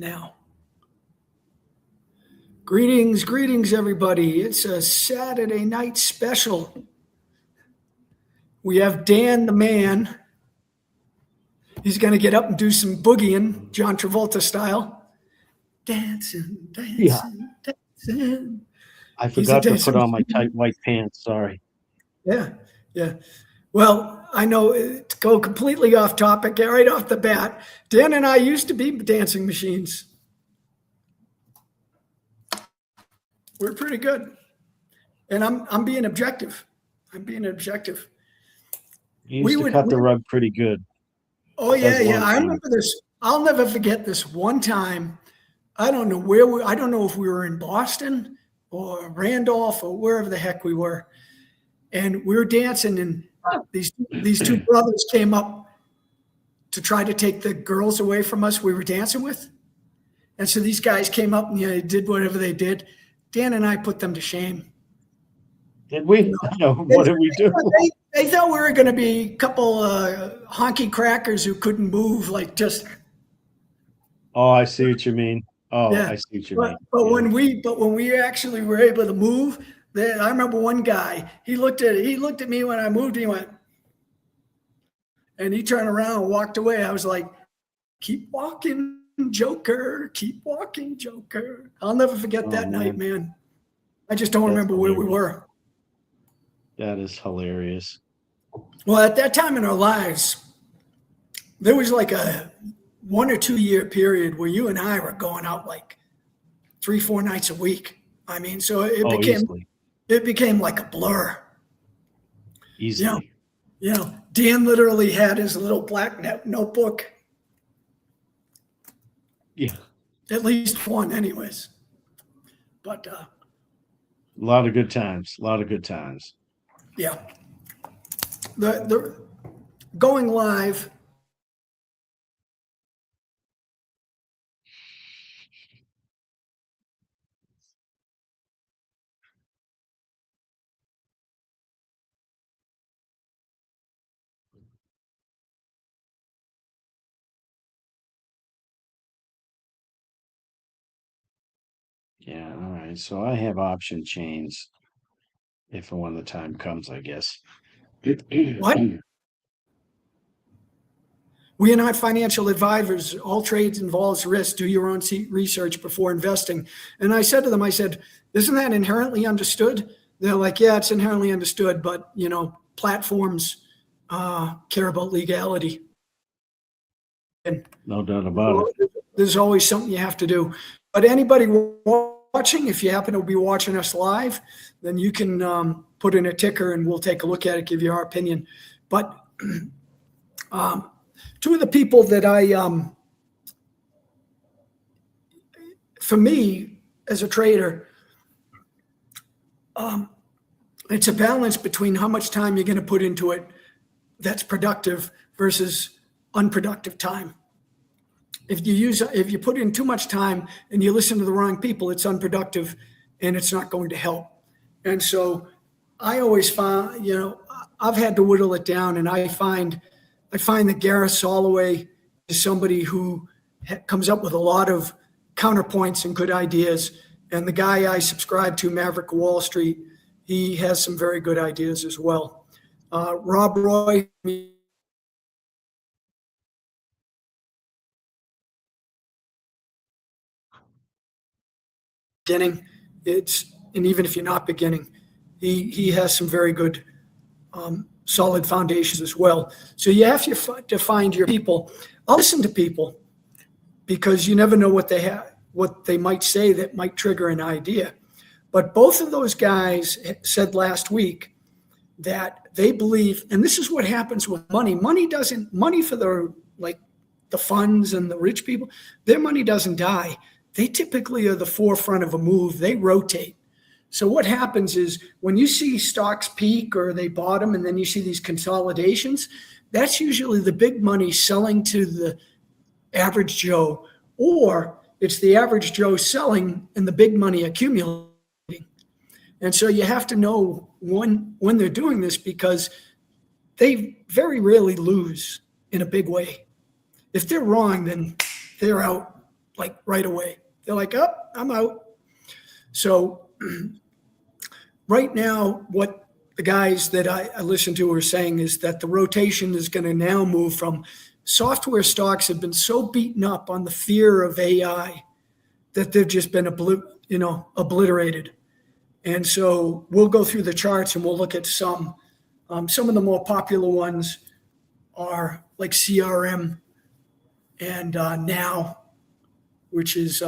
now. Greetings, everybody. It's a Saturday night special. We have Dan the man. He's going to get up and do some boogieing, John Travolta style. Dancing, dancing. I forgot to put on my tight white pants. Sorry. Yeah. Well, I know to go completely off topic, right off the bat, Dan and I used to be dancing machines. We're pretty good. And I'm being objective. You used to cut the rug pretty good. Oh, yeah. I remember this. I'll never forget this one time. I don't know I don't know if we were in Boston or Randolph or wherever the heck we were. And we were dancing, and these two brothers came up to try to take the girls away from us we were dancing with. And so these guys came up and they did whatever they did. Dan and I put them to shame. Did we? No. What did we do? They thought we were going to be a couple honky crackers who couldn't move, like just. Oh, I see what you mean. Oh, yeah. I see what you mean. But when we actually were able to move, I remember one guy. He looked at me when I moved. He went, and he turned around and walked away. I was like, "Keep walking, Joker. Keep walking, Joker." I'll never forget that night, man. I just don't remember where we were. That is hilarious. Well, at that time in our lives, there was like a 1 or 2 year period where you and I were going out like 3-4 nights a week. I mean, so it became like a blur. Easily. Dan literally had his little black notebook. Yeah. At least one, anyways. But a lot of good times. Yeah. The going live. Yeah, all right. So I have option chains if and when the time comes, I guess. What? We are not financial advisors. All trades involves risk. Do your own research before investing. And I said to them, isn't that inherently understood? They're like, yeah, it's inherently understood, but platforms care about legality. And no doubt about it. There's always something you have to do. But anybody watching, if you happen to be watching us live, then you can put in a ticker and we'll take a look at it, give you our opinion. But two of the people that for me as a trader, it's a balance between how much time you're going to put into it that's productive versus unproductive time. If you put in too much time and you listen to the wrong people, it's unproductive and it's not going to help. And so I always found, I've had to whittle it down, and I find that Gareth Soloway is somebody who comes up with a lot of counterpoints and good ideas. And the guy I subscribe to, Maverick Wall Street, he has some very good ideas as well. Rob Roy. Beginning, and even if you're not beginning, he has some very good solid foundations as well. So you have to find your people. I'll listen to people because you never know what they might say that might trigger an idea. But both of those guys said last week that they believe, and this is what happens with money. Money for the funds and the rich people, their money doesn't die. They typically are the forefront of a move. They rotate. So what happens is when you see stocks peak or they bottom and then you see these consolidations, that's usually the big money selling to the average Joe, or it's the average Joe selling and the big money accumulating. And so you have to know when they're doing this, because they very rarely lose in a big way. If they're wrong, then they're out. like right away. They're like, oh, I'm out. So right now, what the guys that I listen to are saying is that the rotation is going to now move from software stocks have been so beaten up on the fear of AI that they've just been obliterated. And so we'll go through the charts and we'll look at some. Some of the more popular ones are like CRM and Now, which is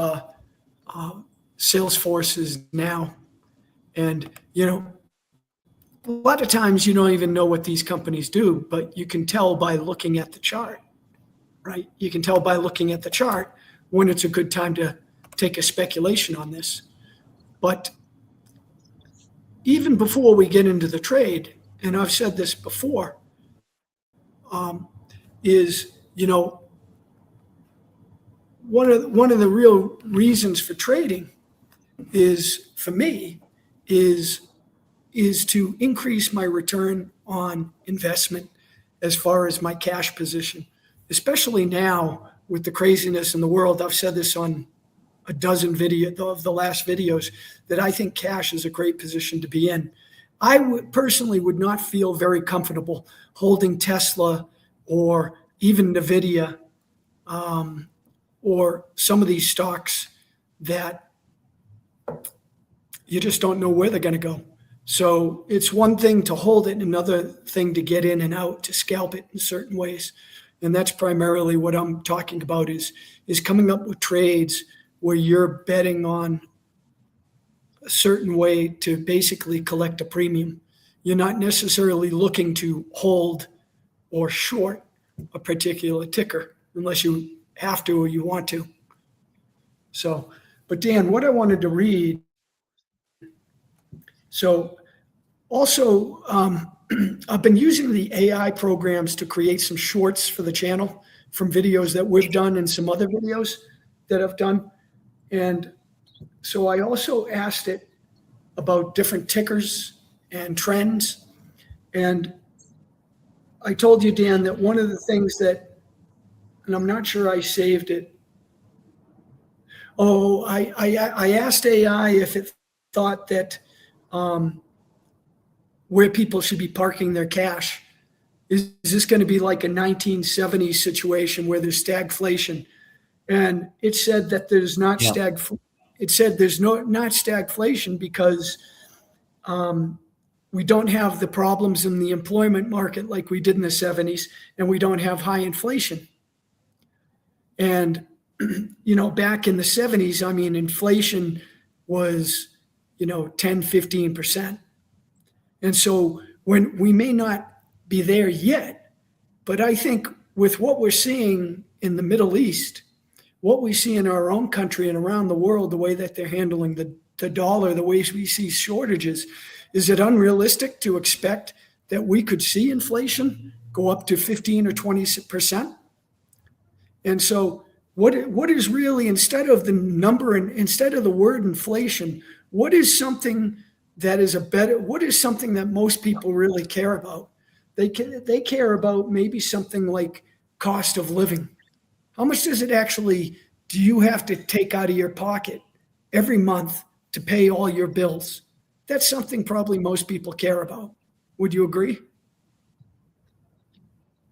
Salesforce's Now. And, a lot of times you don't even know what these companies do, but you can tell by looking at the chart, right? You can tell by looking at the chart when it's a good time to take a speculation on this. But even before we get into the trade, and I've said this before, is, one of the real reasons for trading is, for me, is to increase my return on investment as far as my cash position, especially now with the craziness in the world. I've said this on a dozen of the last videos, that I think cash is a great position to be in. I personally would not feel very comfortable holding Tesla or even Nvidia, or some of these stocks that you just don't know where they're going to go. So it's one thing to hold it, and another thing to get in and out, to scalp it in certain ways. And that's primarily what I'm talking about, is coming up with trades where you're betting on a certain way to basically collect a premium. You're not necessarily looking to hold or short a particular ticker unless you have to or you want to. So, but Dan, what I wanted to read, so also, I've been using the AI programs to create some shorts for the channel from videos that we've done and some other videos that I've done. And so I also asked it about different tickers and trends. And I told you, Dan, that one of the things that, and I'm not sure I saved it. Oh, I asked AI if it thought that where people should be parking their cash. Is this going to be like a 1970s situation where there's stagflation? And it said that there's not It said there's not stagflation because we don't have the problems in the employment market like we did in the 70s, and we don't have high inflation. And back in the 70s, I mean, inflation was 10-15%. And so when we may not be there yet, but I think with what we're seeing in the Middle East, what we see in our own country and around the world, the way that they're handling the dollar, the way we see shortages, is it unrealistic to expect that we could see inflation go up to 15 or 20%? And so what is really, instead of the number and instead of the word inflation, what is something that is what is something that most people really care about? They care about maybe something like cost of living. How much do you have to take out of your pocket every month to pay all your bills? That's something probably most people care about. Would you agree?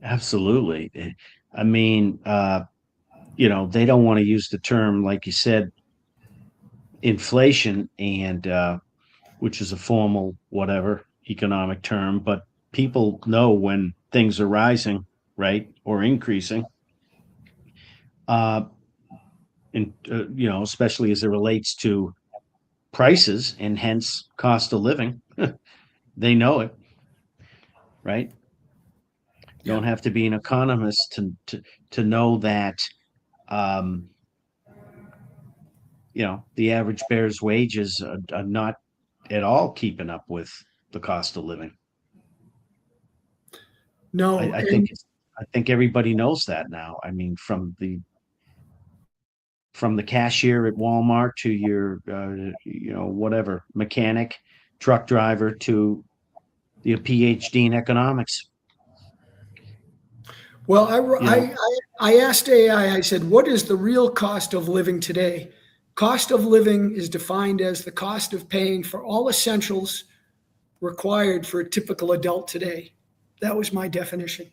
Absolutely. I mean, they don't want to use the term, like you said, inflation, and which is a formal whatever economic term, but people know when things are rising, right, or increasing. And especially as it relates to prices and hence cost of living, they know it, right? You don't have to be an economist to know that the average bear's wages are not at all keeping up with the cost of living. No, I think everybody knows that now. I mean, from the cashier at Walmart to your whatever mechanic, truck driver, to the PhD in economics. Well, You know, I asked AI, I said, what is the real cost of living today? Cost of living is defined as the cost of paying for all essentials required for a typical adult today. That was my definition.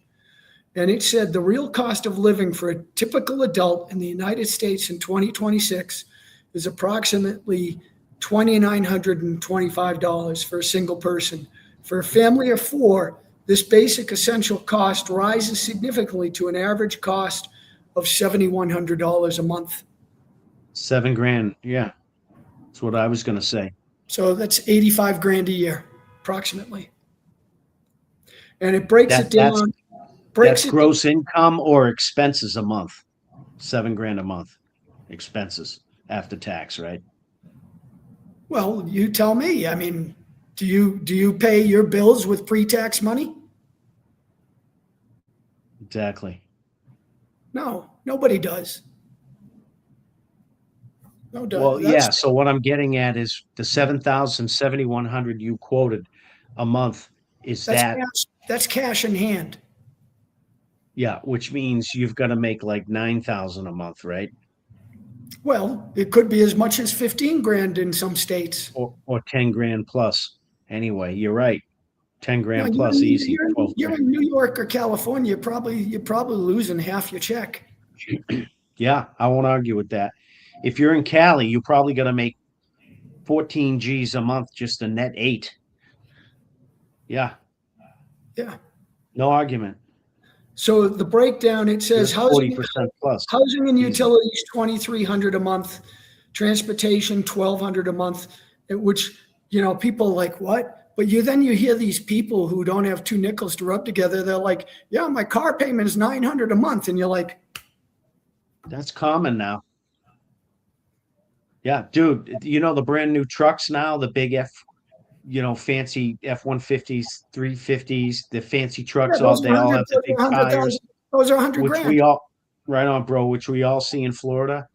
And it said the real cost of living for a typical adult in the United States in 2026 is approximately $2,925 for a single person. For a family of four, this basic essential cost rises significantly to an average cost of $7,100 a month. $7,000. Yeah, that's what I was going to say. So that's 85 grand a year, approximately. And it breaks it That that's down, that's breaks it. gross income or expenses a month. $7,000 a month, expenses after tax, right? Well, you tell me. I mean, do you pay your bills with pre-tax money? Exactly. No, nobody does. No, Well, yeah. that's So what I'm getting at is the 7,100 you quoted a month. Is that's that, cash. That's cash in hand. yeah, which means you've got to make like 9,000 a month, right? Well, it could be as much as 15 grand in some states. Or 10,000 plus. Anyway, you're right. 10 No, grand plus easy, 12 you're grand. in New York or California. You're probably losing half your check. Yeah, I won't argue with that. If you're in Cali, you probably got to make 14 G's a month, just a net eight. Yeah, Yeah. no argument. So the breakdown, it You're says at 40% plus. housing and Easy. utilities 2,300 a month, transportation 1,200 a month, which people like what? But you hear these people who don't have two nickels to rub together. They're like, yeah, my car payment is 900 a month, and you're like, That's common now. Yeah, dude, the brand new trucks now, the big fancy F-150s, 350s, the fancy yeah, trucks, those all are they all 100, have the big 100,000, tires, those are 100 which grand. we all right on, bro, which we all see in Florida.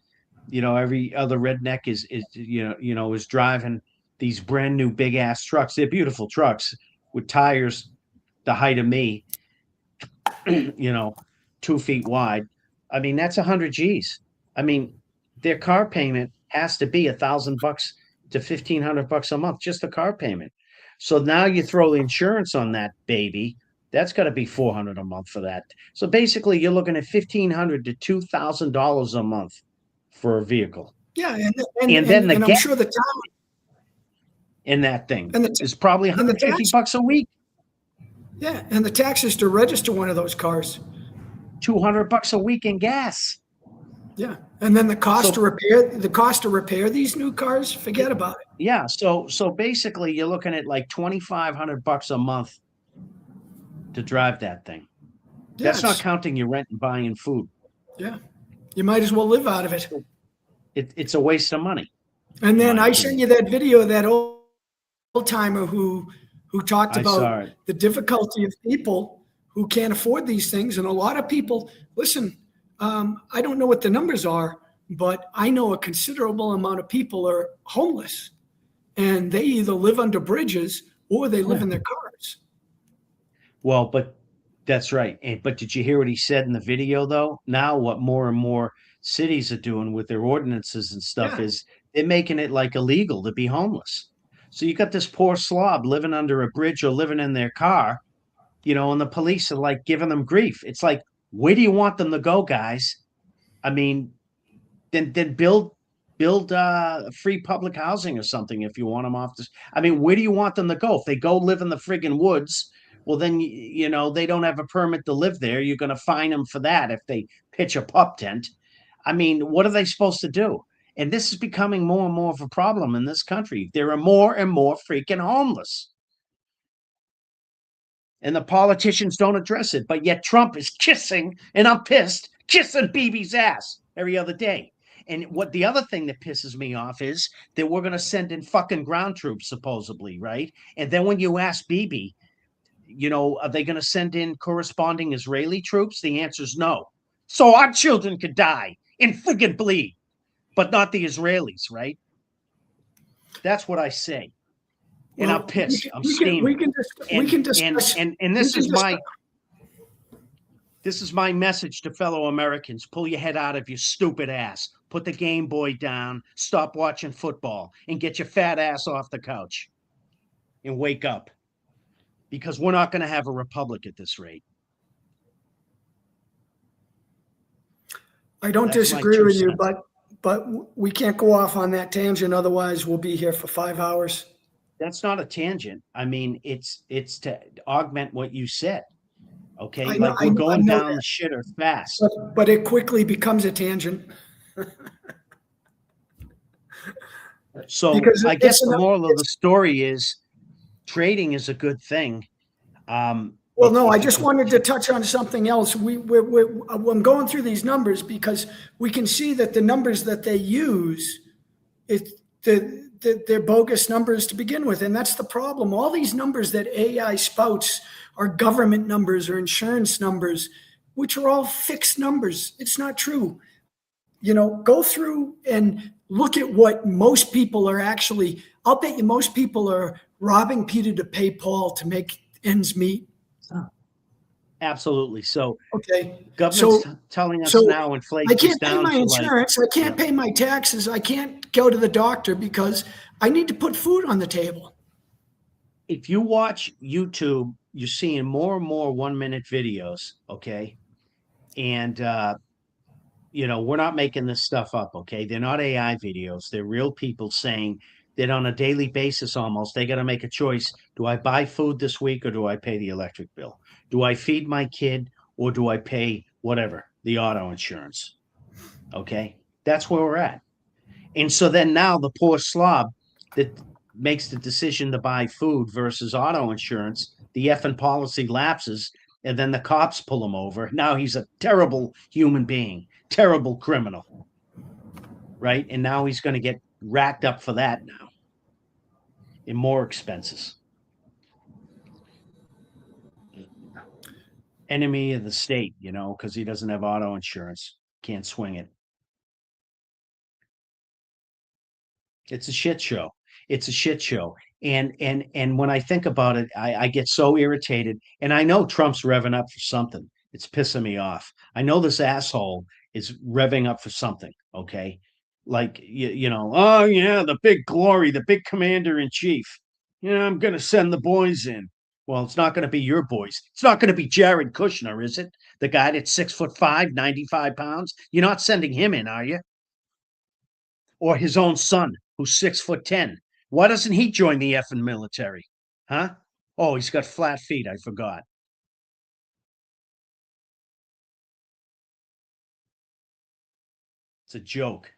Every other redneck is driving these brand new big ass trucks. They're beautiful trucks with tires the height of me, you know, 2 feet wide. I mean, that's 100 G's. I mean, their car payment has to be $1,000 to $1,500 a month, just the car payment. So now you throw the insurance on that baby. That's got to be 400 a month for that. So basically, you're looking at 1,500 to $2,000 a month for a vehicle, Yeah, and and then and, the and I'm gas sure the town in that thing and is probably and the 150 tax, bucks a week, yeah, and the taxes to register one of those cars. 200 bucks a week in gas. Yeah, and then So the cost to repair these new cars, forget about it. yeah, so basically you're looking at like 2,500 bucks a month to drive that thing. Yeah, That's not counting your rent and buying food. yeah, you might as well live out of it. It's a waste of money, And in then my I sent opinion. you that video of that old timer who talked I saw about it. the difficulty of people who can't afford these things, and a lot of people. Listen, I don't know what the numbers are, but I know a considerable amount of people are homeless, and they either live under bridges or they live Yeah. in their cars. Well, but that's right. But did you hear what he said in the video, though? Now, what more and more cities are doing with their ordinances and stuff Yeah, is they're making it like illegal to be homeless. So you got this poor slob living under a bridge or living in their car, and the police are like giving them grief. It's like, where do you want them to go, guys? I mean, then build free public housing or something if you want them off this. I mean, where do you want them to go? If they go live in the friggin' woods, well then they don't have a permit to live there. You're going to fine them for that if they pitch a pup tent. I mean, what are they supposed to do? And this is becoming more and more of a problem in this country. There are more and more freaking homeless, and the politicians don't address it. But yet Trump is kissing, and I'm pissed, kissing BB's ass every other day. And what the other thing that pisses me off is that we're going to send in fucking ground troops, supposedly, right? And then when you ask BB, are they going to send in corresponding Israeli troops? The answer is no. So our children could die and friggin' bleed, but not the Israelis, right? That's what I say. And I'm well, pissed. I'm steaming. we And can and discuss and and we this can is discuss my This is my message to fellow Americans. Pull your head out of your stupid ass. Put the Game Boy down. Stop watching football and get your fat ass off the couch and wake up, because we're not going to have a republic at this rate. I don't That's my disagree 2 with you, cents. but we can't go off on that tangent. Otherwise, we'll be here for 5 hours. That's not a tangent. I mean, it's to augment what you said. Okay, I know, like we're I going know down that. the shitter fast. But it quickly becomes a tangent. So Because I guess it's the moral of the it's story is trading is a good thing. well, no, I if you just can- wanted to touch on something else. I'm going through these numbers because we can see that the numbers that they use, they're bogus numbers to begin with, and that's the problem. All these numbers that AI spouts are government numbers or insurance numbers, which are all fixed numbers. It's not true. Go through and look at what most people are actually. I'll bet you most people are robbing Peter to pay Paul to make ends meet. Absolutely. So Okay. government's So telling us so now I inflation's can't pay down my to like, insurance. I can't yeah. pay my taxes. I can't go to the doctor because I need to put food on the table. If you watch YouTube, you're seeing more and more 1-minute videos. Okay. And, we're not making this stuff up. Okay. They're not AI videos. They're real people saying that on a daily basis, almost, they got to make a choice. Do I buy food this week or do I pay the electric bill? Do I feed my kid or do I pay whatever, the auto insurance? Okay. That's where we're at. And so then now the poor slob that makes the decision to buy food versus auto insurance, the effing policy lapses, and then the cops pull him over. Now he's a terrible human being, terrible criminal, right? And now he's going to get racked up for that now in more expenses. Enemy of the state, because he doesn't have auto insurance, can't swing it. It's a shit show. It's a shit show. And when I think about it, I get so irritated. And I know Trump's revving up for something. It's pissing me off. I know this asshole is revving up for something. Okay. Like oh yeah, the big glory, the big commander in chief. I'm gonna send the boys in. Well, it's not gonna be your boys. It's not gonna be Jared Kushner, is it? The guy that's 6'5", 95 pounds. You're not sending him in, are you? Or his own son, who's 6'10". Why doesn't he join the effing military? Huh? Oh, he's got flat feet. I forgot. It's a joke.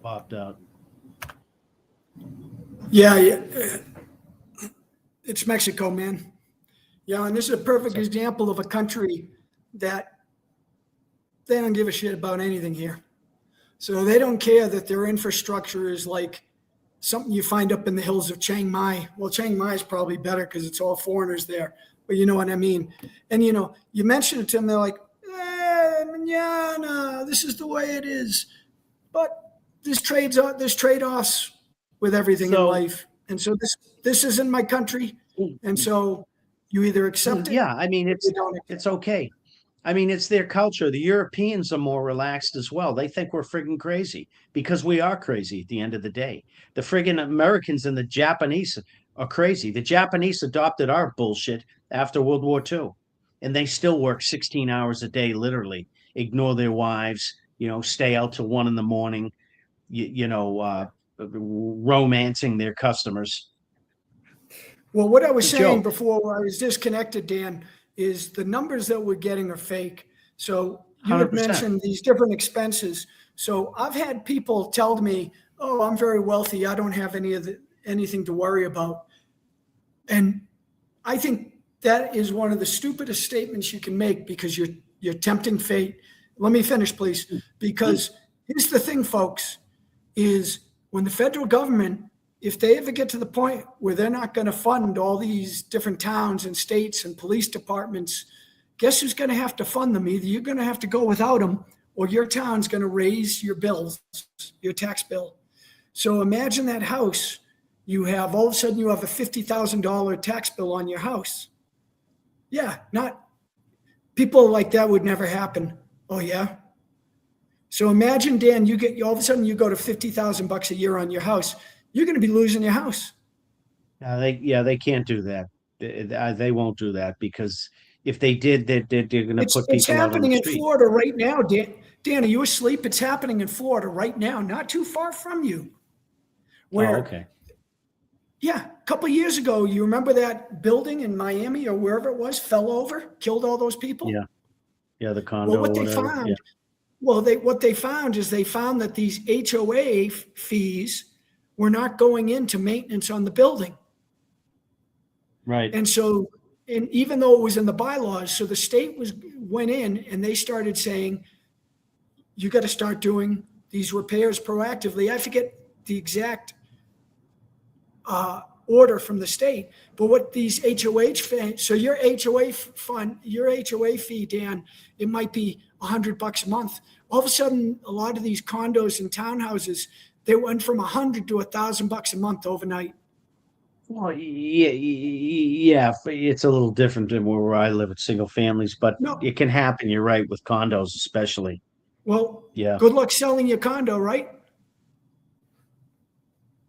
Popped out. Yeah. It's Mexico, man. Yeah, and this is a perfect example of a country that they don't give a shit about anything here. So they don't care that their infrastructure is like something you find up in the hills of Chiang Mai. Well, Chiang Mai is probably better because it's all foreigners there, but you know what I mean. And you mention it to them, they're like, manana, this is the way it is. But there's trade-offs with everything in life, and so this isn't my country, and so you either accept it. Yeah, I mean, or you don't. it's okay. I mean, it's their culture. The Europeans are more relaxed as well. They think we're friggin' crazy because we are crazy at the end of the day. The friggin' Americans and the Japanese are crazy. The Japanese adopted our bullshit after World War II, and they still work 16 hours a day, literally, ignore their wives, stay out till 1 a.m, romancing their customers. Well, what I was It's a saying joke. before I was disconnected, Dan, is the numbers that we're getting are fake. So you had 100%. mentioned these different expenses. So I've had people tell me, "Oh, I'm very wealthy. I don't have anything to worry about." And I think that is one of the stupidest statements you can make because you're tempting fate. Let me finish, please. Because here's the thing, folks, is when the federal government, if they ever get to the point where they're not going to fund all these different towns and states and police departments, guess who's going to have to fund them? Either you're going to have to go without them, or your town's going to raise your bills, your tax bill. So imagine that house you have, all of a sudden you have a $50,000 tax bill on your house. Yeah, not people like that would never happen. Oh yeah. So imagine, Dan, you get all of a sudden you go to $50,000 a year on your house. You're going to be losing your house. They can't do that. They won't do that because if they did, they're going to put It's people out on the happening in street. Florida right now, Dan. Dan, are you asleep? It's happening in Florida right now, not too far from you. Where, Oh, okay. yeah, a couple of years ago, you remember that building in Miami or wherever it was fell over, killed all those people? Yeah. Yeah, the condo Well, or what they whatever. found, Yeah. what they found is they found that these HOA fees were not going into maintenance on the building. Right. And so, and even though it was in the bylaws, so the state went in and they started saying, you got to start doing these repairs proactively. I forget the exact order from the state, but what these HOH, so your HOA fund, your HOA fee, Dan, it might be $100 a month. All of a sudden, a lot of these condos and townhouses, they went from $100 to $1,000 a month overnight. Well, yeah, it's a little different than where I live with single families, but No, it can happen. You're right with condos, especially. well, Yeah. good luck selling your condo, right?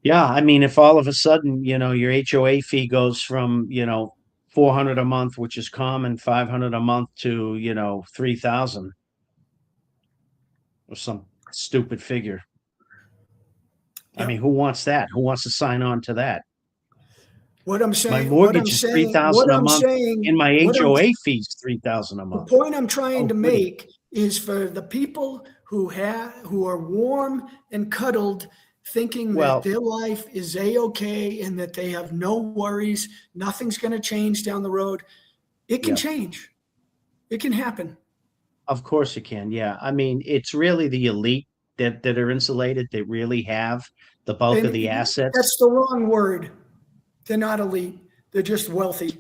Yeah. I mean, if all of a sudden, your HOA fee goes from, 400 a month, which is common, 500 a month to, 3,000 or some stupid figure. I mean, Yep. who wants that? Who wants to sign on to that? What I'm My saying, mortgage is 3,000 a month, and my what I'm HOA fee's 3,000 a The month. point I'm trying Oh, to goody. make is for the people who are warm and cuddled, thinking that Well, their life is a-okay and that they have no worries, nothing's going to change down the road. It can yeah, change. It can happen. of course it can. Yeah. I mean, it's really the elite that are insulated, that really have the bulk of And the that's assets. the wrong word. They're not elite. They're just wealthy.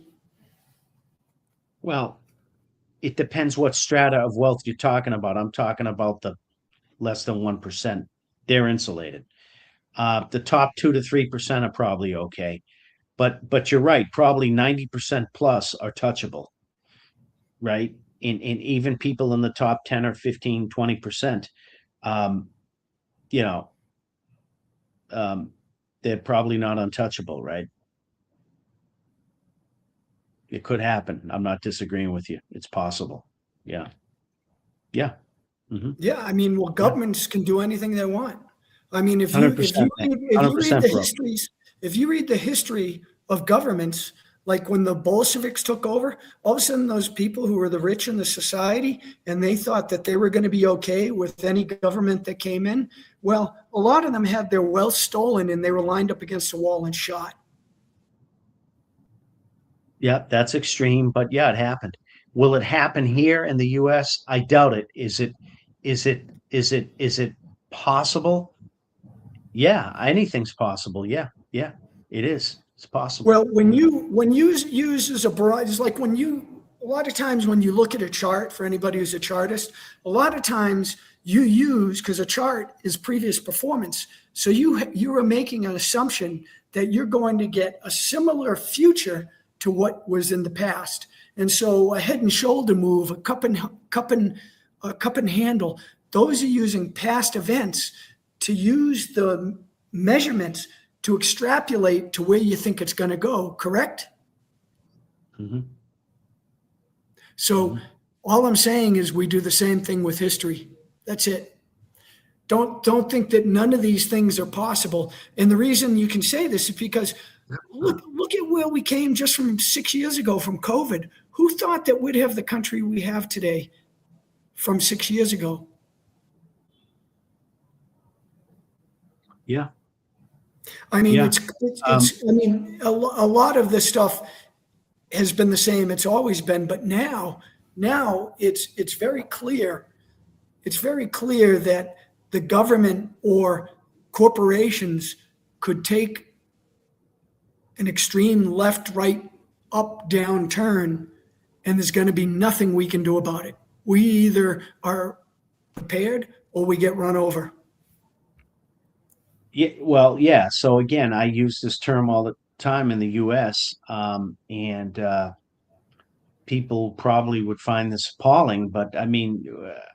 Well, it depends what strata of wealth you're talking about. I'm talking about the less than 1%. They're insulated. The top 2 to 3% are probably okay. But you're right, probably 90% plus are touchable, right? And even people in the top 10 or 15, 20%, um, you know, um, they're probably not untouchable, right? It could happen. I'm not disagreeing with you. It's possible. Yeah. Yeah. Hmm. Yeah, I mean, well, Yeah. governments can do anything they want. I mean, 100%, man. if you read 100%, the bro. histories, if you read the history of governments, like when the Bolsheviks took over, all of a sudden those people who were the rich in the society and they thought that they were going to be okay with any government that came in. Well, a lot of them had their wealth stolen and they were lined up against a wall and shot. Yeah, that's extreme, but yeah, it happened. Will it happen here in the US? I doubt it. Is it possible? Yeah, anything's possible. Yeah, yeah, it is. It's possible. Well, when you use as a broad, it's like when you a lot of times when you look at a chart for anybody who's a chartist, a lot of times you use because a chart is previous performance. So you are making an assumption that you're going to get a similar future to what was in the past. And so a head and shoulder move, a cup and handle, those are using past events to use the measurements to extrapolate to where you think it's going to go, correct? Hmm. So all I'm saying is we do the same thing with history. That's it. Don't think that none of these things are possible. And the reason you can say this is because Look at where we came just from 6 years ago from COVID. Who thought that we'd have the country we have today from 6 years ago? Yeah. I mean, Yeah. I mean, a lot of this stuff has been the same. It's always been, but now it's very clear. It's very clear that the government or corporations could take an extreme left, right, up, down turn, and there's going to be nothing we can do about it. We either are prepared or we get run over. Yeah, well, yeah. So again, I use this term all the time in the U.S., and people probably would find this appalling, but I mean,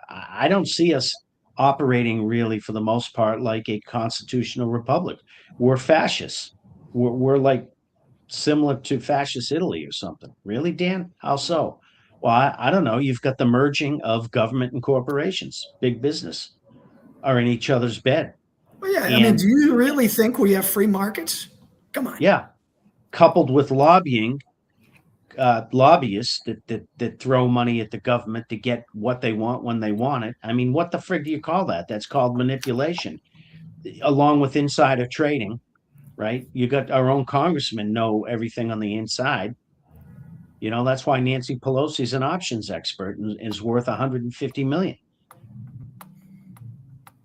I don't see us operating really, for the most part, like a constitutional republic. We're fascists. We're like similar to fascist Italy or something. Really, Dan? How so? Well, I don't know. You've got the merging of government and corporations. Big business are in each other's bed. Well, yeah, I mean, And do you really think we have free markets? Come on. yeah, coupled with lobbyists that throw money at the government to get what they want when they want it. I mean, what the frig do you call that? That's called manipulation, along with insider trading, right? You got our own congressmen know everything on the inside. You know, that's why Nancy Pelosi's an options expert and is worth 150 million.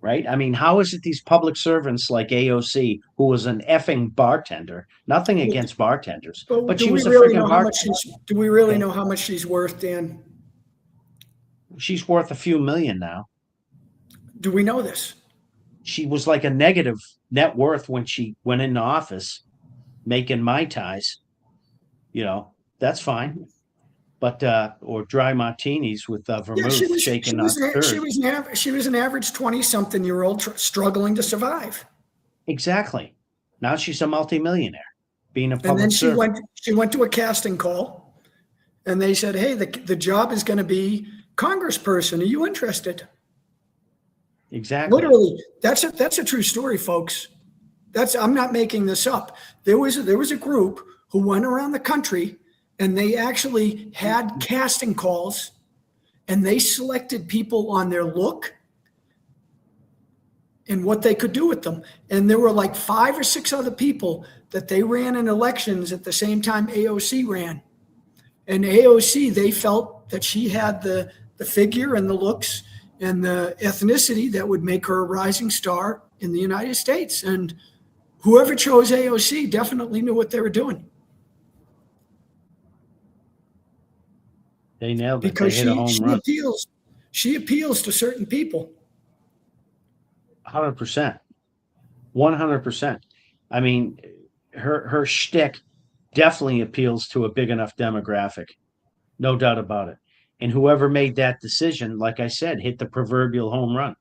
Right? I mean, how is it these public servants like AOC, who was an effing bartender, nothing against bartenders, but she was a freaking bartender. Do we really know how much she's worth, Dan? She's worth a few million now. Do we know this? She was like a negative net worth when she went into office, making Mai Tais. You know, that's fine. But or dry martinis with vermouth shaken, not stirred. She was an average 20-something-year-old struggling to survive. Exactly. Now she's a multimillionaire, being a public And then servant. she went to a casting call, and they said, "Hey, the job is going to be congressperson. Are you interested?" Exactly. Literally, that's a true story, folks. I'm not making this up. There was a group who went around the country, and they actually had casting calls, and they selected people on their look and what they could do with them. And there were like 5 or 6 other people that they ran in elections at the same time AOC ran. And AOC, they felt that she had the figure and the looks and the ethnicity that would make her a rising star in the United States. And whoever chose AOC definitely knew what they were doing. They nailed it. Because they hit a home run. She appeals to certain people. 100%. 100%. I mean, her shtick definitely appeals to a big enough demographic. No doubt about it. And whoever made that decision, like I said, hit the proverbial home run.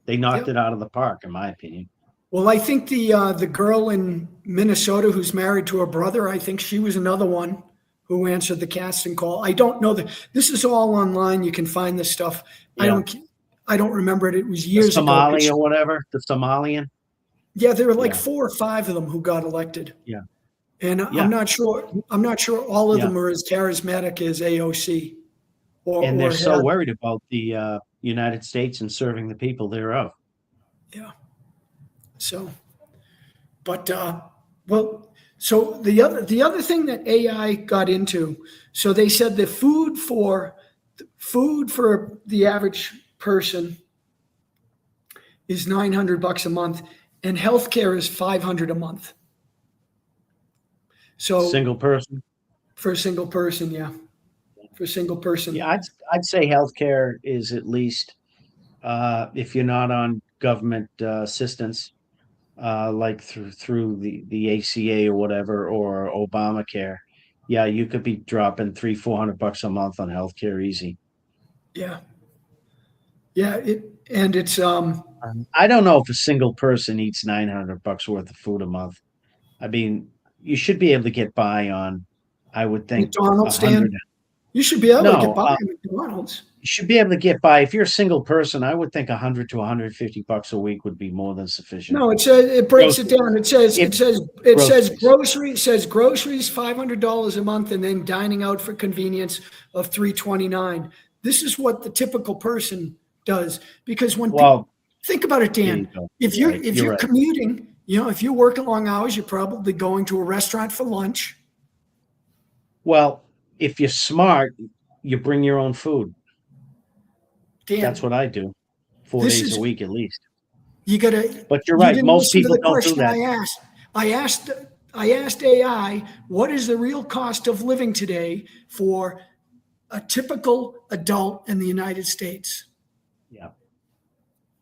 They knocked it out of the park, in my opinion. Well, I think the girl in Minnesota who's married to her brother, I think she was another one who answered the casting call. I don't know that this is all online. You can find this stuff. Yeah. I don't remember it. It was years ago. Somali or whatever, the Somalian. Yeah, there were like 4 or 5 of them who got elected. Yeah. And I'm not sure all of them are as charismatic as AOC. And they're so worried about the United States and serving the people thereof. Yeah. So, but so the other thing that AI got into, so they said the food for the average person is $900 a month, and healthcare is $500 a month. So single person for a single person, yeah. For a single person, yeah, I'd say healthcare is at least if you're not on government assistance, like through the ACA or whatever, or Obamacare, yeah, you could be dropping $300-400 a month on healthcare easy. Yeah. It's I don't know if a single person eats $900 worth of food a month. I mean, you should be able to get by on, I would think, McDonald's stand. You should be able to No, get by at McDonald's. you should be able to get by. If you're a single person, I would think 100 to 150 bucks a week would be more than sufficient. No, it says it breaks it down. It says Groceries. groceries $500 a month, and then dining out for convenience of $329. This is what the typical person does, because when Well, think about it, there you Dan, go. if Right, you're right. commuting, if you're working long hours, you're probably going to a restaurant for lunch. Well, if you're smart, you bring your own food. Dan, That's what I do, 4 this days is a week at least. you gotta. But you're You right. didn't Most listen to people the don't do question that. I asked AI, what is the real cost of living today for a typical adult in the United States? Yeah.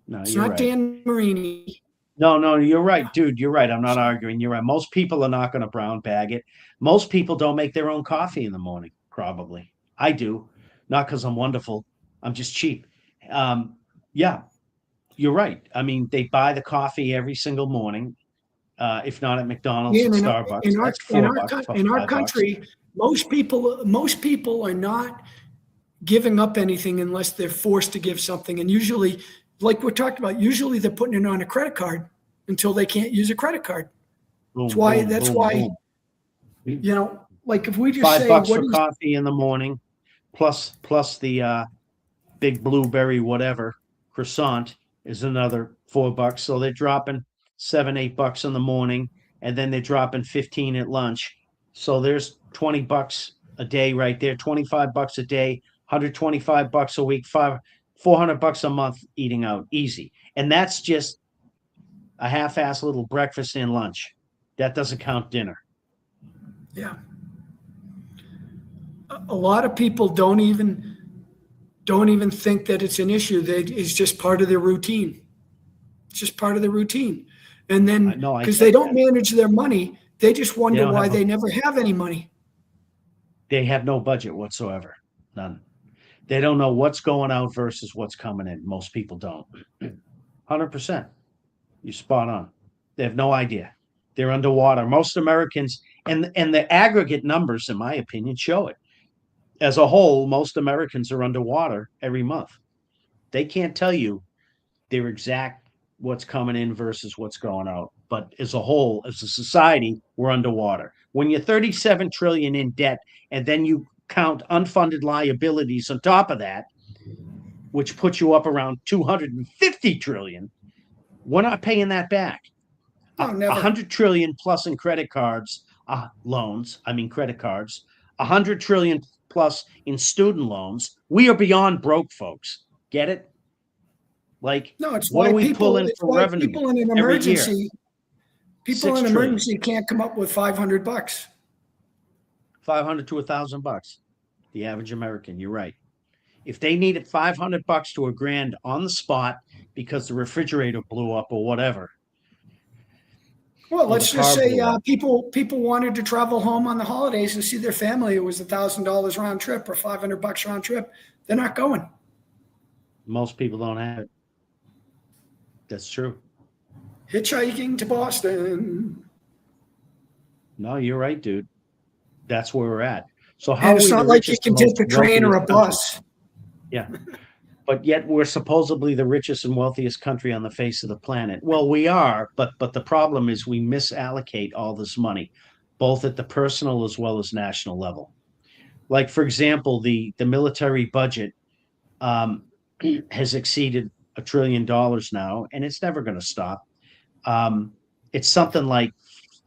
No, It's you're not right. Dan Marini. No, you're right, dude. You're right. I'm not arguing. You're right. Most people are not going to brown bag it. Most people don't make their own coffee in the morning, probably. I do. Not because I'm wonderful. I'm just cheap. Yeah, you're right. I mean, they buy the coffee every single morning. If not at McDonald's, at Dan, Starbucks, that's $4, in our $5. country, most people are not giving up anything unless they're forced to give something. And usually, like we talked about, usually they're putting it on a credit card until they can't use a credit card. Boom, That's boom, why, boom. like if we just $5 say, for coffee in the morning, plus the big blueberry whatever croissant is another $4. So they're dropping $7, $8 in the morning, and then they're dropping 15 at lunch. So there's $20 a day right there, $25 a day, $125 a week, $400 a month eating out, easy. And that's just a half-ass little breakfast and lunch. That doesn't count dinner. yeah. A lot of people don't even think that it's an issue. It's just part of their routine. It's just part of the routine. And then because they don't manage their money, they just wonder why they never have any money. They have no budget whatsoever. None. They don't know what's going out versus what's coming in. Most people don't. 100%. You're spot on. They have no idea. They're underwater. Most Americans, and the aggregate numbers, in my opinion, show it. As a whole, most Americans are underwater every month. They can't tell you their exact what's coming in versus what's going out. But as a whole, as a society, we're underwater. When you're 37 trillion in debt, and then you count unfunded liabilities on top of that, which puts you up around 250 trillion, we're not paying that back. No, never. 100 trillion plus in credit cards, credit cards, 100 trillion plus in student loans. We are beyond broke, folks. Get it? Like, no, it's what why do we people, pull in it's for why revenue people in an every year? emergency, people in 6 an trillion. emergency can't come up with $500. 500 to $1,000, the average American. You're right. If they needed $500 to $1,000 on the spot because the refrigerator blew up or whatever. Well, or let's the just car say blew up. people wanted to travel home on the holidays and see their family. It was $1,000 round trip or $500 round trip. They're not going. Most people don't have it. That's true. Hitchhiking to Boston. No, you're right, dude. That's where we're at. So how And are it's we not the like you richest can and take most a train or a wealthiest country? bus. Yeah. But yet we're supposedly the richest and wealthiest country on the face of the planet. Well, we are, but the problem is we misallocate all this money, both at the personal as well as national level. Like, for example, the military budget has exceeded $1 trillion now, and it's never going to stop. It's something like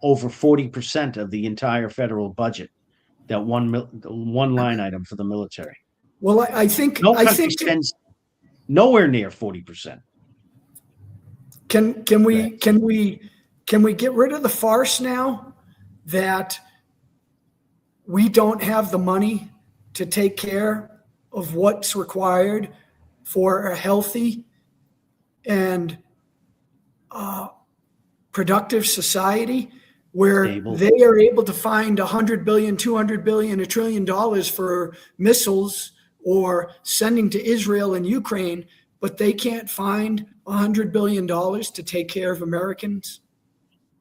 over 40% of the entire federal budget, that one line item for the military. Well, I think No country spends nowhere near 40%. Can we get rid of the farce now that we don't have the money to take care of what's required for a healthy and productive society, where Stable. they are able to find 100 billion, 200 billion, $1 trillion for missiles or sending to Israel and Ukraine, but they can't find $100 billion to take care of Americans?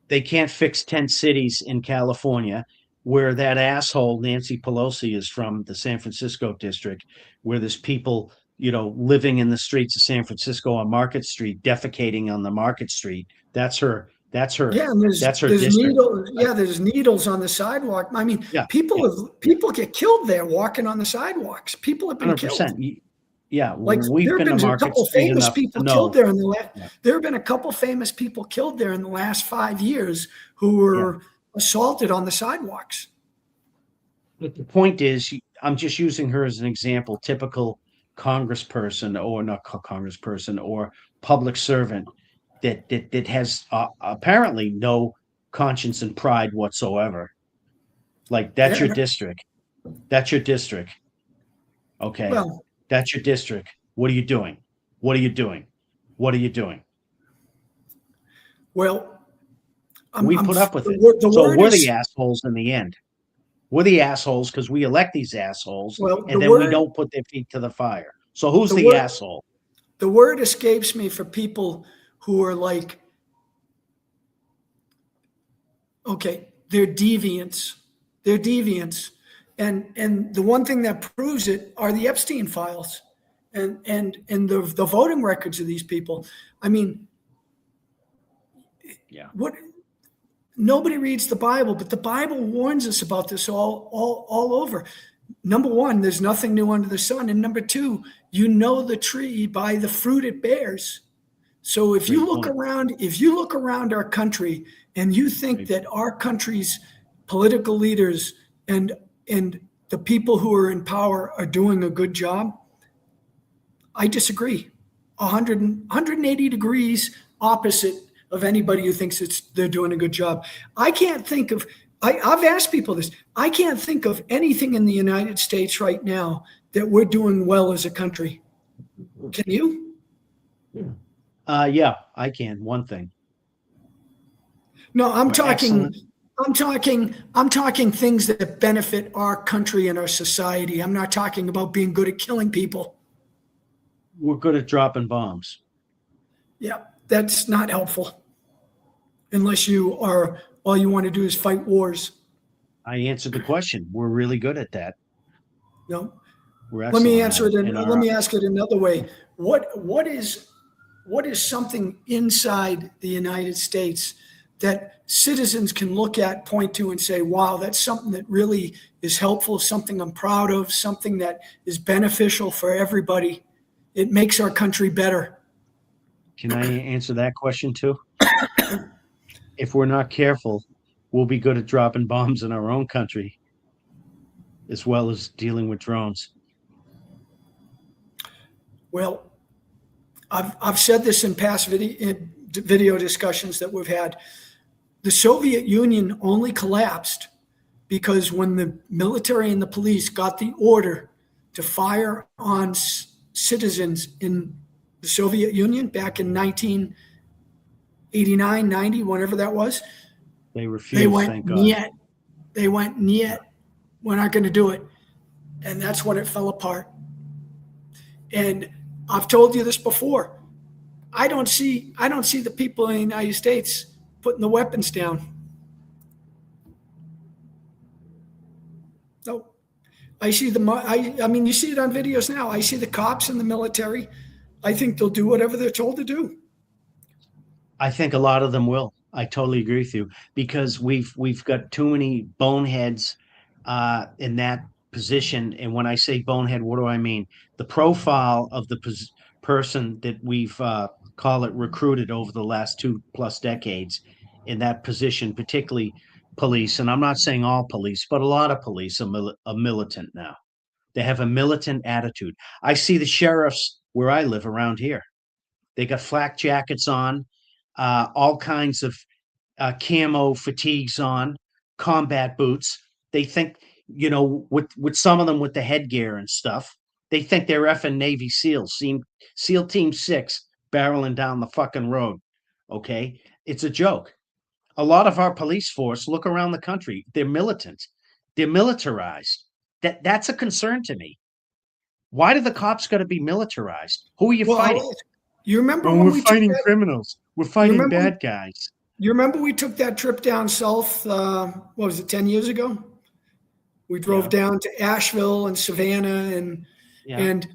They can't fix 10 cities in California where that asshole Nancy Pelosi is from, the San Francisco district, where there's people, living in the streets of San Francisco on Market Street, defecating on the Market Street. That's her. That's her. Yeah, and That's her there's district. needles. Right? Yeah, there's needles on the sidewalk. I mean, Yeah. people get killed there walking on the sidewalks. People have been 100%. killed. Yeah, Like we've there have been been to a Market couple Street famous enough people to know. killed there in the last. Yeah. There have been a couple famous people killed there in the last 5 years who were assaulted on the sidewalks. But the point is, I'm just using her as an example. Typical congressperson, or not congressperson, or public servant that has apparently no conscience and pride whatsoever. Like, that's your district. That's your district. Okay. Well, That's your district. What are you doing? What are you doing? What are you doing? well, We put up with it. The So word we're is, the assholes in the end. We're the assholes because we elect these assholes, well, and then we don't put their feet to the fire. So who's the the word- asshole? the word escapes me for people who are like, okay, they're deviants. They're deviants. And the one thing that proves it are the Epstein files and the voting records of these people. I mean, Yeah. Nobody reads the Bible, but the Bible warns us about this all over. Number one, there's nothing new under the sun. And number two, you know the tree by the fruit it bears. So if you look around our country and you think that our country's political leaders and the people who are in power are doing a good job, I disagree. 180 degrees opposite of anybody who thinks they're doing a good job. I've asked people this. I can't think of anything in the United States right now that we're doing well as a country. Can you? Yeah, I can. One thing. No, I'm We're talking excellent. things that benefit our country and our society. I'm not talking about being good at killing people. We're good at dropping bombs. Yeah, that's not helpful. Unless all you want to do is fight wars. I answered the question. We're really good at that. No. We're Let me excellent answer at it. it. Let me ask it another way. What is something inside the United States that citizens can look at, point to, and say, "Wow, that's something that really is helpful. Something I'm proud of. Something that is beneficial for everybody. It makes our country better." Can I answer that question too? If we're not careful, we'll be good at dropping bombs in our own country, as well as dealing with drones. Well, I've said this in past video discussions that we've had. The Soviet Union only collapsed because when the military and the police got the order to fire on citizens in the Soviet Union back in 1989, 90, whenever that was, They refused. they went, Thank God. "Niet." They went, "Niet, we're not going to do it." And that's when it fell apart. And I've told you this before. I don't see the people in the United States putting the weapons down. No. I see I mean, you see it on videos now. I see the cops and the military. I think they'll do whatever they're told to do. I think a lot of them will. I totally agree with you, because we've got too many boneheads in that position. And when I say bonehead, what do I mean? The profile of the person that we've call it recruited over the last 2+ decades in that position, particularly police. And I'm not saying all police, but a lot of police are militant now. They have a militant attitude. I see the sheriffs where I live around here. They got flak jackets on, all kinds of camo fatigues on, combat boots. They think, with some of them with the headgear and stuff, they think they're effing Navy SEALs, SEAL Team 6 barreling down the fucking road. Okay? It's a joke. A lot of our police force, look around the country, they're militant. They're militarized. That's a concern to me. Why do the cops got to be militarized? Who are you fighting? You remember when when we're fighting criminals? We're fighting bad guys. You remember we took that trip down south, what was it, 10 years ago? We drove Yeah. down to Asheville and Savannah, and Yeah. and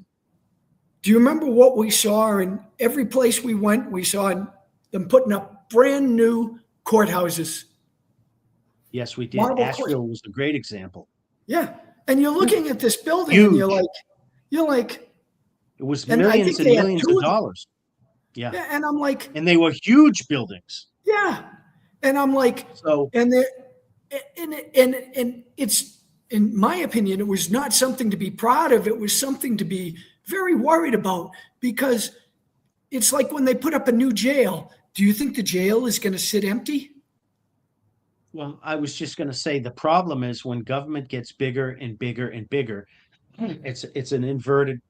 do you remember what we saw? In every place we went, we saw them putting up brand new courthouses, Yes, we did. marble court. Asheville was a great example. Yeah, and you're looking at this building, and Huge. you're like, It was and I think millions and they had millions two of of them. dollars. Yeah. Yeah, and I'm like, And they were huge buildings. yeah, and I'm like, So and they and it's, in my opinion, it was not something to be proud of. It was something to be very worried about, because it's like when they put up a new jail. Do you think the jail is going to sit empty? well, I was just going to say the problem is when government gets bigger and bigger and bigger, it's an inverted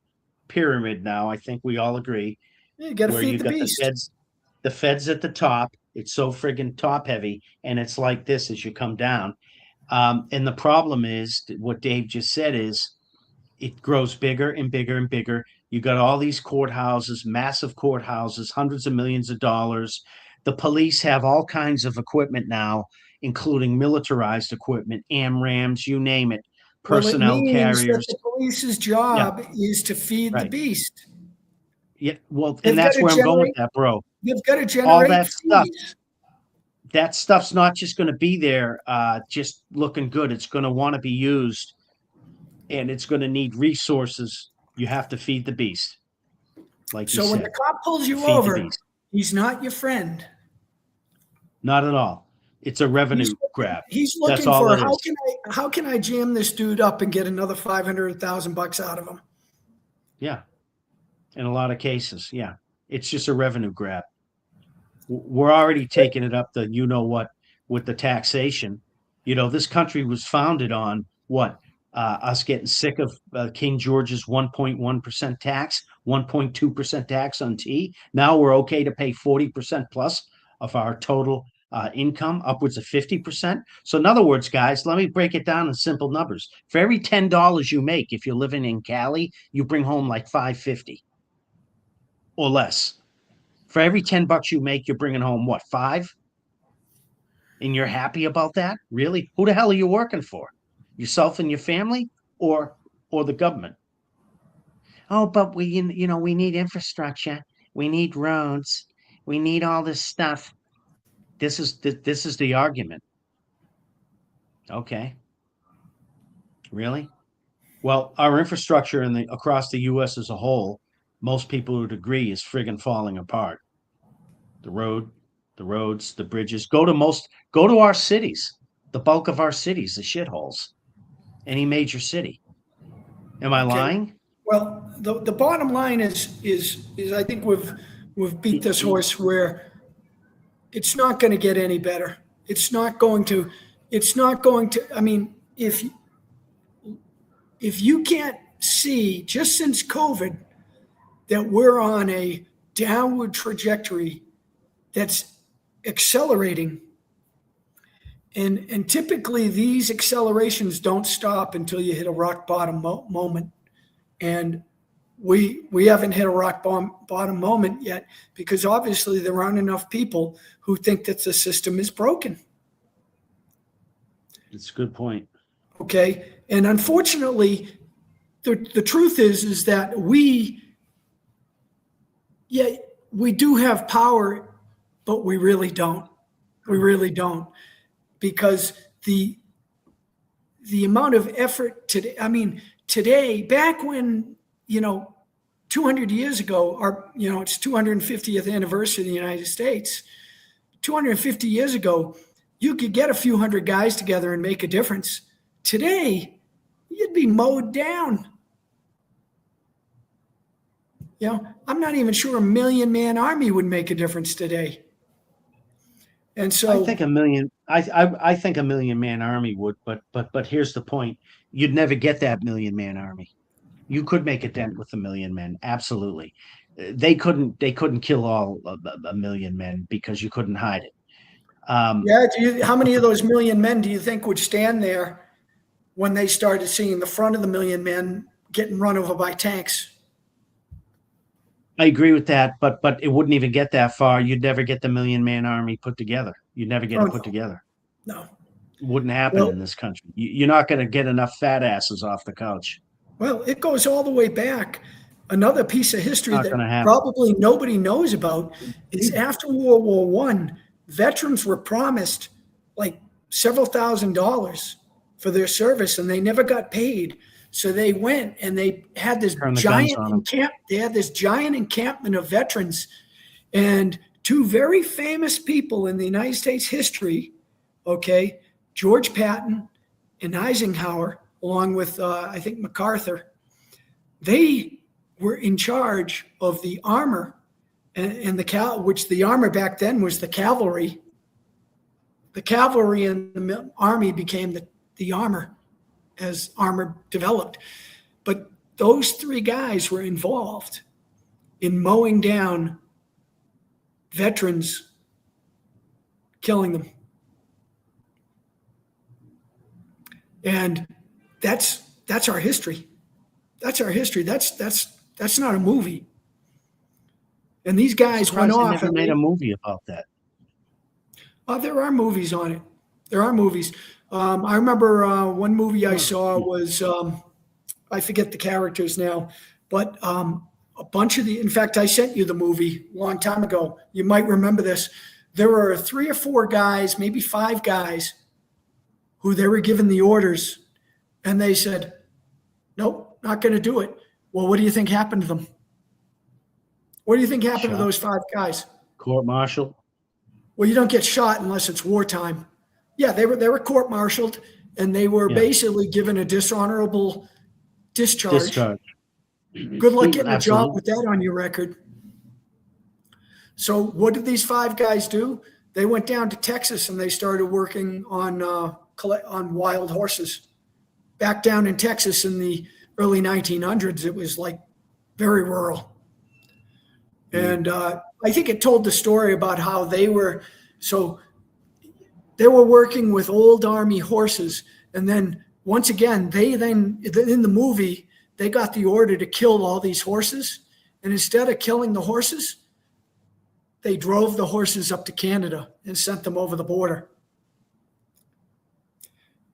pyramid now. I think we all agree, You got to where feed you the got beast. the feds at the top. It's so friggin' top heavy, and it's like this as you come down. And the problem is that what Dave just said is it grows bigger and bigger and bigger. You got all these courthouses, massive courthouses, hundreds of millions of dollars. The police have all kinds of equipment now, including militarized equipment, AMRAMs, you name it, Well, it personnel means that carriers. the police's Yeah, job is to feed the right. beast. Yeah, well, They've and got that's to where I'm going with generate. that, bro. They've got to All generate that stuff, fees. that stuff's not just going to be there, just looking good. It's going to want to be used, and it's going to need resources. You have to feed the beast, like you So when said. the cop pulls you Feed the over, beast. he's not your friend. Not at all. It's a revenue grab. He's That's looking all for it is. how can I jam this dude up and get another $500,000 out of him? Yeah. In a lot of cases, yeah. It's just a revenue grab. We're already taking it up the you know what with the taxation. You know, this country was founded on what? Us getting sick of King George's 1.1% tax, 1.2% tax on tea. Now we're okay to pay 40% plus of our total income, upwards of 50%. So, in other words, guys, let me break it down in simple numbers. For every $10 you make, if you're living in Cali, you bring home like 550 or less. For every $10 you make, you're bringing home what, five? And you're happy about that? Really? Who the hell are you working for? Yourself and your family, or the government? Oh, but we need infrastructure. We need roads. We need all this stuff. This is the argument. Okay. Really? Well, our infrastructure across the US as a whole, most people would agree is friggin' falling apart. The roads, the bridges. Go to our cities. The bulk of our cities, the shitholes. Any major city. Am I Okay. lying? Well, the bottom line is I think we've beat this horse where it's not going to get any better. It's not going to. It's not going to. I mean, if you can't see just since COVID that we're on a downward trajectory that's accelerating, and typically these accelerations don't stop until you hit a rock bottom moment, and we haven't hit a rock bottom moment yet, because obviously there aren't enough people who think that the system is broken. It's a good point. Okay, and unfortunately, the truth is that we do have power, but we really don't. We really don't, because the amount of effort today. I mean, today, back when 200 years ago, it's 250th anniversary of the United States. 250 years ago, you could get a few hundred guys together and make a difference. Today, you'd be mowed down. I'm not even sure a 1,000,000-man army would make a difference today. And so I think I think a 1,000,000-man army would, but here's the point. You'd never get that 1,000,000-man army. You could make a dent with 1,000,000 men, absolutely. They couldn't kill all of a million men because you couldn't hide it. how many of those 1,000,000 men do you think would stand there when they started seeing the front of the 1,000,000 men getting run over by tanks? I agree with that, but it wouldn't even get that far. You'd never get the 1,000,000-man army put together. You'd never get it put together. No. Wouldn't happen Well, in this country. You're not going to get enough fat asses off the couch. well, it goes all the way back. Another piece of history Not going that to happen. probably nobody knows about is after World War One, veterans were promised like several $1,000s for their service, and they never got paid. So they went and they had this Turn the guns giant on them. They had this giant encampment of veterans, and two very famous people in the United States history, okay, George Patton and Eisenhower, along with I think MacArthur, they were in charge of the armor and which the armor back then was the cavalry. The cavalry and the army became the armor as armor developed. But those three guys were involved in mowing down veterans, killing them. And that's our history. That's our history. That's not a movie. And these guys went They off never and made a movie about that. there are movies on it. There are movies. I remember one movie I saw was I forget the characters now, but a bunch of in fact, I sent you the movie a long time ago. You might remember this. There were 3 or 4 guys, maybe 5 guys, who they were given the orders, and they said, nope, not going to do it. Well, what do you think happened to them? What do you think happened to those 5 guys? Court-martial. Well, you don't get shot unless it's wartime. Yeah, they were court-martialed, and they were basically given a dishonorable discharge. Good luck getting a job with that on your record. So what did these 5 guys do? They went down to Texas and they started working on wild horses. Back down in Texas in the early 1900s, it was like very rural. And I think it told the story about how they were working with old army horses. And then once again, in the movie, they got the order to kill all these horses. And instead of killing the horses, they drove the horses up to Canada and sent them over the border.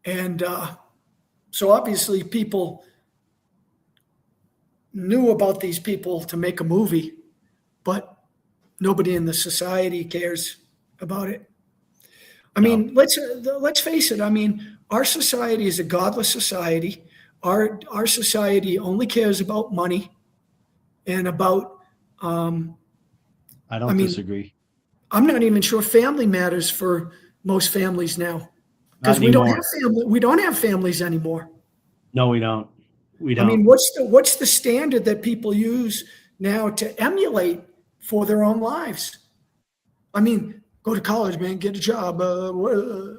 And so obviously people knew about these people to make a movie, but nobody in the society cares about it. I mean, let's face it. I mean, our society is a godless society. Our society only cares about money and about. I don't disagree. I'm not even sure family matters for most families now, because we don't have families anymore. No, we don't. We don't. I mean, what's the standard that people use now to emulate for their own lives? I mean, go to college, man, get a job.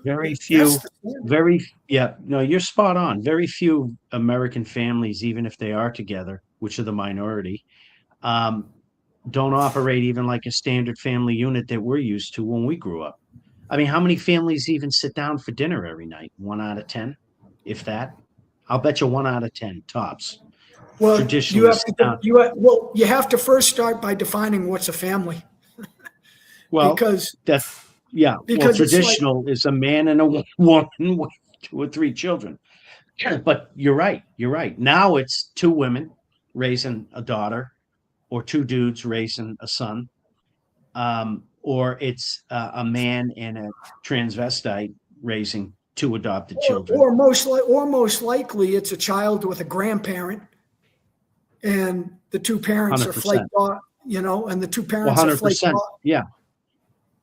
Very few. No, you're spot on. Very few American families, even if they are together, which are the minority, don't operate even like a standard family unit that we're used to when we grew up. I mean, how many families even sit down for dinner every night? 1 out of 10, if that. I'll bet you 1 out of 10 tops. Well, Traditionally, you have to first start by defining what's a family. Well, because traditional is a man and a woman with 2 or 3 children. But you're right. You're right. Now it's 2 women raising a daughter, or 2 dudes raising a son, or it's a man and a transvestite raising 2 adopted children. Or most likely, it's a child with a grandparent, and the 2 parents 100%. are flaked off. And the 2 parents are flaked off.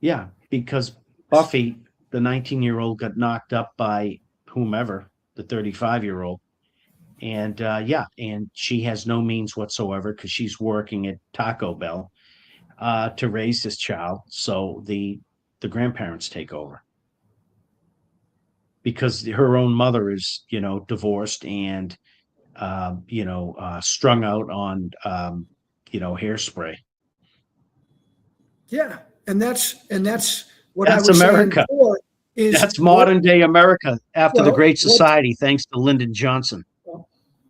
Yeah, because Buffy, the 19-year-old, got knocked up by whomever, the 35-year-old. And and she has no means whatsoever because she's working at Taco Bell to raise this child. So the grandparents take over because her own mother is, divorced and, strung out on, hairspray. Yeah, and that's what I was America. saying before. That's modern day America after the Great Society, thanks to Lyndon Johnson.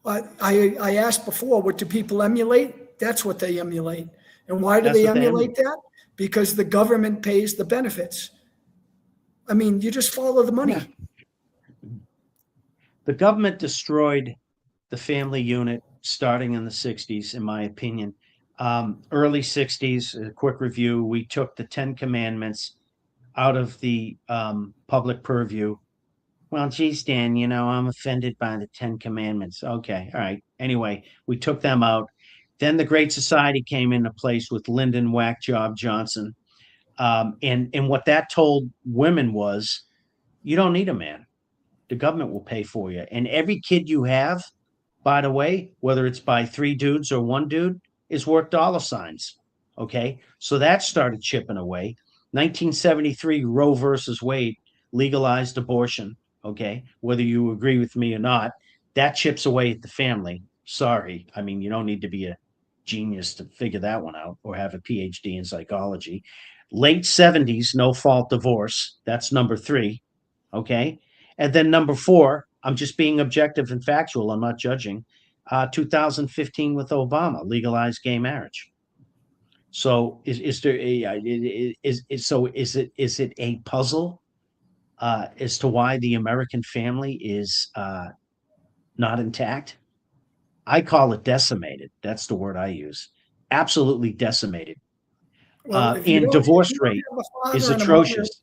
I asked before, what do people emulate? That's what they emulate. And why do they emulate that? Because the government pays the benefits. I mean, you just follow the money. The government destroyed the family unit starting in the 60s, in my opinion. Early 60s, a quick review, we took the 10 Commandments out of the public purview. Well, geez, Dan, I'm offended by the 10 Commandments. Okay, all right. Anyway, we took them out. Then the Great Society came into place with Lyndon Whack Job Johnson. And what that told women was, you don't need a man. The government will pay for you. And every kid you have, by the way, whether it's by 3 dudes or 1 dude, is worth dollar signs. Okay. So that started chipping away. 1973, Roe versus Wade legalized abortion. Okay. Whether you agree with me or not, that chips away at the family. Sorry. I mean, you don't need to be a genius to figure that one out or have a PhD in psychology. Late 70s, no fault divorce. That's number 3. Okay. And then number 4, I'm just being objective and factual. I'm not judging. 2015 with Obama legalized gay marriage. So is there is it a puzzle as to why the American family is not intact? I call it decimated. That's the word I use. Absolutely decimated. Well, And divorce rate have a father is and a mother- atrocious.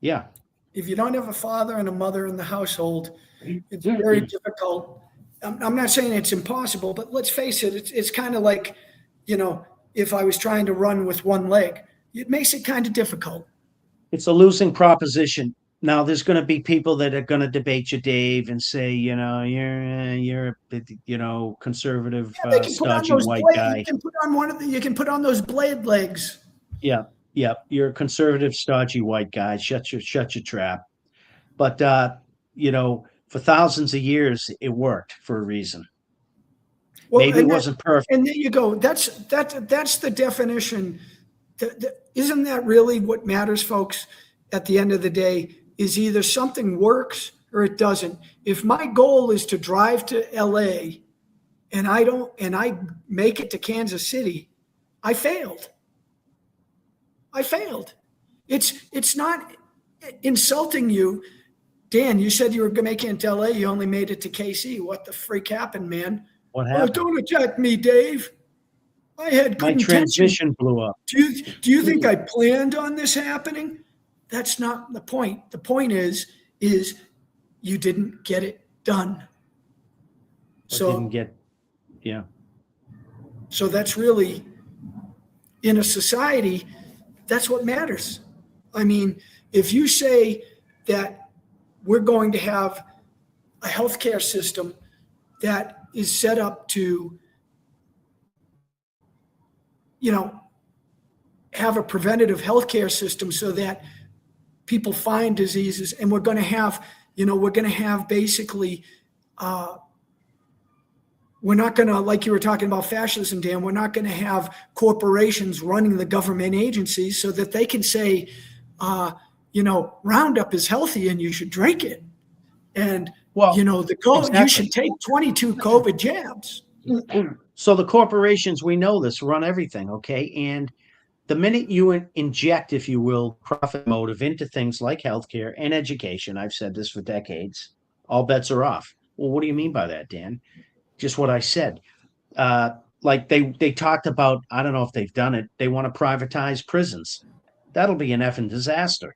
Yeah. if you don't have a father and a mother in the household, it's very difficult. I'm not saying it's impossible, but let's face it, it's kind of like, if I was trying to run with one leg, it makes it kind of difficult. It's a losing proposition. Now, there's going to be people that are going to debate you, Dave, and say, you're a conservative, They can put on stodgy those white blade, guy. you can put on you can put on those blade legs. Yeah, yeah, you're a conservative, stodgy white guy. Shut your trap. But for thousands of years, it worked for a reason. Well, Maybe it wasn't perfect. And there you go. That's the definition. Isn't that really what matters, folks? At the end of the day, is either something works or it doesn't. If my goal is to drive to LA and I make it to Kansas City, I failed. It's not insulting you. Dan, you said you were making it to LA. You only made it to KC. What the freak happened, man? What happened? Oh, don't attack me, Dave. I had good My intention. transmission blew up. Do you think I planned on this happening? That's not the point. The point is you didn't get it done. So that's really, in a society, that's what matters. I mean, if you say that we're going to have a healthcare system that is set up to, have a preventative healthcare system so that people find diseases, and we're going to have basically, we're not going to, like you were talking about fascism, Dan, we're not going to have corporations running the government agencies so that they can say, Roundup is healthy and you should drink it. And, the COVID, exactly. You should take 22 COVID jabs. So the corporations, we know this, run everything, okay? And the minute you inject, if you will, profit motive into things like healthcare and education, I've said this for decades, all bets are off. Well, what do you mean by that, Dan? Just what I said. Like they talked about, I don't know if they've done it, they want to privatize prisons. That'll be an effing disaster.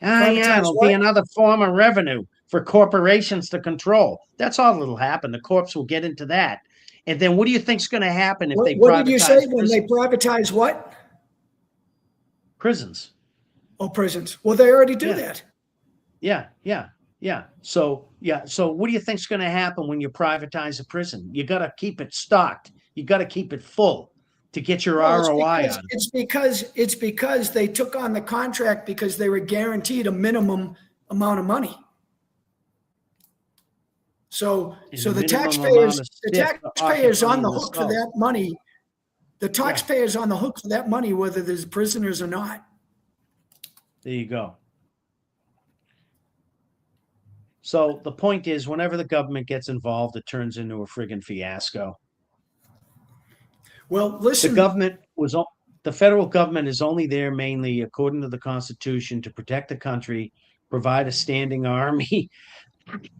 Yeah, it'll be another form of revenue for corporations to control. That's all that'll happen. The corps will get into that. And then what do you think's going to happen if they privatize? What did you say when they privatize what? Prisons. Oh, prisons. Well, they already do that. Yeah. So what do you think's going to happen when you privatize a prison? You got to keep it stocked. You got to keep it full to get your ROI on it. It's because they took on the contract because they were guaranteed a minimum amount of money. So the taxpayers on the hook for that money. The taxpayers on the hook for that money, whether there's prisoners or not. There you go. So the point is, whenever the government gets involved, it turns into a friggin' fiasco. Well, listen. The federal government is only there mainly, according to the Constitution, to protect the country, provide a standing army,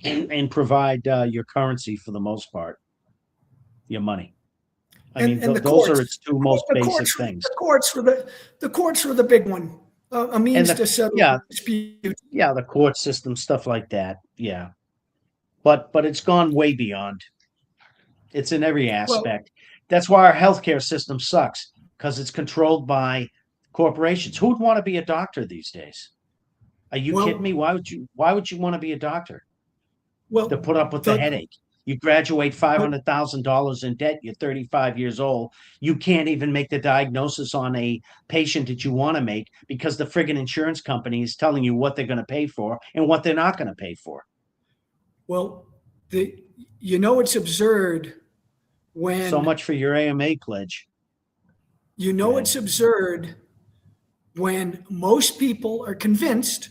and provide your currency for the most part, your money. I mean, And the those are courts, its two most the basic courts, things. the courts were the big one, a And means the to settle yeah, disputes. yeah, the court system, stuff like that. Yeah. But it's gone way beyond. It's in every Well, aspect. That's why our healthcare system sucks, because it's controlled by corporations. Who would want to be a doctor these days? Are you kidding me? well, Why would you want to be a doctor? To well, put up with the the headache. You graduate but $500,000 in debt. You're 35 years old. You can't even make the diagnosis on a patient that you want to make because the friggin' insurance company is telling you what they're going to pay for and what they're not going to pay for. well, the you know it's absurd So when much for your AMA pledge. you know Right. it's absurd when most people are convinced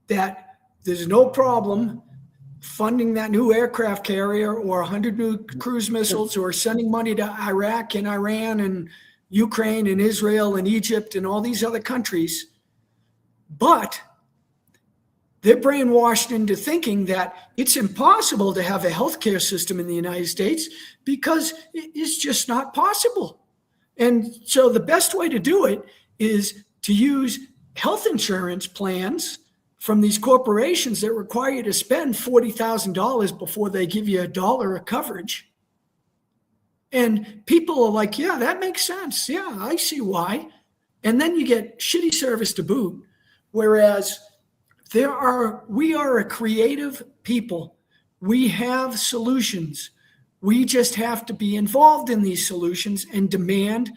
that there's no problem funding that new aircraft carrier or 100 new cruise missiles or sending money to Iraq and Iran and Ukraine and Israel and Egypt and all these other countries. But they're brainwashed into thinking that it's impossible to have a healthcare system in the United States because it's just not possible. And so the best way to do it is to use health insurance plans from these corporations that require you to spend $40,000 before they give you a dollar of coverage. And people are like, yeah, that makes sense. Yeah, I see why. And then you get shitty service to boot. Whereas we are a creative people. We have solutions. We just have to be involved in these solutions and demand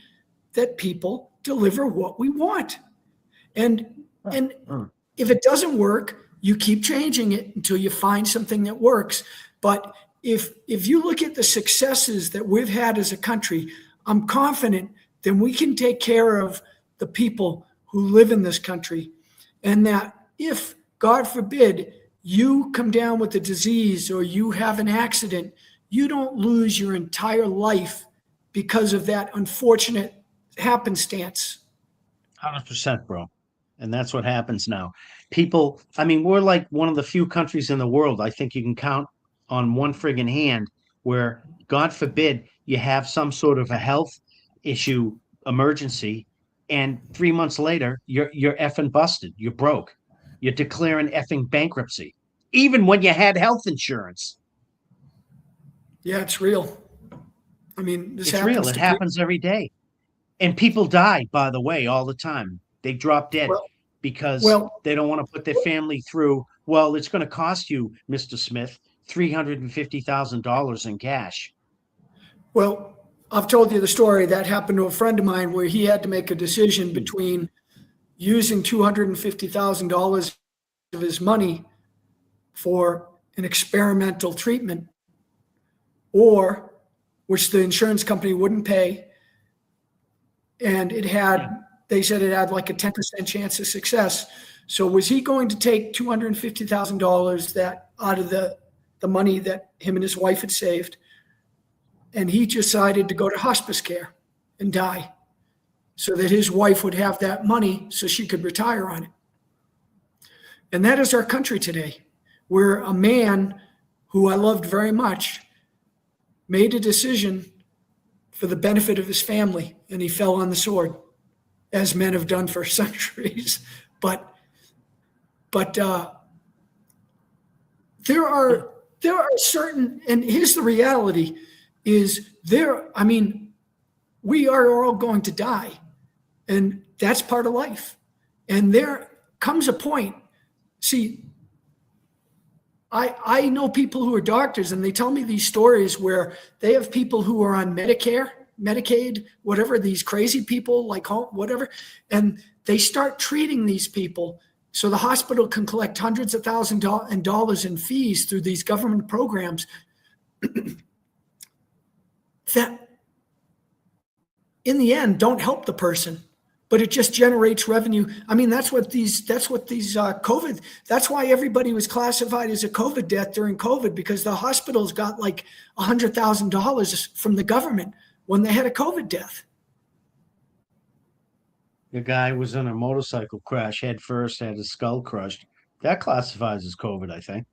that people deliver what we want. And if it doesn't work, you keep changing it until you find something that works. But if you look at the successes that we've had as a country, I'm confident that we can take care of the people who live in this country. And that if, God forbid, you come down with a disease or you have an accident, you don't lose your entire life because of that unfortunate happenstance. 100%, bro. And that's what happens now. People, I mean, we're like one of the few countries in the world, I think you can count on one friggin' hand, where, God forbid, you have some sort of a health issue emergency, and 3 months later, you're effing busted. You're broke. You're declaring effing bankruptcy, even when you had health insurance. Yeah, it's real. I mean, this It's real. happens It to people. happens every day. And people die, by the way, all the time. They drop dead Well, because well, they don't want to put their family through. Well, it's going to cost you, Mr. Smith, $350,000 in cash. well, I've told you the story that happened to a friend of mine where he had to make a decision between using $250,000 of his money for an experimental treatment, or which the insurance company wouldn't pay. And Yeah. they said it had like a 10% chance of success. So was he going to take $250,000 that out of the money that him and his wife had saved? And he decided to go to hospice care and die so that his wife would have that money so she could retire on it. And that is our country today, where a man who I loved very much made a decision for the benefit of his family, and he fell on the sword, as men have done for centuries. But there are certain, and here's the reality: is there? I mean, we are all going to die, and that's part of life. And there comes a point. See, I know people who are doctors, and they tell me these stories where they have people who are on Medicare, Medicaid, whatever, these crazy people, like whatever, and they start treating these people so the hospital can collect hundreds of thousands of dollars in fees through these government programs that in the end don't help the person, but it just generates revenue. I mean, that's what these COVID, that's why everybody was classified as a COVID death during COVID, because the hospitals got like $100,000 from the government when they had a COVID death. The guy was in a motorcycle crash head first, had his skull crushed. That classifies as COVID, I think.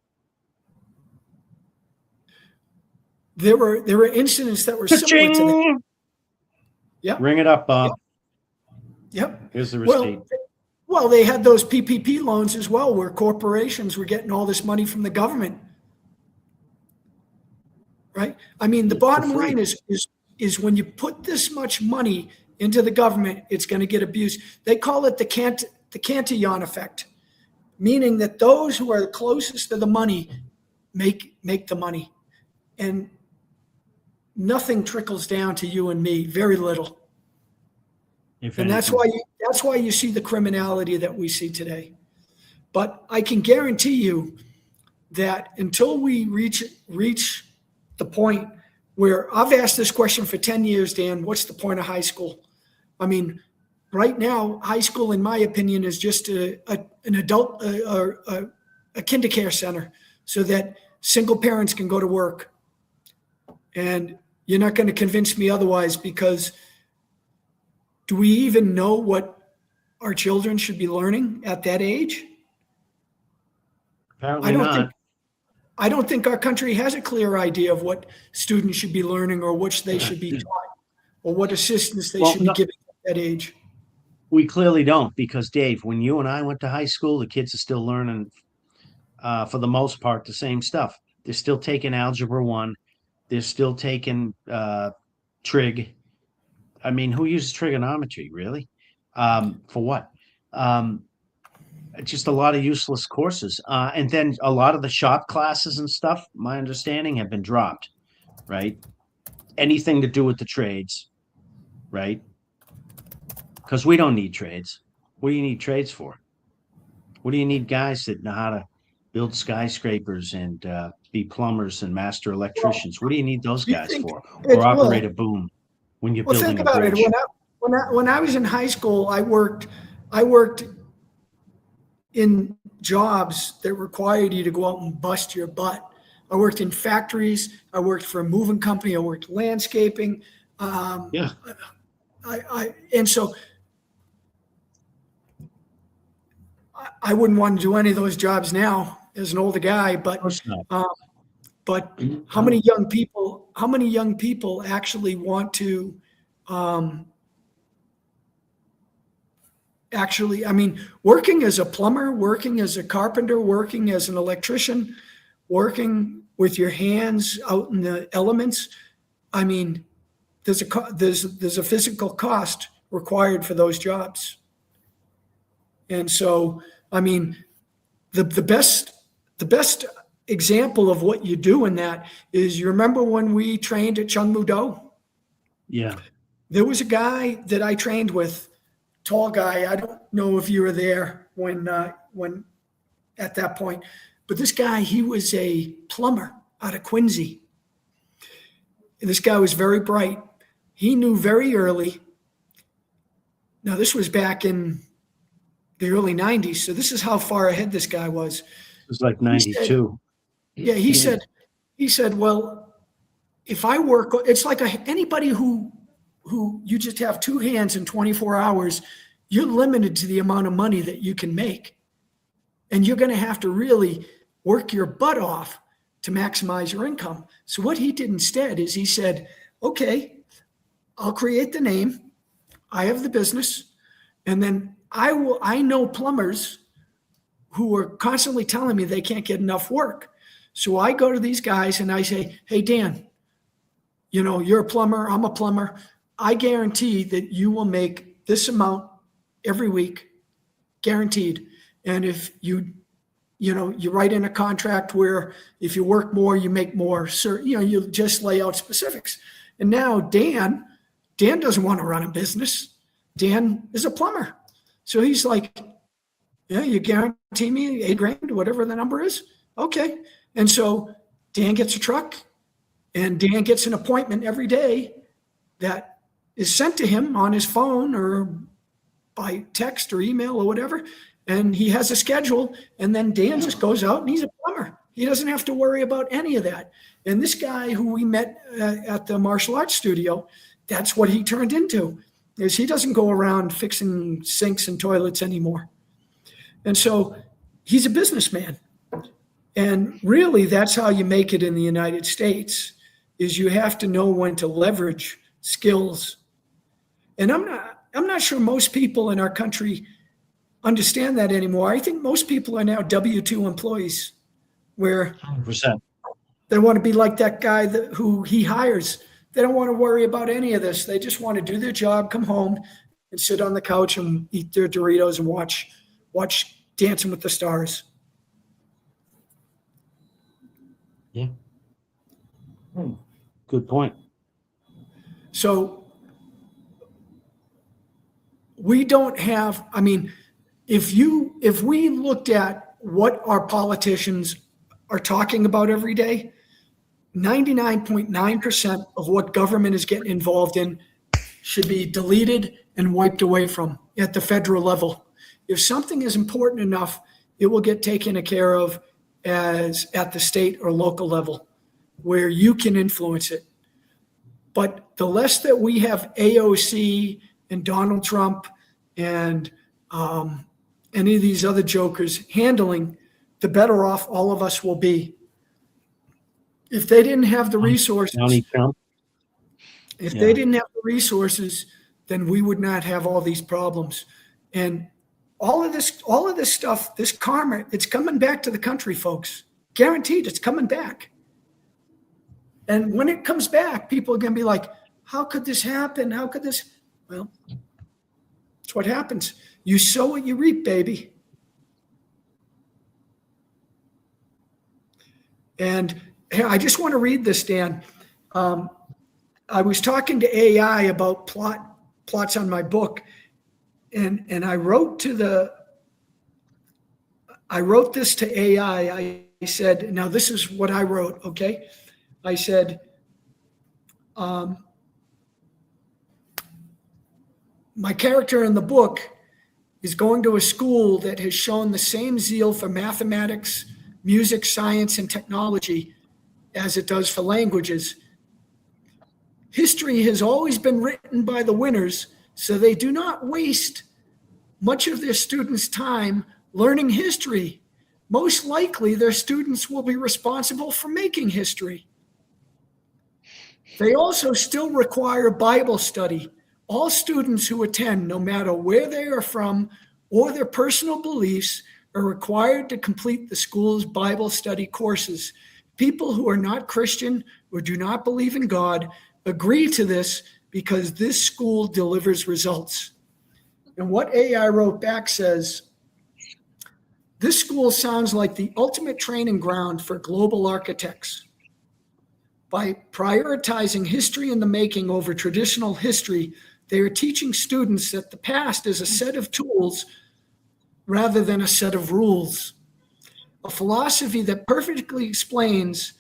there were incidents that were similar to that. Cha-ching! Yep. Ring it up, Bob. Yep. Here's the receipt. Well, they had those PPP loans as well, where corporations were getting all this money from the government. Right? I mean, the bottom line is when you put this much money into the government, it's going to get abused. They call it the Cantillon effect, meaning that those who are closest to the money make the money, and nothing trickles down to you and me. Very little. And that's why you see the criminality that we see today. But I can guarantee you that until we reach the point where I've asked this question for 10 years, Dan, what's the point of high school? I mean, right now, high school, in my opinion, is just an adult or a kindercare center so that single parents can go to work. And you're not going to convince me otherwise, because do we even know what our children should be learning at that age? Apparently not. I don't think our country has a clear idea of what students should be learning or which they should be taught or what assistance they should be given at that age. We clearly don't, because Dave, when you and I went to high school, the kids are still learning, for the most part, the same stuff. They're still taking Algebra 1. They're still taking trig. I mean, who uses trigonometry, really? For what? Just a lot of useless courses. And then a lot of the shop classes and stuff, my understanding, have been dropped, right? Anything to do with the trades, right? Because we don't need trades. What do you need trades for? What do you need guys that know how to build skyscrapers and be plumbers and master electricians? What do you need those guys for? Or operate a boom when you're building a bridge? Think about it. When I was in high school, I worked in jobs that required you to go out and bust your butt. I worked in factories. I worked for a moving company. I worked landscaping. Yeah. And so I wouldn't want to do any of those jobs now as an older guy, but how many young people actually want to I mean, working as a plumber, working as a carpenter, working as an electrician, working with your hands out in the elements. I mean, there's a physical cost required for those jobs. And so, I mean, the best example of what you do in that is, you remember when we trained at Chungmu-do? Yeah. There was a guy that I trained with, tall guy. I don't know if you were there when at that point, but this guy, he was a plumber out of Quincy. And this guy was very bright. He knew very early. Now, this was back in the early 90s. So this is how far ahead this guy was. It was like 92. He said, well, if I work, it's like anybody who you just have two hands in 24 hours, you're limited to the amount of money that you can make. And you're going to have to really work your butt off to maximize your income. So what he did instead is he said, okay, I'll create the name. I have the business. And then I know plumbers who are constantly telling me they can't get enough work. So I go to these guys and I say, hey, Dan, you're a plumber. I'm a plumber. I guarantee that you will make this amount every week, guaranteed. And if you write in a contract where if you work more, you make more, you just lay out specifics. And now Dan doesn't want to run a business. Dan is a plumber. So he's like, yeah, you guarantee me $8,000, whatever the number is. Okay. And so Dan gets a truck and Dan gets an appointment every day that is sent to him on his phone or by text or email or whatever. And he has a schedule, and then Dan just goes out and he's a plumber. He doesn't have to worry about any of that. And this guy who we met at the martial arts studio, that's what he turned into, is he doesn't go around fixing sinks and toilets anymore. And so he's a businessman. And really, that's how you make it in the United States, is you have to know when to leverage skills. And I'm not sure most people in our country understand that anymore. I think most people are now W-2 employees where 100%. they want to be like that guy who he hires. They don't want to worry about any of this. They just want to do their job, come home, and sit on the couch and eat their Doritos and watch Dancing with the Stars. Yeah. Good point. So we don't have, I mean, if we looked at what our politicians are talking about every day, 99.9% of what government is getting involved in should be deleted and wiped away from at the federal level. If something is important enough, it will get taken care of as at the state or local level where you can influence it. But the less that we have AOC and Donald Trump and any of these other jokers handling, the better off all of us will be. If they didn't have the resources, they didn't have the resources, then we would not have all these problems. And all of this stuff, this karma, it's coming back to the country, folks. Guaranteed, it's coming back. And when it comes back, people are going to be like, how could this happen? How could this? Well, it's what happens. You sow what you reap, baby. And I just want to read this, Dan. I was talking to AI about plots on my book, and I wrote this to AI. I said, now this is what I wrote, okay? I said, my character in the book is going to a school that has shown the same zeal for mathematics, music, science, and technology as it does for languages. History has always been written by the winners, so they do not waste much of their students' time learning history. Most likely, their students will be responsible for making history. They also still require Bible study. All students who attend, no matter where they are from or their personal beliefs, are required to complete the school's Bible study courses. People who are not Christian or do not believe in God agree to this because this school delivers results. And what AI wrote back says, this school sounds like the ultimate training ground for global architects. By prioritizing history in the making over traditional history, they are teaching students that the past is a set of tools rather than a set of rules. A philosophy that perfectly explains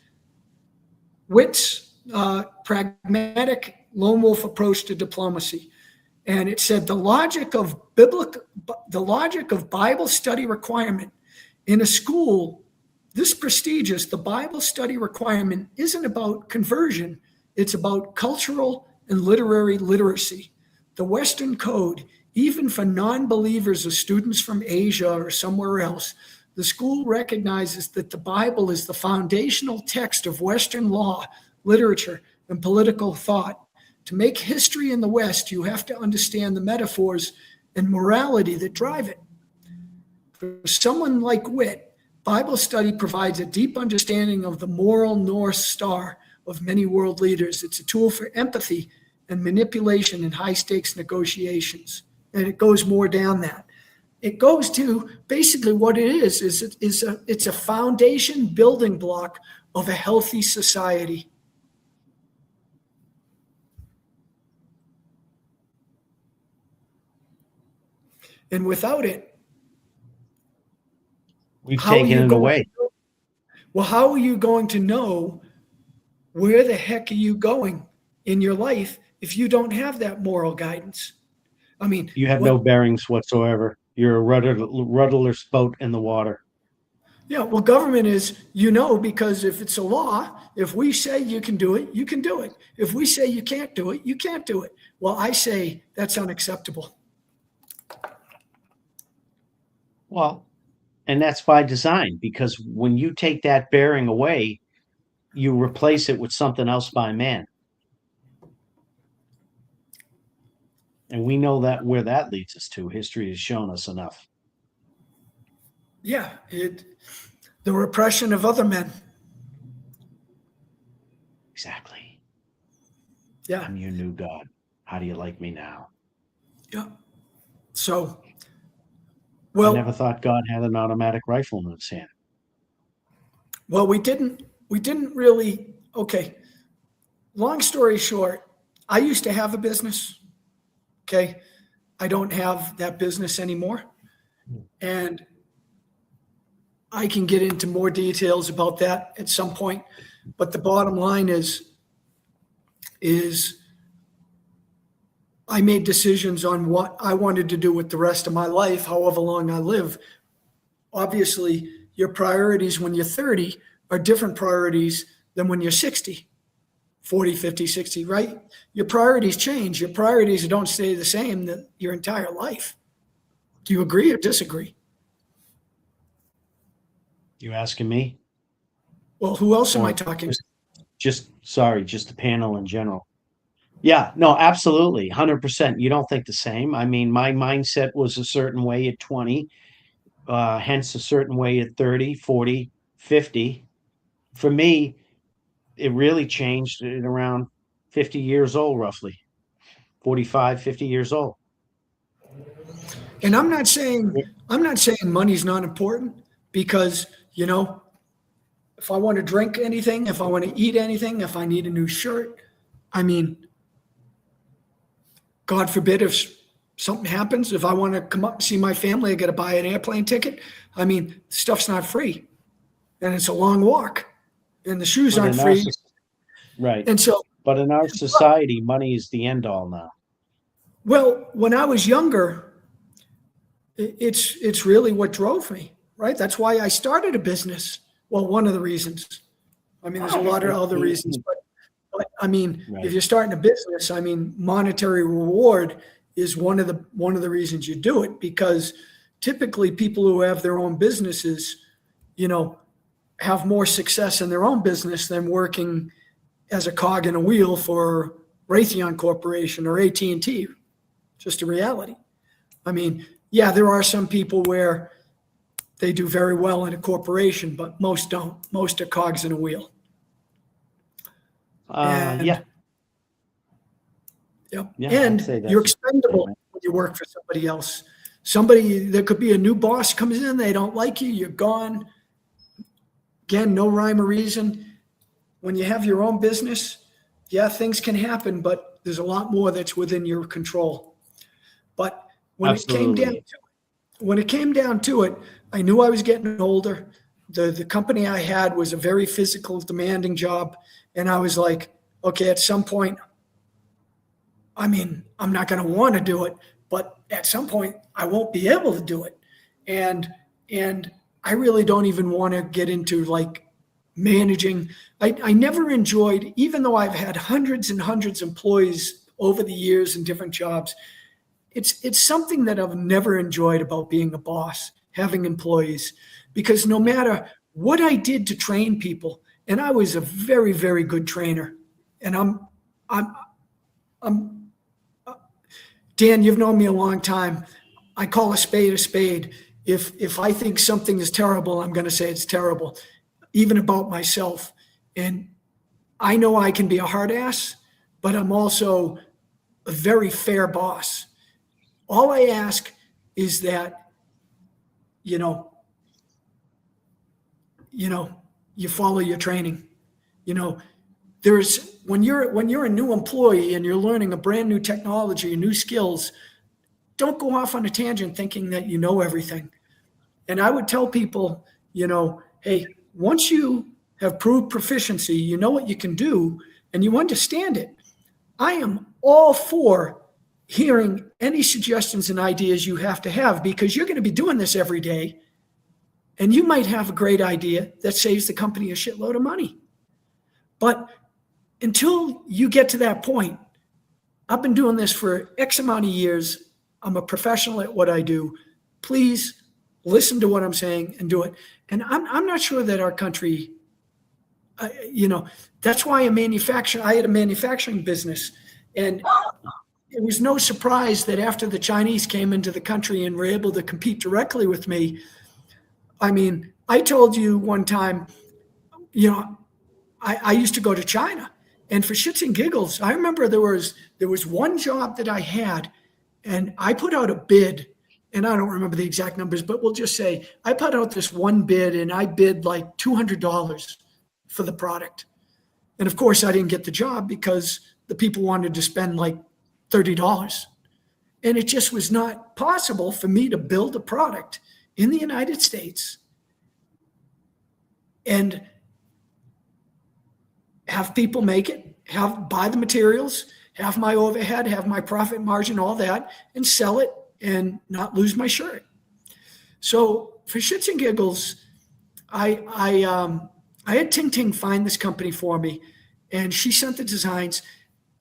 Witt's pragmatic lone wolf approach to diplomacy. And it said the logic of Bible study requirement in a school this prestigious, the Bible study requirement isn't about conversion. It's about cultural and literary literacy. The Western code, even for non-believers or students from Asia or somewhere else, the school recognizes that the Bible is the foundational text of Western law, literature, and political thought. To make history in the West, you have to understand the metaphors and morality that drive it. For someone like Witt, Bible study provides a deep understanding of the moral North Star of many world leaders. It's a tool for empathy and manipulation in high-stakes negotiations. And it goes more down that. It goes to basically what it is it's a foundation building block of a healthy society. And without it, we've taken it away. Well, how are you going to know where the heck are you going in your life if you don't have that moral guidance? I mean, you have no bearings whatsoever. You're a rudderless boat in the water. Yeah, well, government is, because if it's a law, if we say you can do it, you can do it. If we say you can't do it, you can't do it. Well, I say that's unacceptable. Well, and that's by design, because when you take that bearing away, you replace it with something else by man. And we know that where that leads us to. History has shown us enough. Yeah, the repression of other men. Exactly. Yeah. I'm your new God. How do you like me now? Yeah. So, I well, never thought God had an automatic rifle in his hand. well, we didn't really, okay. Long story short, I used to have a business. Okay. I don't have that business anymore. And I can get into more details about that at some point. But the bottom line is I made decisions on what I wanted to do with the rest of my life, however long I live. Obviously, your priorities when you're 30 are different priorities than when you're 60, 40, 50, 60, right? Your priorities change. Your priorities don't stay the same your entire life. Do you agree or disagree? You asking me? Well, who else am I Or talking to? just the panel in general? Yeah, no, absolutely. 100%. You don't think the same. I mean, my mindset was a certain way at 20, hence a certain way at 30, 40, 50. For me, it really changed at around 50 years old, roughly 45, 50 years old. And I'm not saying money's not important because, if I want to drink anything, if I want to eat anything, if I need a new shirt, I mean, God forbid if something happens, if I want to come up and see my family, I got to buy an airplane ticket. I mean, stuff's not free and it's a long walk and the shoes But aren't in our, free. right. And so, But in our society, money is the end all now. well, when I was younger, it's really what drove me, right? That's why I started a business. Well, one of the reasons. I mean, there's a lot of other reasons, but I mean, Right. if you're starting a business, I mean, monetary reward is one of the reasons you do it because typically people who have their own businesses, have more success in their own business than working as a cog in a wheel for Raytheon Corporation or AT&T. Just a reality. I mean, yeah, there are some people where they do very well in a corporation, but most don't. Most are cogs in a wheel. And Yeah, yep. yeah, I'd And say that's you're a expendable statement. when you work for somebody else. Somebody, there could be a new boss comes in, they don't like you, you're gone. Again, no rhyme or reason. When you have your own business, yeah, things can happen, but there's a lot more that's within your control. But when it came down Absolutely. to it, I knew I was getting older. The company I had was a very physical, demanding job. And I was like, okay, at some point, I mean, I'm not going to want to do it, but at some point I won't be able to do it. And I really don't even want to get into like managing. I never enjoyed, even though I've had hundreds and hundreds of employees over the years in different jobs, it's something that I've never enjoyed about being a boss, having employees, because no matter what I did to train people, and I was a very, very good trainer, and I'm Dan, you've known me a long time. I call a spade a spade. If I think something is terrible, I'm going to say it's terrible, even about myself. And I know I can be a hard ass, but I'm also a very fair boss. All I ask is that, you know, you follow your training. You know, there's when you're a new employee and you're learning a brand new technology and new skills, don't go off on a tangent thinking that you know everything. And I would tell people, hey, once you have proved proficiency, you know what you can do and you understand it. I am all for hearing any suggestions and ideas you have to have because you're going to be doing this every day. And you might have a great idea that saves the company a shitload of money. But until you get to that point, I've been doing this for X amount of years. I'm a professional at what I do. Please listen to what I'm saying and do it. And I'm not sure that our country That's why I had a manufacturing business. And it was no surprise that after the Chinese came into the country and were able to compete directly with me, I mean, I told you one time, I used to go to China, and for shits and giggles, I remember there was one job that I had, and I put out a bid, and I don't remember the exact numbers, but we'll just say I put out this one bid, and I bid like $200 for the product. And of course, I didn't get the job because the people wanted to spend like $30. And it just was not possible for me to build a product in the United States and have people make it, buy the materials, have my overhead, have my profit margin, all that, and sell it and not lose my shirt. So for shits and giggles, I had Ting Ting find this company for me, and she sent the designs.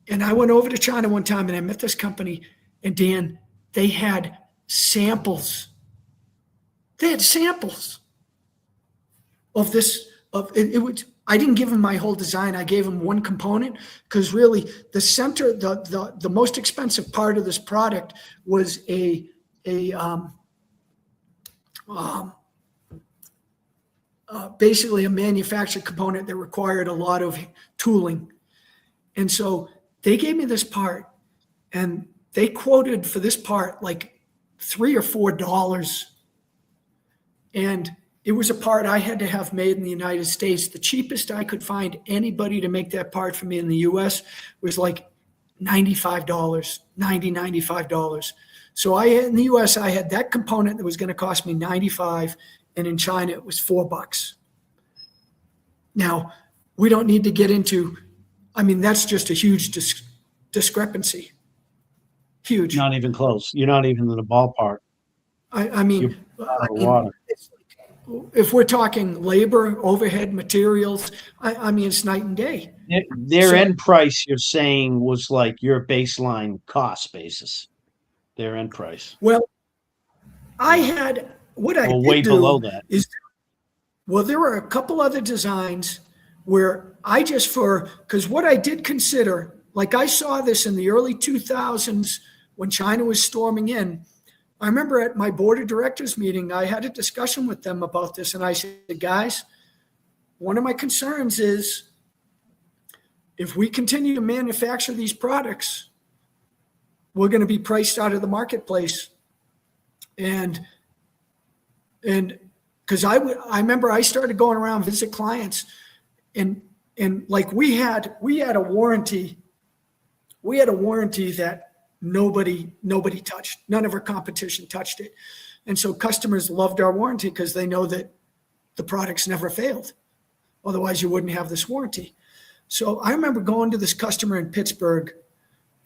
And I went over to China one time, and I met this company, and Dan, they had samples. They had samples of this. I didn't give them my whole design. I gave them one component, because really the center, the most expensive part of this product was basically a manufactured component that required a lot of tooling. And so they gave me this part, and they quoted for this part like $3 or $4. And it was a part I had to have made in the United States. The cheapest I could find anybody to make that part for me in the US was like $95, $95. So in the US, I had that component that was going to cost me $95, and in China it was $4. Now, we don't need to get into, that's just a huge discrepancy. Huge. Not even close. You're not even in the ballpark. If we're talking labor, overhead, materials, it's night and day. Their end price, you're saying, was like your baseline cost basis. Their end price. Well, I had what I did way do below that is, there were a couple other designs where because what I did consider, like I saw this in the early 2000s when China was storming in. I remember at my board of directors meeting, I had a discussion with them about this, and I said, guys, one of my concerns is if we continue to manufacture these products, we're going to be priced out of the marketplace. And because I remember I started going around visit clients, and like we had a warranty. We had a warranty that nobody touched. None of our competition touched it. And so customers loved our warranty because they know that the products never failed. Otherwise, you wouldn't have this warranty. So I remember going to this customer in Pittsburgh,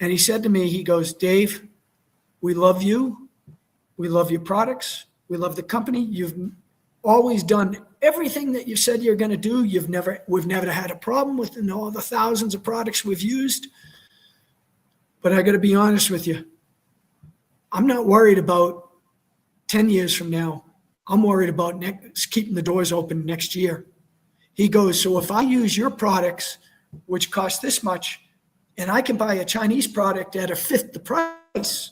and he said to me, he goes, Dave, we love you. We love your products. We love the company. You've always done everything that you said you're going to do. We've never had a problem with all the thousands of products we've used. But I got to be honest with you. I'm not worried about 10 years from now. I'm worried about keeping the doors open next year. He goes, so if I use your products, which cost this much, and I can buy a Chinese product at a fifth the price.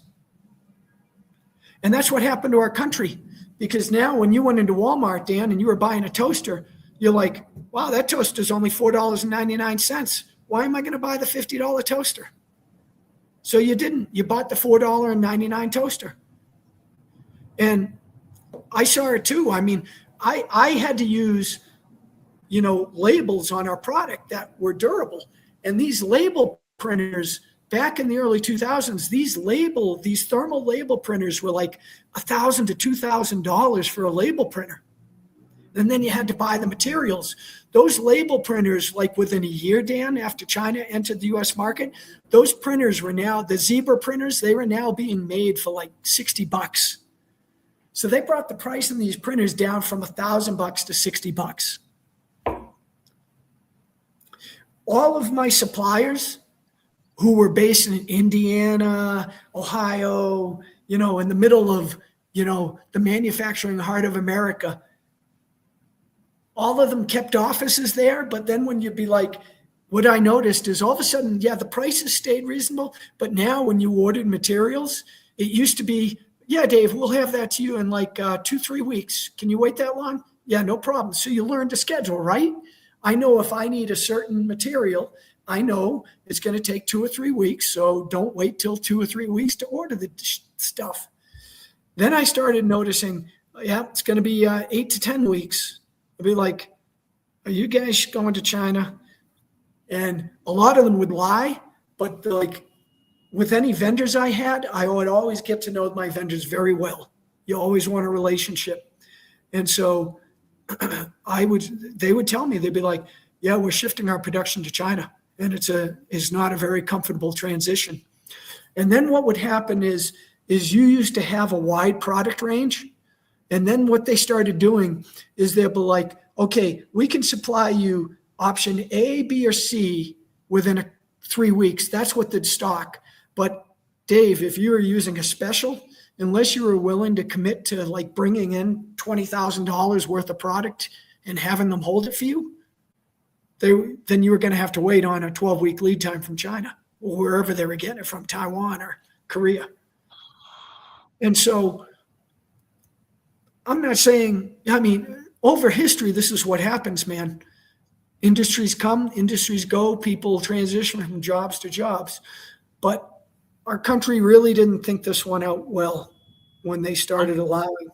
And that's what happened to our country. Because now when you went into Walmart, Dan, and you were buying a toaster, you're like, wow, that toaster is only $4.99. Why am I going to buy the $50 toaster? So you didn't. You bought the $4.99 toaster. And I saw it too. I had to use, labels on our product that were durable. And these label printers back in the early 2000s, these thermal label printers were like $1,000 to $2,000 for a label printer. And then you had to buy the materials. Those label printers, like within a year, Dan, after China entered the US market, those printers were now, the Zebra printers, they were now being made for like $60. So they brought the price of these printers down from $1,000 to $60. All of my suppliers who were based in Indiana, Ohio, in the middle of, the manufacturing heart of America, all of them kept offices there. But then when you'd be like, what I noticed is all of a sudden, yeah, the prices stayed reasonable. But now when you ordered materials, it used to be, yeah, Dave, we'll have that to you in like 2-3 weeks. Can you wait that long? Yeah, no problem. So you learn to schedule, right? I know if I need a certain material, I know it's going to take 2 or 3 weeks. So don't wait till 2 or 3 weeks to order the stuff. Then I started noticing, yeah, it's going to be 8 to 10 weeks. I'd be like, are you guys going to China? And a lot of them would lie, but like with any vendors I had, I would always get to know my vendors very well. You always want a relationship. And so they would tell me, they'd be like, yeah, we're shifting our production to China. And it's not a very comfortable transition. And then what would happen is you used to have a wide product range. And then what they started doing is they'll be like, okay, we can supply you option A, B, or C within 3 weeks. That's what they'd stock. But Dave, if you were using a special, unless you were willing to commit to like bringing in $20,000 worth of product and having them hold it for you, then you were going to have to wait on a 12-week lead time from China or wherever they were getting it from, Taiwan or Korea. And so I'm not saying, I mean, over history, this is what happens, man. Industries come, industries go, people transition from jobs to jobs. But our country really didn't think this one out well when they started allowing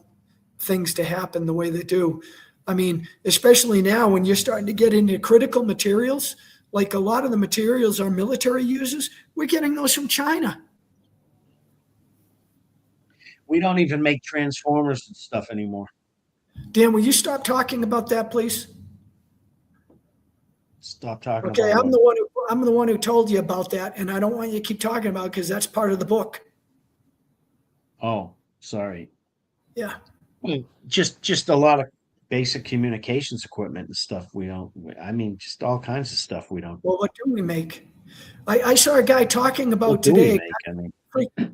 things to happen the way they do. I mean, especially now when you're starting to get into critical materials, like a lot of the materials our military uses, we're getting those from China. We don't even make transformers and stuff anymore. Dan, will you stop talking about that, please? Stop talking Okay, about I'm the one who told you about that, and I don't want you to keep talking about it because that's part of the book. Oh, sorry. Yeah. Just a lot of basic communications equipment and stuff we don't. I mean, just all kinds of stuff we don't. Well, what do we make? I saw a guy talking about What do we today. make? I mean,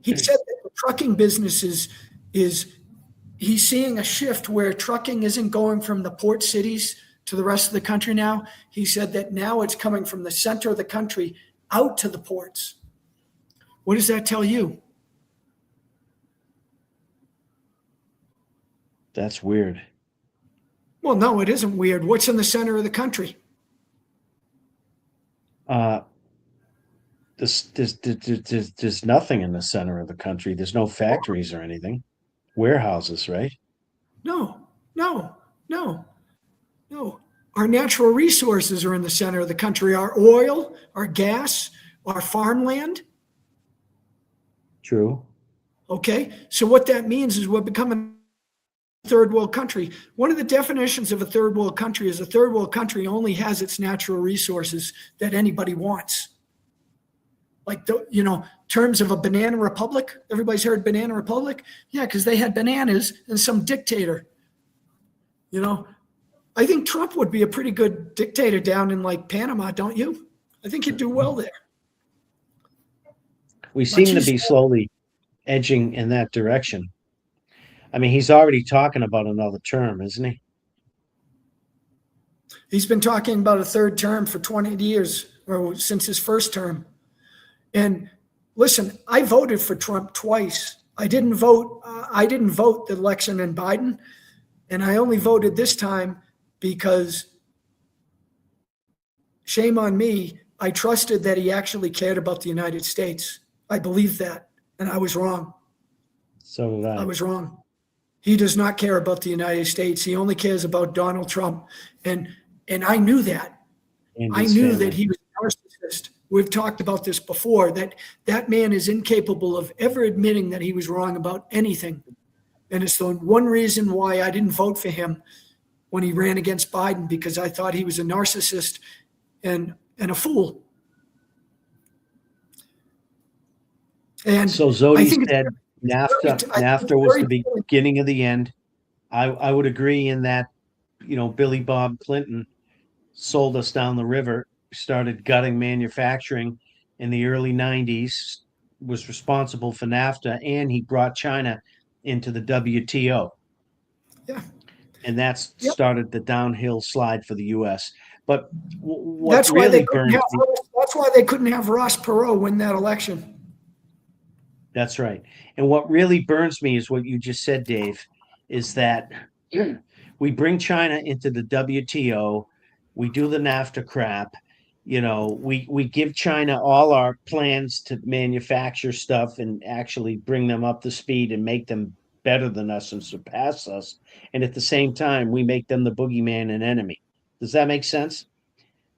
He said that the trucking business is he's seeing a shift where trucking isn't going from the port cities to the rest of the country now. He said that now it's coming from the center of the country out to the ports. What does that tell you? that's weird. Well, no, it isn't weird. What's in the center of the country? There's nothing in the center of the country. There's no factories or anything. Warehouses, right? No. Our natural resources are in the center of the country. Our oil, our gas, our farmland. True. Okay. So what that means is we're becoming a third world country. One of the definitions of a third world country is a third world country only has its natural resources that anybody wants. Like, terms of a banana republic. Everybody's heard banana republic? Yeah, because they had bananas and some dictator. I think Trump would be a pretty good dictator down in like Panama, don't you? I think he'd do well there. We seem to be slowly edging in that direction. I mean, he's already talking about another term, isn't he? He's been talking about a third term for 20 years or since his first term. And listen, I voted for Trump twice. I didn't vote the election in Biden. And I only voted this time because, shame on me, I trusted that he actually cared about the United States. I believed that, and I was wrong. So did I. I was wrong. He does not care about the United States. He only cares about Donald Trump. And I knew that. I knew that he was a narcissist. We've talked about this before, that man is incapable of ever admitting that he was wrong about anything. And it's the one reason why I didn't vote for him when he ran against Biden, because I thought he was a narcissist and a fool. And so Zodi said NAFTA was the beginning of the end. I would agree in that, Billy Bob Clinton sold us down the river, started gutting manufacturing in the early 90s, was responsible for NAFTA, and he brought China into the WTO. Yeah. and that's Yep. started the downhill slide for the U.S. But what That's why really they couldn't burns have. me, That's why they couldn't have Ross Perot win that election. that's right. And what really burns me is what you just said, Dave, is that we bring China into the WTO, we do the NAFTA crap, we give China all our plans to manufacture stuff and actually bring them up to speed and make them better than us and surpass us. And at the same time, we make them the boogeyman and enemy. Does that make sense?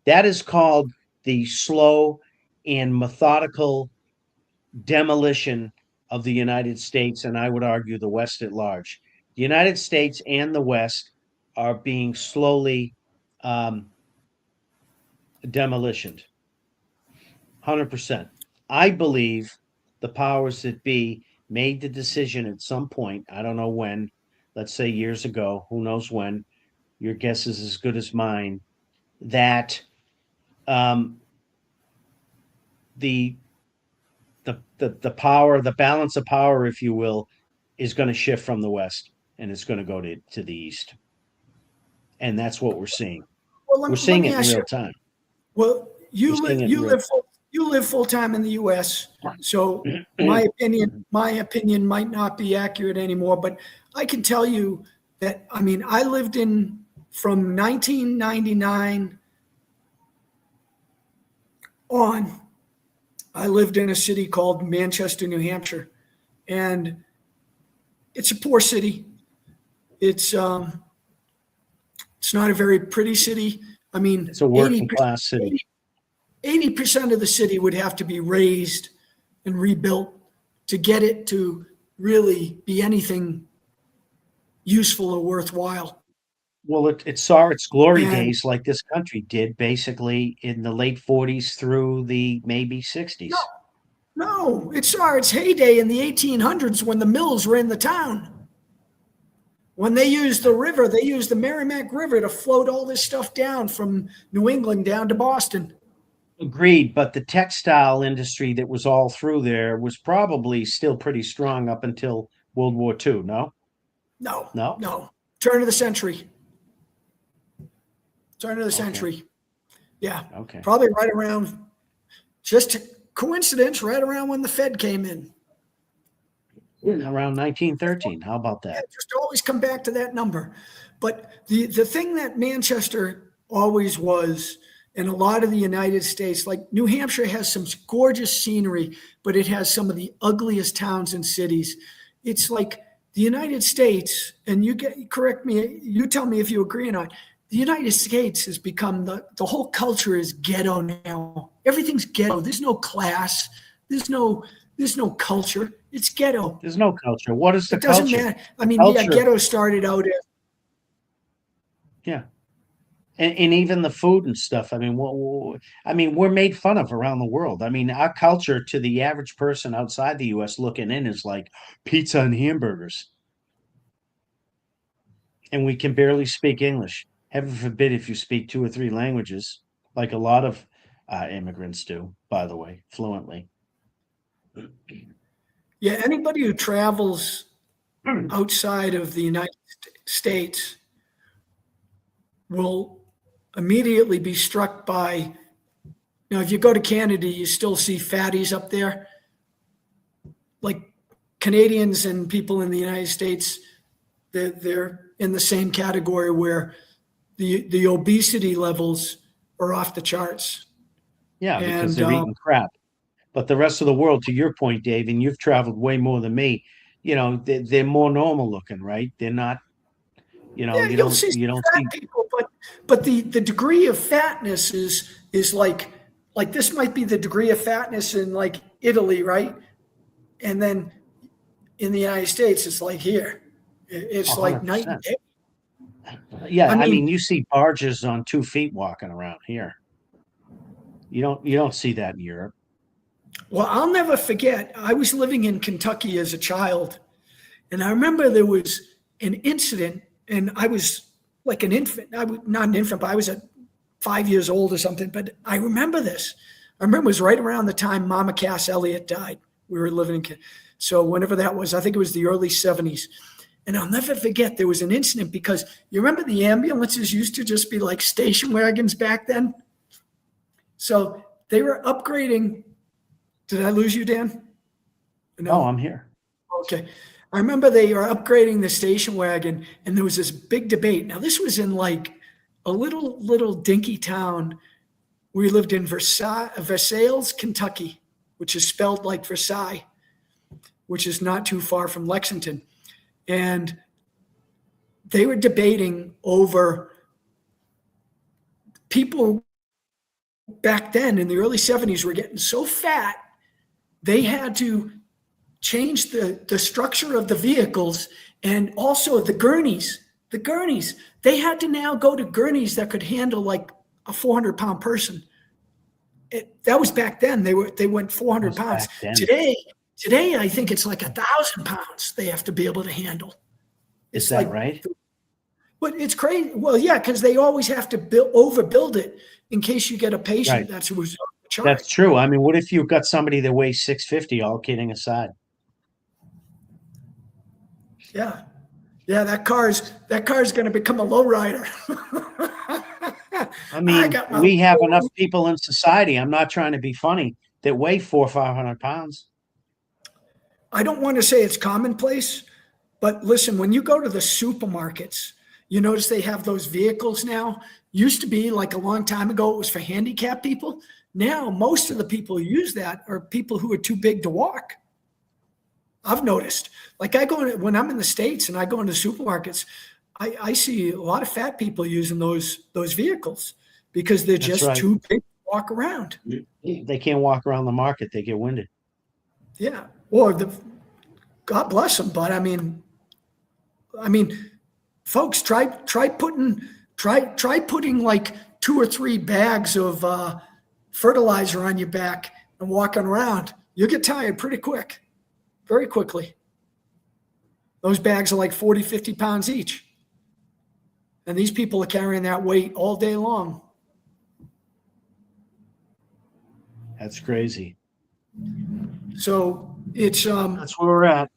That is called the slow and methodical demolition of the United States, and I would argue the West at large. The United States and the West are being slowly demolitioned. 100%. I believe the powers that be made the decision at some point, I don't know when, let's say years ago, who knows when, your guess is as good as mine, that the power, the balance of power, if you will, is going to shift from the West and it's going to go to the East. And that's what we're seeing. Well, We're seeing it in ask real you. time. Well, We're seeing it in real you live full time in the U.S. So my opinion might not be accurate anymore. But I can tell you that I lived from 1999 on. I lived in a city called Manchester, New Hampshire, and it's a poor city. It's not a very pretty city. It's a working class city. 80% of the city would have to be razed and rebuilt to get it to really be anything useful or worthwhile. Well, it saw its glory days like this country did, basically in the late 40s through the maybe 60s. No, it saw its heyday in the 1800s when the mills were in the town. When they used the river, they used the Merrimack River to float all this stuff down from New England down to Boston. Agreed, but the textile industry that was all through there was probably still pretty strong up until World War II, no? No. Turn of the century. Yeah. Okay. Probably right around, just coincidence, right around when the Fed came in. Around 1913. How about that? Yeah, just always come back to that number. But the thing that Manchester always was, and a lot of the United States, like New Hampshire has some gorgeous scenery, but it has some of the ugliest towns and cities. It's like the United States, and correct me, you tell me if you agree or not. The United States has become the whole culture is ghetto now. Everything's ghetto. There's no class. There's no culture. It's ghetto. There's no culture. What is the culture? It doesn't matter. Culture. Ghetto started out as. Yeah. And even the food and stuff. We're made fun of around the world. Our culture to the average person outside the U.S. looking in is like pizza and hamburgers. And we can barely speak English. Heaven forbid if you speak 2 or 3 languages, like a lot of immigrants do, by the way, fluently. Yeah, anybody who travels outside of the United States will immediately be struck by, if you go to Canada, you still see fatties up there. Like Canadians and people in the United States, they're in the same category where the obesity levels are off the charts. Yeah, because they're eating crap. But the rest of the world, to your point, Dave, and you've traveled way more than me, they're more normal looking, right? They're not, you don't see people, but the degree of fatness is like this might be the degree of fatness in like Italy, right? And then in the United States, it's like here. It's 100%. Like night and day. Yeah, you see barges on 2 feet walking around here. You don't see that in Europe. Well, I'll never forget. I was living in Kentucky as a child, and I remember there was an incident, and I was like an infant. I was not an infant, but I was at 5 years old or something. But I remember this. I remember it was right around the time Mama Cass Elliott died. We were living in, so whenever that was, I think it was the early 70s. And I'll never forget, there was an incident because you remember the ambulances used to just be like station wagons back then? So they were upgrading. Did I lose you, Dan? No, I'm here. Okay. I remember they were upgrading the station wagon, and there was this big debate. Now, this was in like a little dinky town. We lived in Versailles, Kentucky, which is spelled like Versailles, which is not too far from Lexington. And they were debating over people back then in the early 70s were getting so fat, they had to change the structure of the vehicles and also the gurneys. The gurneys, they had to now go to gurneys that could handle like a 400-pound person. That was back then. They went 400 pounds. Today, I think it's like 1,000 pounds they have to be able to handle. Is that right? But it's crazy. Well, yeah, because they always have to overbuild it in case you get a patient Right. that's who's on the chart. That's true. I mean, what if you've got somebody that weighs 650, all kidding aside? Yeah. Yeah, that car's going to become a lowrider. I mean, we have enough people in society, I'm not trying to be funny, that weigh 400 or 500 pounds. I don't want to say it's commonplace, but listen, when you go to the supermarkets, you notice they have those vehicles now. Used to be like a long time ago, it was for handicapped people. Now, most of the people who use that are people who are too big to walk. I've noticed. Like when I'm in the States and I go into supermarkets, I see a lot of fat people using those vehicles because they're just too big to walk around. They can't walk around the market. They get winded. Yeah. Or God bless them. But I mean, folks, try putting like 2 or 3 bags of fertilizer on your back and walking around. You'll get tired pretty quick, very quickly. Those bags are like 40, 50 pounds each. And these people are carrying that weight all day long. That's crazy. So it's that's where we're at.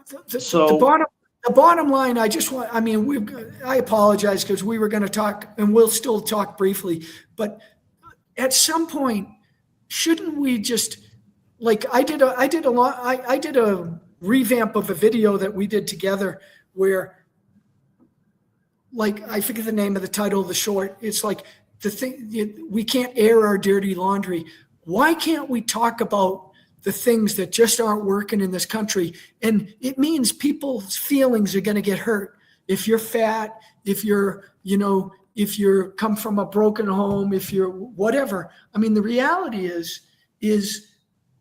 The bottom line, I apologize because we were going to talk, and we'll still talk briefly, but at some point, shouldn't we just, like I did a revamp of a video that we did together where, like, I forget the name of the title of the short. It's like we can't air our dirty laundry. Why can't we talk about the things that just aren't working in this country? And it means people's feelings are going to get hurt. If you're fat, if you're come from a broken home, if you're whatever. I mean, the reality is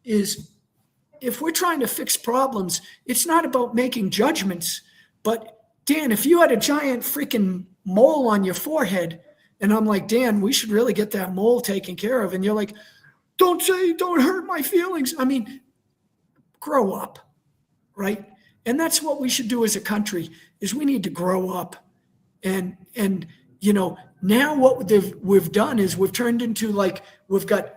if we're trying to fix problems, it's not about making judgments. But Dan, if you had a giant freaking mole on your forehead, and I'm like, Dan, we should really get that mole taken care of. And you're like, don't hurt my feelings. I mean, grow up, right? And that's what we should do as a country is we need to grow up. And now what we've done is we've turned into like, we've got,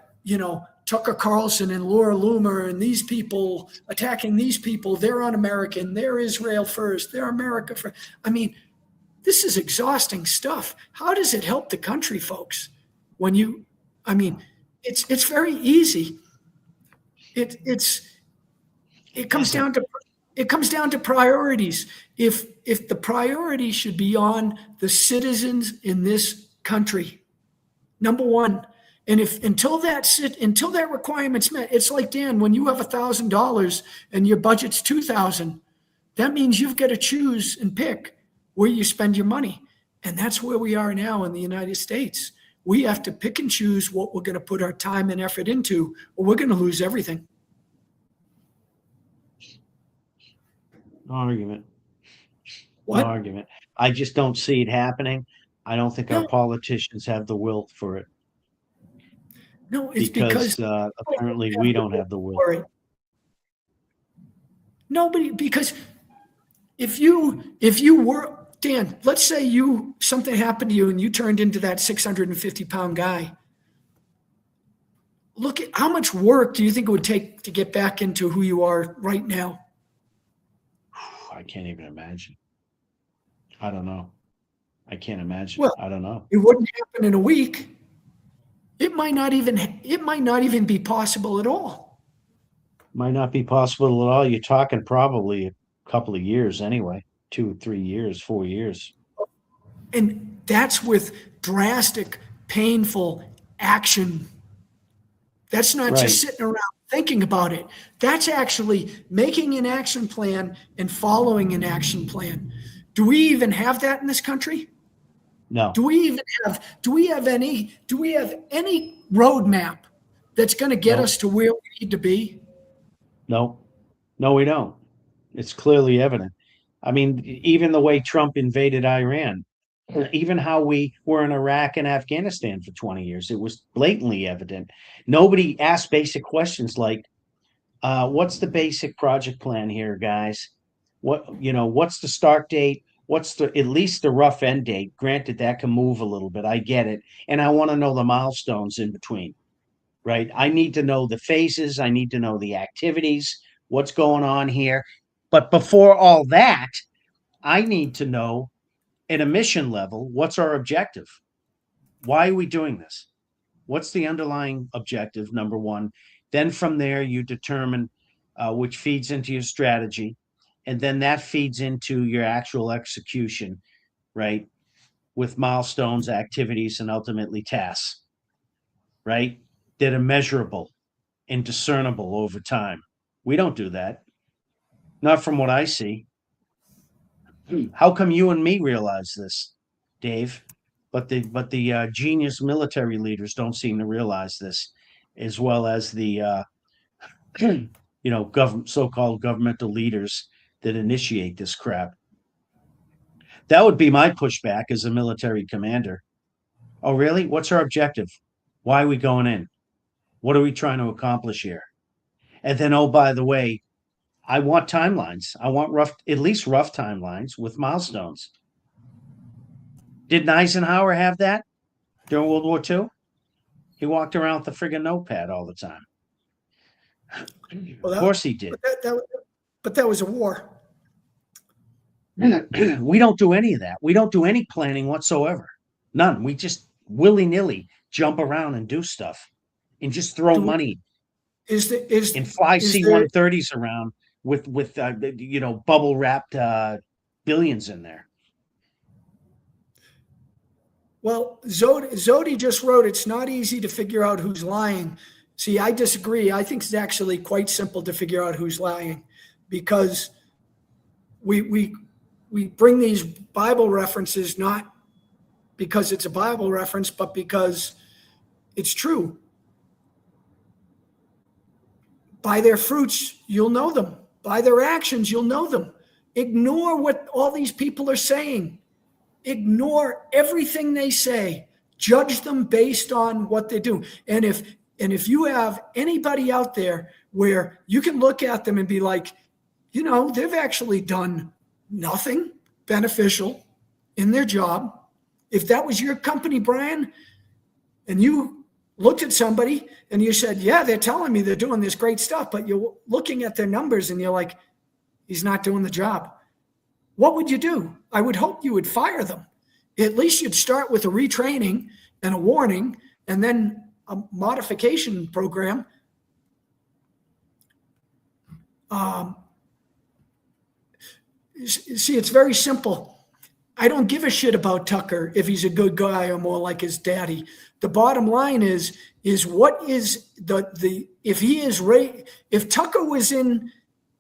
Tucker Carlson and Laura Loomer and these people attacking these people. They're un-American. They're Israel first. They're America first. I mean, this is exhausting stuff. How does it help the country, folks? It's very easy. It comes down to priorities. If the priority should be on the citizens in this country, number one, and until that requirement's met, it's like, Dan, when you have $1,000 and your budget's $2,000, that means you've got to choose and pick where you spend your money. And that's where we are now in the United States. We have to pick and choose what we're going to put our time and effort into, or we're going to lose everything. No argument. What? No argument. I just don't see it happening. I don't think our politicians have the will for it. No, it's because apparently we don't have the will. Nobody, because if you were, Dan, let's say something happened to you and you turned into that 650-pound guy. Look at how much work do you think it would take to get back into who you are right now? I can't even imagine. I don't know. I can't imagine. Well, I don't know. it wouldn't happen in a week. It might not even be possible at all. Might not be possible at all. You're talking probably a couple of years anyway, 2, 3 years, 4 years. And that's with drastic, painful action. That's not Right. just sitting around thinking about it. That's actually making an action plan and following an action plan. Do we even have that in this country? No, Do we have any roadmap that's going to get no, us to where we need to be? no, no, we don't. It's clearly evident. I mean, even the way Trump invaded Iran, even how we were in Iraq and Afghanistan for 20 years, it was blatantly evident. Nobody asked basic questions like, what's the basic project plan here, guys? What's the start date? What's the at least the rough end date? Granted, that can move a little bit. I get it. And I want to know the milestones in between, right? I need to know the phases. I need to know the activities, what's going on here. But before all that, I need to know at a mission level, what's our objective? Why are we doing this? What's the underlying objective, number one? Then from there, you determine which feeds into your strategy. And then that feeds into your actual execution, right? With milestones, activities, and ultimately tasks, right? That are measurable and discernible over time. We don't do that. Not from what I see. How come you and me realize this, Dave? But the genius military leaders don't seem to realize this, as well as the so-called governmental leaders that initiate this crap. That would be my pushback as a military commander. Oh, really? What's our objective? Why are we going in? What are we trying to accomplish here? And then, oh, by the way, I want timelines. I want at least rough timelines with milestones. Didn't Eisenhower have that during World War II? He walked around with a friggin' notepad all the time. Well, Of course he did. But that was a war. We don't do any of that. We don't do any planning whatsoever. None. We just willy-nilly jump around and do stuff and just throw money and fly C-130s around with bubble wrapped billions in there. Well, Zodi just wrote, it's not easy to figure out who's lying. See, I disagree. I think it's actually quite simple to figure out who's lying, because we bring these Bible references not because it's a Bible reference, but because it's true. By their fruits, you'll know them. By their actions, you'll know them. Ignore what all these people are saying. Ignore everything they say. Judge them based on what they do. And if you have anybody out there where you can look at them and be like, they've actually done nothing beneficial in their job. If that was your company, Brian, and you looked at somebody and you said, yeah, they're telling me they're doing this great stuff, but you're looking at their numbers and you're like, he's not doing the job. What would you do? I would hope you would fire them. At least you'd start with a retraining and a warning and then a modification program. See, it's very simple. I don't give a shit about Tucker if he's a good guy or more like his daddy. The bottom line is what is if Tucker was in,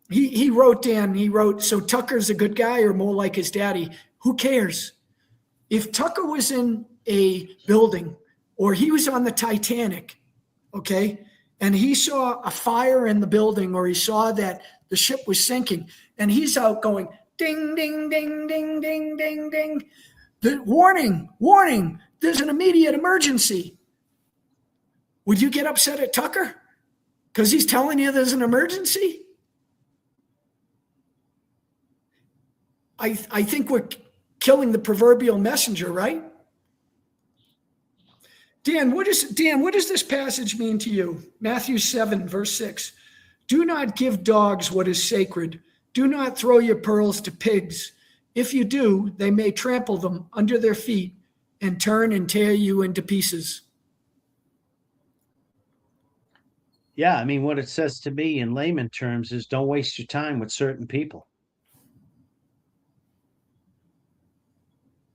he wrote, so Tucker's a good guy or more like his daddy. Who cares? If Tucker was in a building or he was on the Titanic, okay, and he saw a fire in the building or he saw that the ship was sinking and he's out going, ding, ding, ding, ding, ding, ding, ding. The warning, there's an immediate emergency. Would you get upset at Tucker because he's telling you there's an emergency? I think we're killing the proverbial messenger, right? Dan, what does this passage mean to you? Matthew 7, verse 6. Do not give dogs what is sacred. do not throw your pearls to pigs. If you do, they may trample them under their feet and turn and tear you into pieces. Yeah, I mean, what it says to me in layman terms is don't waste your time with certain people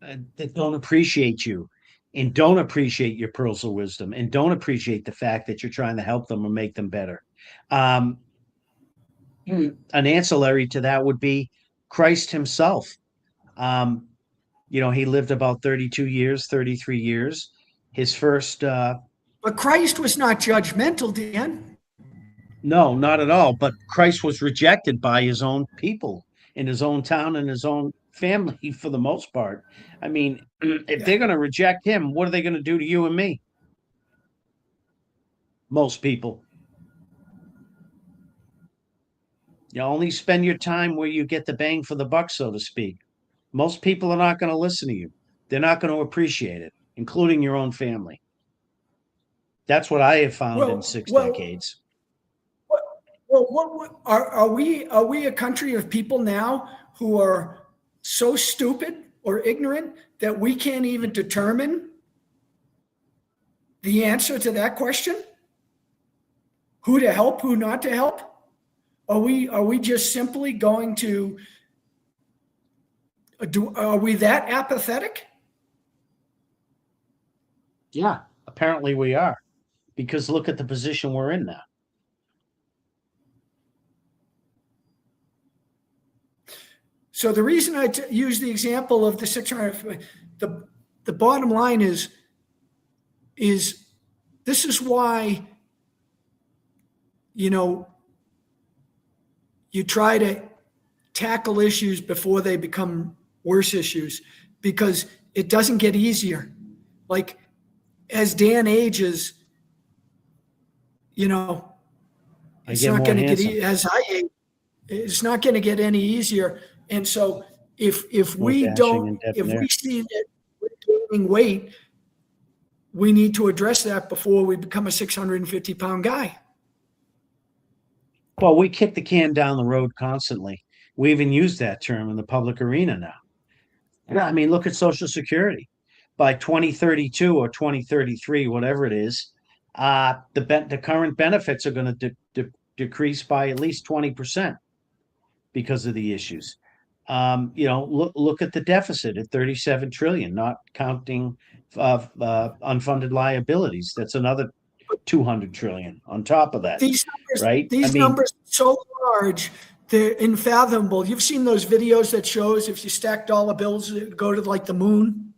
that don't appreciate you and don't appreciate your pearls of wisdom and don't appreciate the fact that you're trying to help them or make them better. Um, an ancillary to that would be Christ himself. Um, he lived about 32 years, 33 years. His first, But Christ was not judgmental, Dan. no, not at all. But Christ was rejected by his own people in his own town and his own family for the most part. I mean, if they're going to reject him, what are they going to do to you and me? Most people. You only spend your time where you get the bang for the buck, so to speak. Most people are not going to listen to you. They're not going to appreciate it, including your own family. That's what I have found in 6 decades. What are we a country of people now who are so stupid or ignorant that we can't even determine the answer to that question? Who to help, who not to help? Are we just simply going to are we that apathetic? Yeah, apparently we are, because look at the position we're in now. So the reason I use the example of the 600, the bottom line is this is why, you try to tackle issues before they become worse issues, because it doesn't get easier. Like as Dan ages, it's not going to get as I age. It's not going to get any easier. And so if we see that we're gaining weight, we need to address that before we become a 650-pound guy. Well, we kick the can down the road constantly. We even use that term in the public arena now. I mean, look at Social Security. By 2032 or 2033, whatever it is, the current benefits are going to decrease by at least 20% because of the issues. Look at the deficit at 37 trillion, not counting unfunded liabilities. That's another 200 trillion on top of that. These numbers, right? Numbers are so large, they're unfathomable. You've seen those videos that shows if you stack dollar bills, it go to like the moon.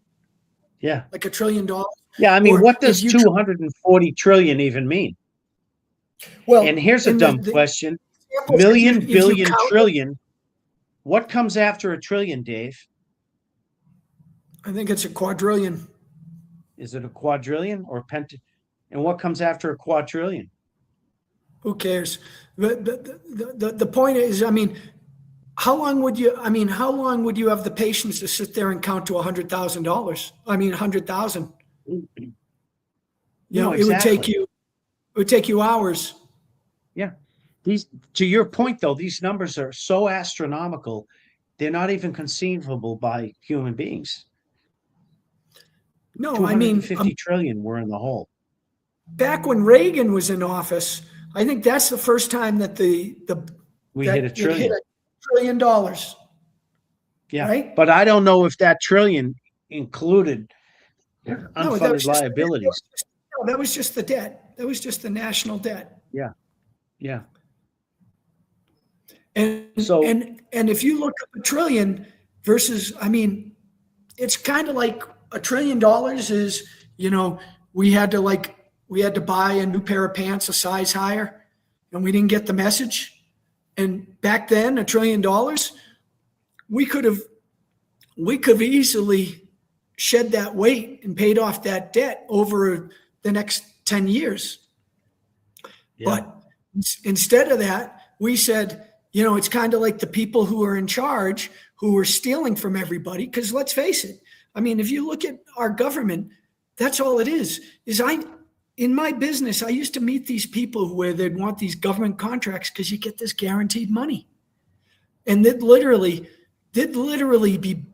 Yeah. Like $1 trillion. Yeah. I mean, what does 240 trillion even mean? Well, and here's a dumb question. Million, billion, trillion. What comes after a trillion, Dave? I think it's a quadrillion. Is it a quadrillion or and what comes after a quadrillion? Who cares? The point is, how long would you have the patience to sit there and count to $100,000? 100,000. Exactly. It would take you hours. Yeah. To your point though, these numbers are so astronomical, they're not even conceivable by human beings. No, 250 trillion were in the hole. Back when Reagan was in office, I think that's the first time that we hit a trillion. $1 trillion. Yeah, right? But I don't know if that trillion included unfunded liabilities. That was just the debt. That was just the national debt. Yeah, yeah. And if you look at $1 trillion versus, it's kind of like $1 trillion is, we had to buy a new pair of pants a size higher, and we didn't get the message. And back then, $1 trillion, we could have easily shed that weight and paid off that debt over the next 10 years. Yeah. But instead of that, we said, it's kind of like the people who are in charge who are stealing from everybody. Because let's face it, if you look at our government, that's all it is in my business, I used to meet these people where they'd want these government contracts because you get this guaranteed money. and did literally be,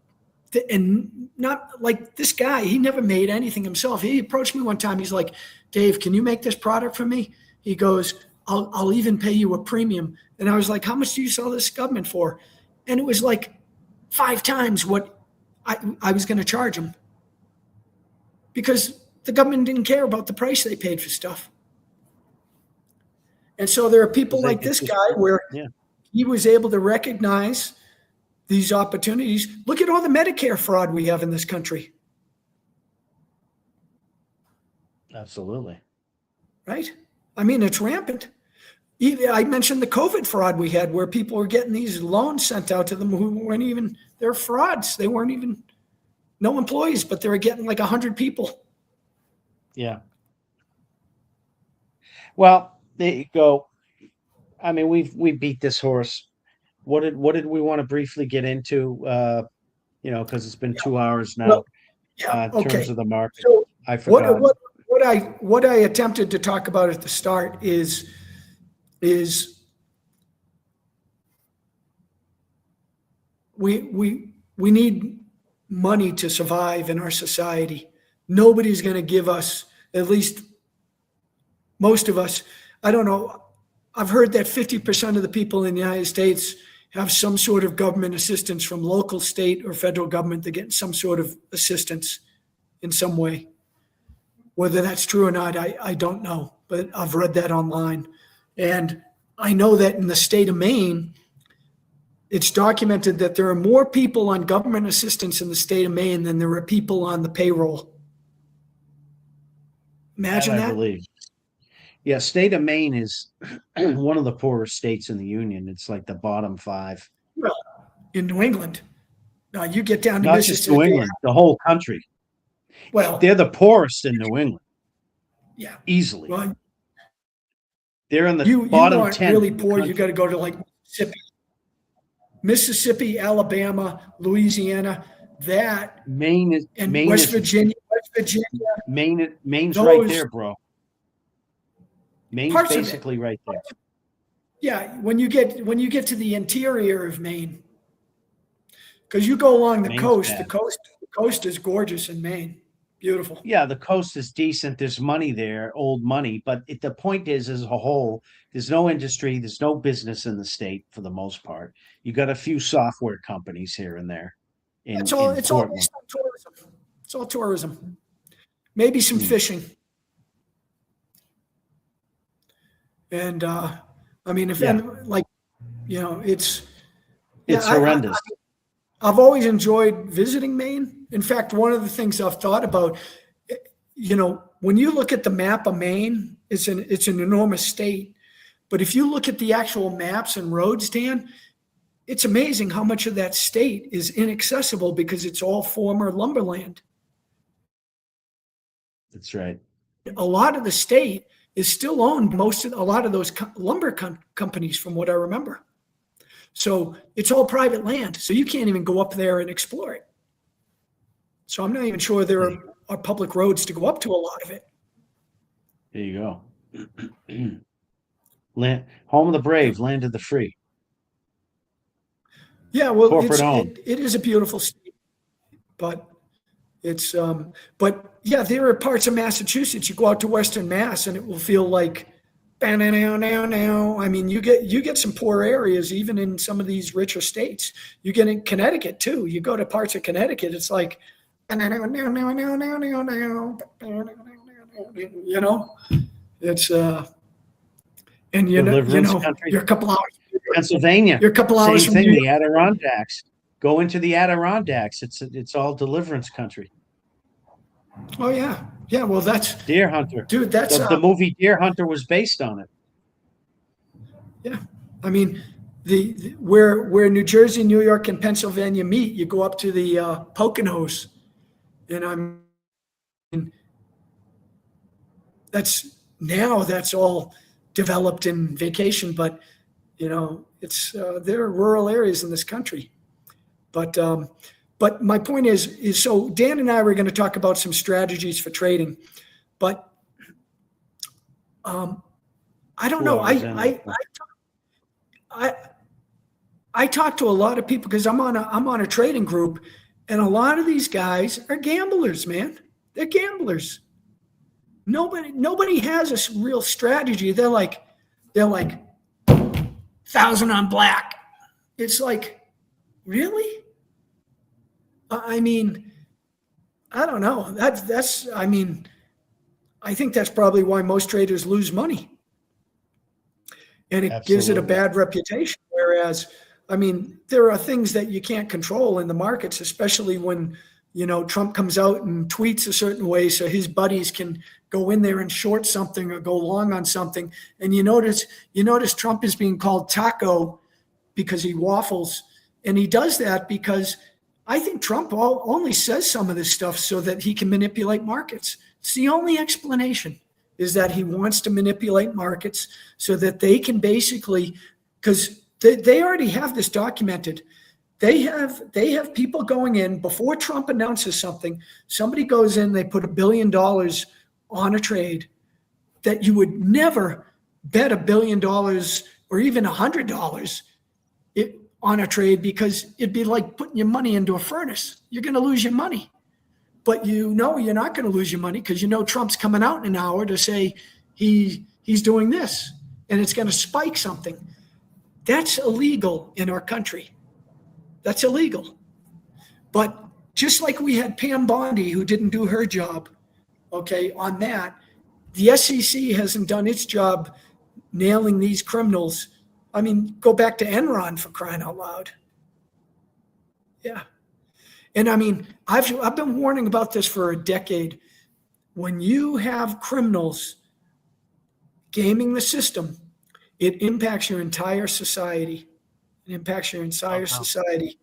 and not like this guy, he never made anything himself. He approached me one time. He's like, Dave, can you make this product for me? He goes, I'll even pay you a premium. And I was like, how much do you sell this government for? And it was like 5 times what I was going to charge him, because the government didn't care about the price they paid for stuff. And so there are people like this guy where he was able to recognize these opportunities. Look at all the Medicare fraud we have in this country. Absolutely. Right? I mean, it's rampant. I mentioned the COVID fraud we had, where people were getting these loans sent out to them who weren't even, they're frauds. They weren't even, no employees, but they were getting like 100 people. Yeah. Well, there you go. I mean, we beat this horse. What did we want to briefly get into? Because it's been 2 hours now. Well, in terms of the market. So I forgot. what I attempted to talk about at the start is we need money to survive in our society. Nobody's going to give us, at least most of us, I don't know. I've heard that 50% of the people in the United States have some sort of government assistance from local, state, or federal government. They're getting some sort of assistance in some way. Whether that's true or not, I don't know, but I've read that online. And I know that in the state of Maine, it's documented that there are more people on government assistance in the state of Maine than there are people on the payroll. Imagine that. I believe. Yeah, state of Maine is one of the poorest states in the union. It's like the bottom 5. Well, in New England. Now you get down to Not Mississippi. just New England, the whole country. Well, they're the poorest in New England. Yeah. Easily. Well, they're in the you bottom want 10. really poor, you got to go to like Mississippi, Alabama, Louisiana, that Maine is and Maine West is, Virginia. Maine's those- right there, bro. Maine's Parts of it. basically right there. Yeah, when you get to the interior of Maine, because you go along the Maine's coast, bad. the coast is gorgeous in Maine, beautiful. Yeah, the coast is decent. There's money there, old money. But the point is, as a whole, there's no industry, there's no business in the state for the most part. You got a few software companies here and there. It's all based on tourism. It's all tourism. Maybe some fishing. And I mean, it's horrendous. I've always enjoyed visiting Maine. In fact, one of the things I've thought about, when you look at the map of Maine, it's an enormous state. But if you look at the actual maps and roads, Dan, it's amazing how much of that state is inaccessible because it's all former lumberland. That's right. A lot of the state is still owned, a lot of those lumber companies, from what I remember. So it's all private land. So you can't even go up there and explore it. So I'm not even sure there are public roads to go up to a lot of it. There you go. Land, home of the brave, land of the free. Yeah, well, Corporate-owned. it is a beautiful state, but it's but yeah, there are parts of Massachusetts. You go out to Western Mass, and it will feel like, I mean, you get some poor areas even in some of these richer states. You get in Connecticut too. You go to parts of Connecticut, it's like, it's and Country. you're a couple hours. Pennsylvania. You're a couple hours Same from thing. New The Adirondacks. Go into the Adirondacks. It's all deliverance country. Oh yeah, yeah. Well, that's Deer Hunter, dude. That's the movie Deer Hunter was based on it. Yeah, I mean, where New Jersey, New York, and Pennsylvania meet, you go up to the Poconos, and that's all developed in vacation, but it's there are rural areas in this country, but my point is so Dan and I were going to talk about some strategies for trading, but I don't know. I talk to a lot of people because I'm on a trading group, and a lot of these guys are gamblers, man. They're gamblers. Nobody has a real strategy. They're like 1,000 on black. It's like, really? I mean, I don't know. That's. I mean, I think that's probably why most traders lose money, and it gives it a Absolutely. bad reputation. Whereas, I mean, there are things that you can't control in the markets, especially when, Trump comes out and tweets a certain way so his buddies can go in there and short something or go long on something. And you notice Trump is being called taco because he waffles. And he does that because I think Trump only says some of this stuff so that he can manipulate markets. It's the only explanation, is that he wants to manipulate markets so that they can basically, because they already have this documented. They have people going in before Trump announces something. Somebody goes in, they put $1 billion on a trade that you would never bet $1 billion or even $100 on a trade, because it'd be like putting your money into a furnace. You're going to lose your money, but you're not going to lose your money because Trump's coming out in an hour to say he's doing this, and it's going to spike something. That's illegal in our country. That's illegal. But just like we had Pam Bondi, who didn't do her job, okay, on that, the SEC hasn't done its job nailing these criminals. I mean, go back to Enron, for crying out loud. Yeah. And I mean, I've been warning about this for a decade. When you have criminals gaming the system, it impacts your entire society. It impacts your entire society.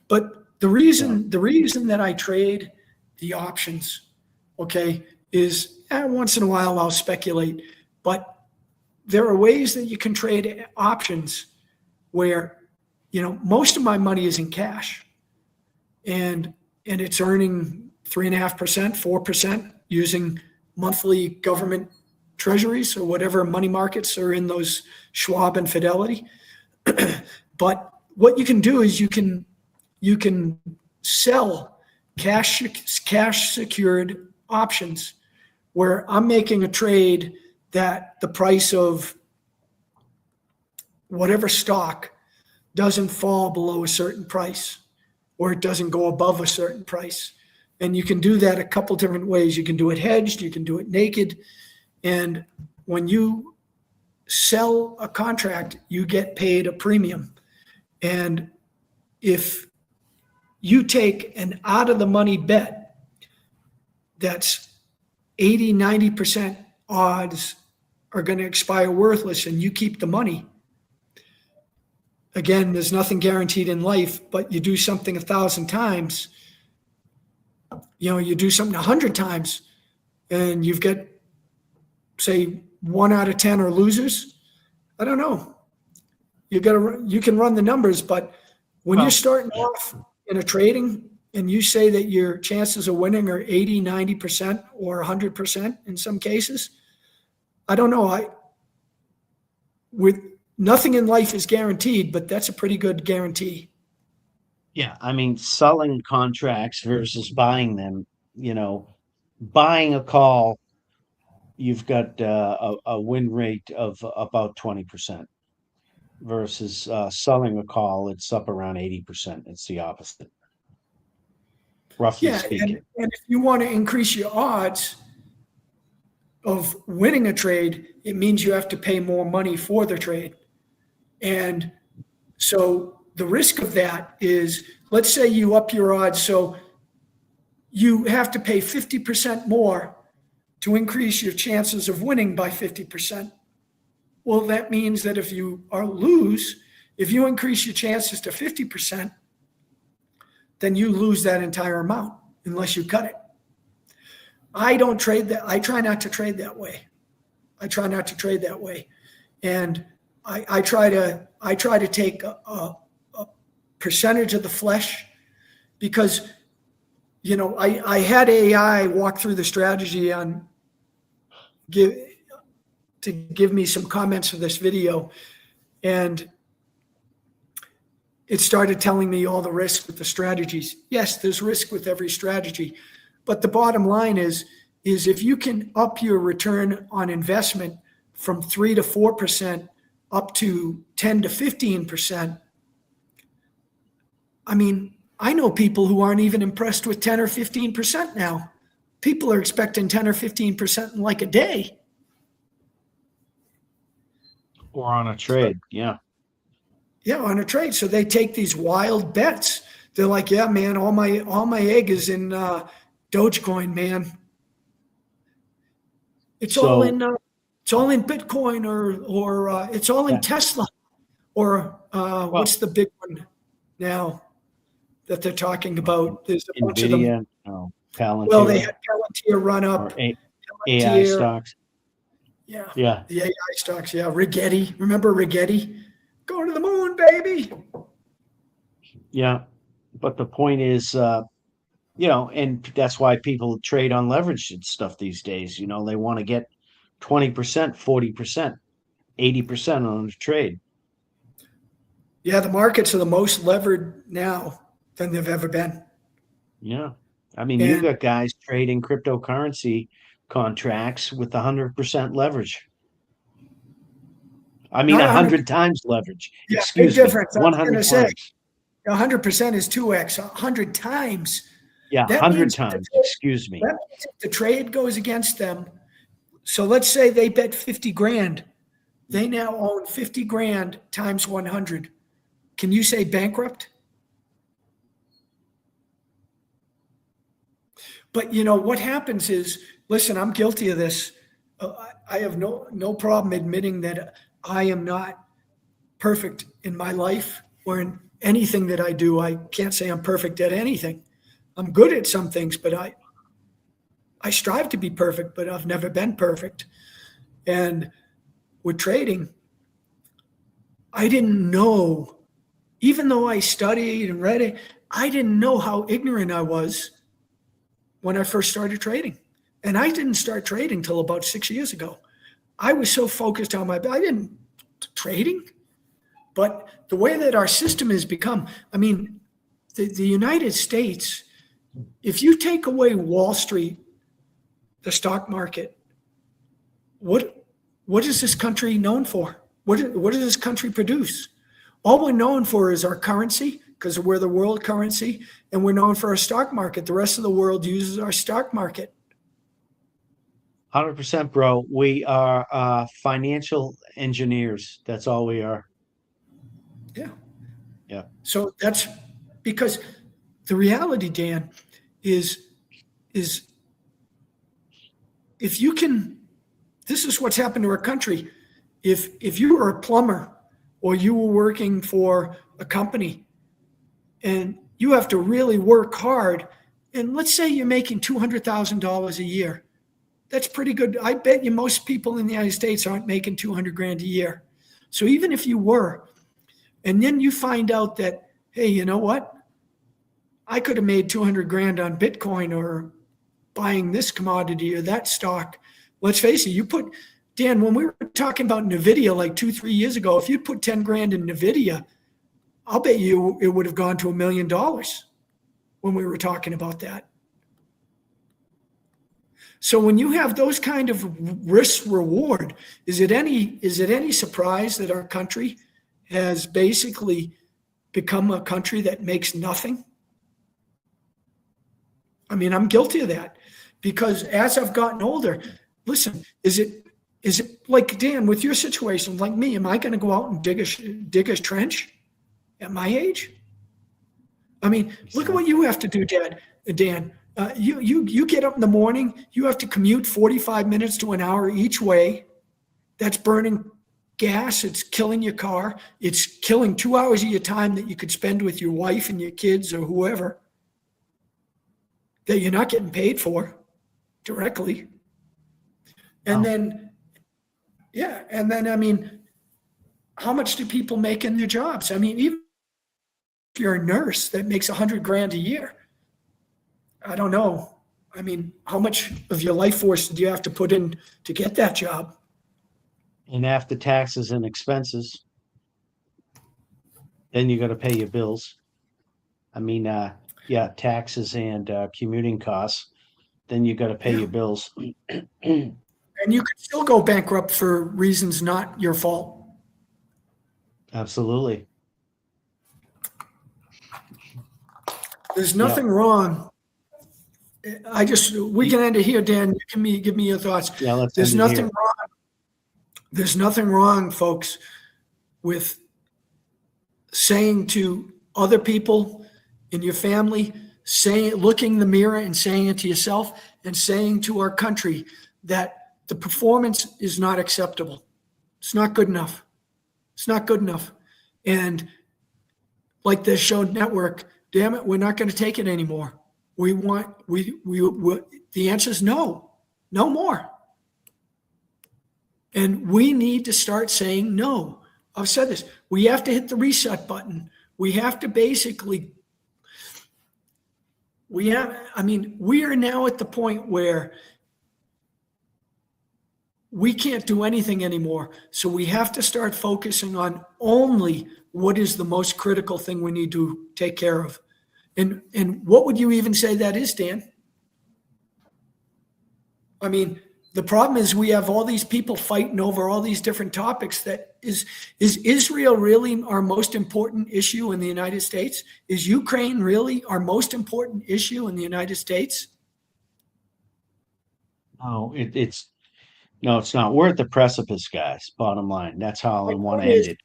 But the reason that I trade the options, okay, is once in a while I'll speculate, but there are ways that you can trade options where, most of my money is in cash, and it's earning 3.5%, 4% using monthly government treasuries or whatever money markets are in those Schwab and Fidelity. But what you can do is you can sell cash secured options where I'm making a trade that the price of whatever stock doesn't fall below a certain price, or it doesn't go above a certain price. And you can do that a couple different ways. You can do it hedged, you can do it naked. And when you sell a contract, you get paid a premium. And if you take an out of the money bet that's 80, 90% odds are going to expire worthless, and you keep the money. Again, there's nothing guaranteed in life, but you do something 1,000 times, you do something 100 times, and you've got, say, 1 out of 10 are losers. I don't know. You can run the numbers, but when you're starting off in a trading and you say that your chances of winning are 80, 90% or 100% in some cases, I don't know. With nothing in life is guaranteed, but that's a pretty good guarantee. Yeah, I mean, selling contracts versus buying them, buying a call, you've got a win rate of about 20%, versus selling a call, it's up around 80%. It's the opposite, roughly speaking. And if you want to increase your odds of winning a trade, it means you have to pay more money for the trade. And so the risk of that is, let's say you up your odds, so you have to pay 50% more to increase your chances of winning by 50%. Well, that means that if you if you increase your chances to 50%, then you lose that entire amount unless you cut it. I don't trade that. I try not to trade that way. And I try to take a percentage of the flesh, because I had AI walk through the strategy to give me some comments for this video, and it started telling me all the risk with the strategies. Yes, there's risk with every strategy, but the bottom line is if you can up your return on investment from 3 to 4% up to 10 to 15%, I mean, I know people who aren't even impressed with 10 or 15% now. People are expecting 10 or 15% in like a day. Or on a trade. Yeah. Yeah, on a trade. So they take these wild bets. They're like, yeah, man, all my egg is in Dogecoin, man. It's all in Bitcoin or it's all in Tesla or what's the big one now that they're talking about? There's a bunch of them. NVIDIA, Palantir. Well, they had Palantir run up. AI stocks. Yeah. Yeah. The AI stocks. Yeah. Rigetti. Remember Rigetti? Go to the moon, baby. Yeah. But the point is, and that's why people trade on leverage and stuff these days. They want to get 20%, 40%, 80% on a trade. Yeah. The markets are the most levered now than they've ever been. Yeah. I mean, you've got guys trading cryptocurrency contracts with 100% leverage. I mean, 100 times leverage. Yeah, Excuse big me. difference. 100 times. Say, 100% is 2x. 100 times. Yeah, 100 times. Excuse me. That means if the trade goes against them. So let's say they bet 50 grand. They now own 50 grand times 100. Can you say bankrupt? But what happens is, listen, I'm guilty of this. I have no problem admitting that I am not perfect in my life or in anything that I do. I can't say I'm perfect at anything. I'm good at some things, but I strive to be perfect, but I've never been perfect. And with trading, I didn't know, even though I studied and read it, I didn't know how ignorant I was when I first started trading. And I didn't start trading till about 6 years ago. I was so focused on I didn't trading, but the way that our system has become, I mean, the United States, if you take away Wall Street, the stock market, what is this country known for? What does this country produce? All we're known for is our currency, because we're the world currency, and we're known for our stock market. The rest of the world uses our stock market. 100%, bro. We are financial engineers. That's all we are. Yeah. Yeah. So that's because the reality, Dan, is if you can, this is what's happened to our country. If you were a plumber or you were working for a company and you have to really work hard, and let's say you're making $200,000 a year, that's pretty good. I bet you most people in the United States aren't making 200 grand a year. So even if you were, and then you find out that, hey, you know what? I could have made 200 grand on Bitcoin or buying this commodity or that stock. Let's face it, Dan, when we were talking about NVIDIA like 2-3 years ago, if you'd put 10 grand in NVIDIA, I'll bet you it would have gone to $1 million when we were talking about that. So when you have those kind of risk reward, is it any surprise that our country has basically become a country that makes nothing? I mean, I'm guilty of that because as I've gotten older, listen, is it like, Dan, with your situation, like me, am I going to go out and dig a trench at my age? I mean, look at what you have to do, Dan. You get up in the morning, you have to commute 45 minutes to an hour each way. That's burning gas. It's killing your car. It's killing 2 hours of your time that you could spend with your wife and your kids or whoever that you're not getting paid for directly. And then, I mean, how much do people make in their jobs? I mean, even if you're a nurse that makes 100 grand a year, I don't know. I mean, how much of your life force do you have to put in to get that job? And after taxes and expenses. Then you got to pay your bills. I mean, yeah, taxes and commuting costs. Then you got to pay Yeah. your bills. And you could still go bankrupt for reasons not your fault. Absolutely. There's Yeah. nothing wrong. We can end it here, Dan. Give me your thoughts. Yeah, let's There's end it nothing here. wrong. There's nothing wrong, folks, with saying to other people in your family, looking in the mirror and saying it to yourself, and saying to our country that the performance is not acceptable. It's not good enough. It's not good enough. And like this show network, damn it, we're not going to take it anymore. The answer is no, no more. And we need to start saying no. I've said this. We have to hit the reset button. We have to basically, we are now at the point where we can't do anything anymore. So we have to start focusing on only what is the most critical thing we need to take care of. And what would you even say that is, Dan? I mean, the problem is we have all these people fighting over all these different topics. Is Israel really our most important issue in the United States? Is Ukraine really our most important issue in the United States? No, it's not. We're at the precipice, guys. Bottom line. That's how I want to It end is. it.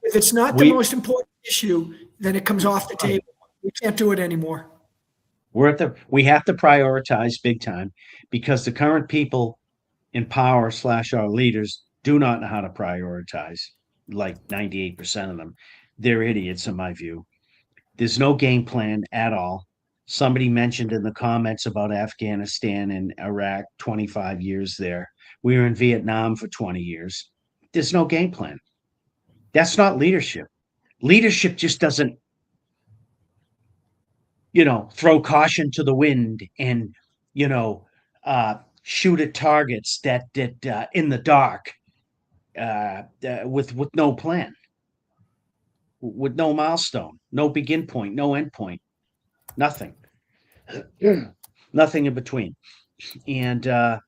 If it's not the most important issue, then it comes off the table. We can't do it anymore. We have to prioritize big time because the current people in power / our leaders do not know how to prioritize. Like 98% of them, they're idiots in my view. There's no game plan at all. Somebody mentioned in the comments about Afghanistan and Iraq, 25 years there. We were in Vietnam for 20 years. There's no game plan. That's not leadership. Leadership just doesn't, throw caution to the wind and, you know, shoot at targets that in the dark with no plan, with no milestone, no begin point, no end point, nothing, nothing in between. And we're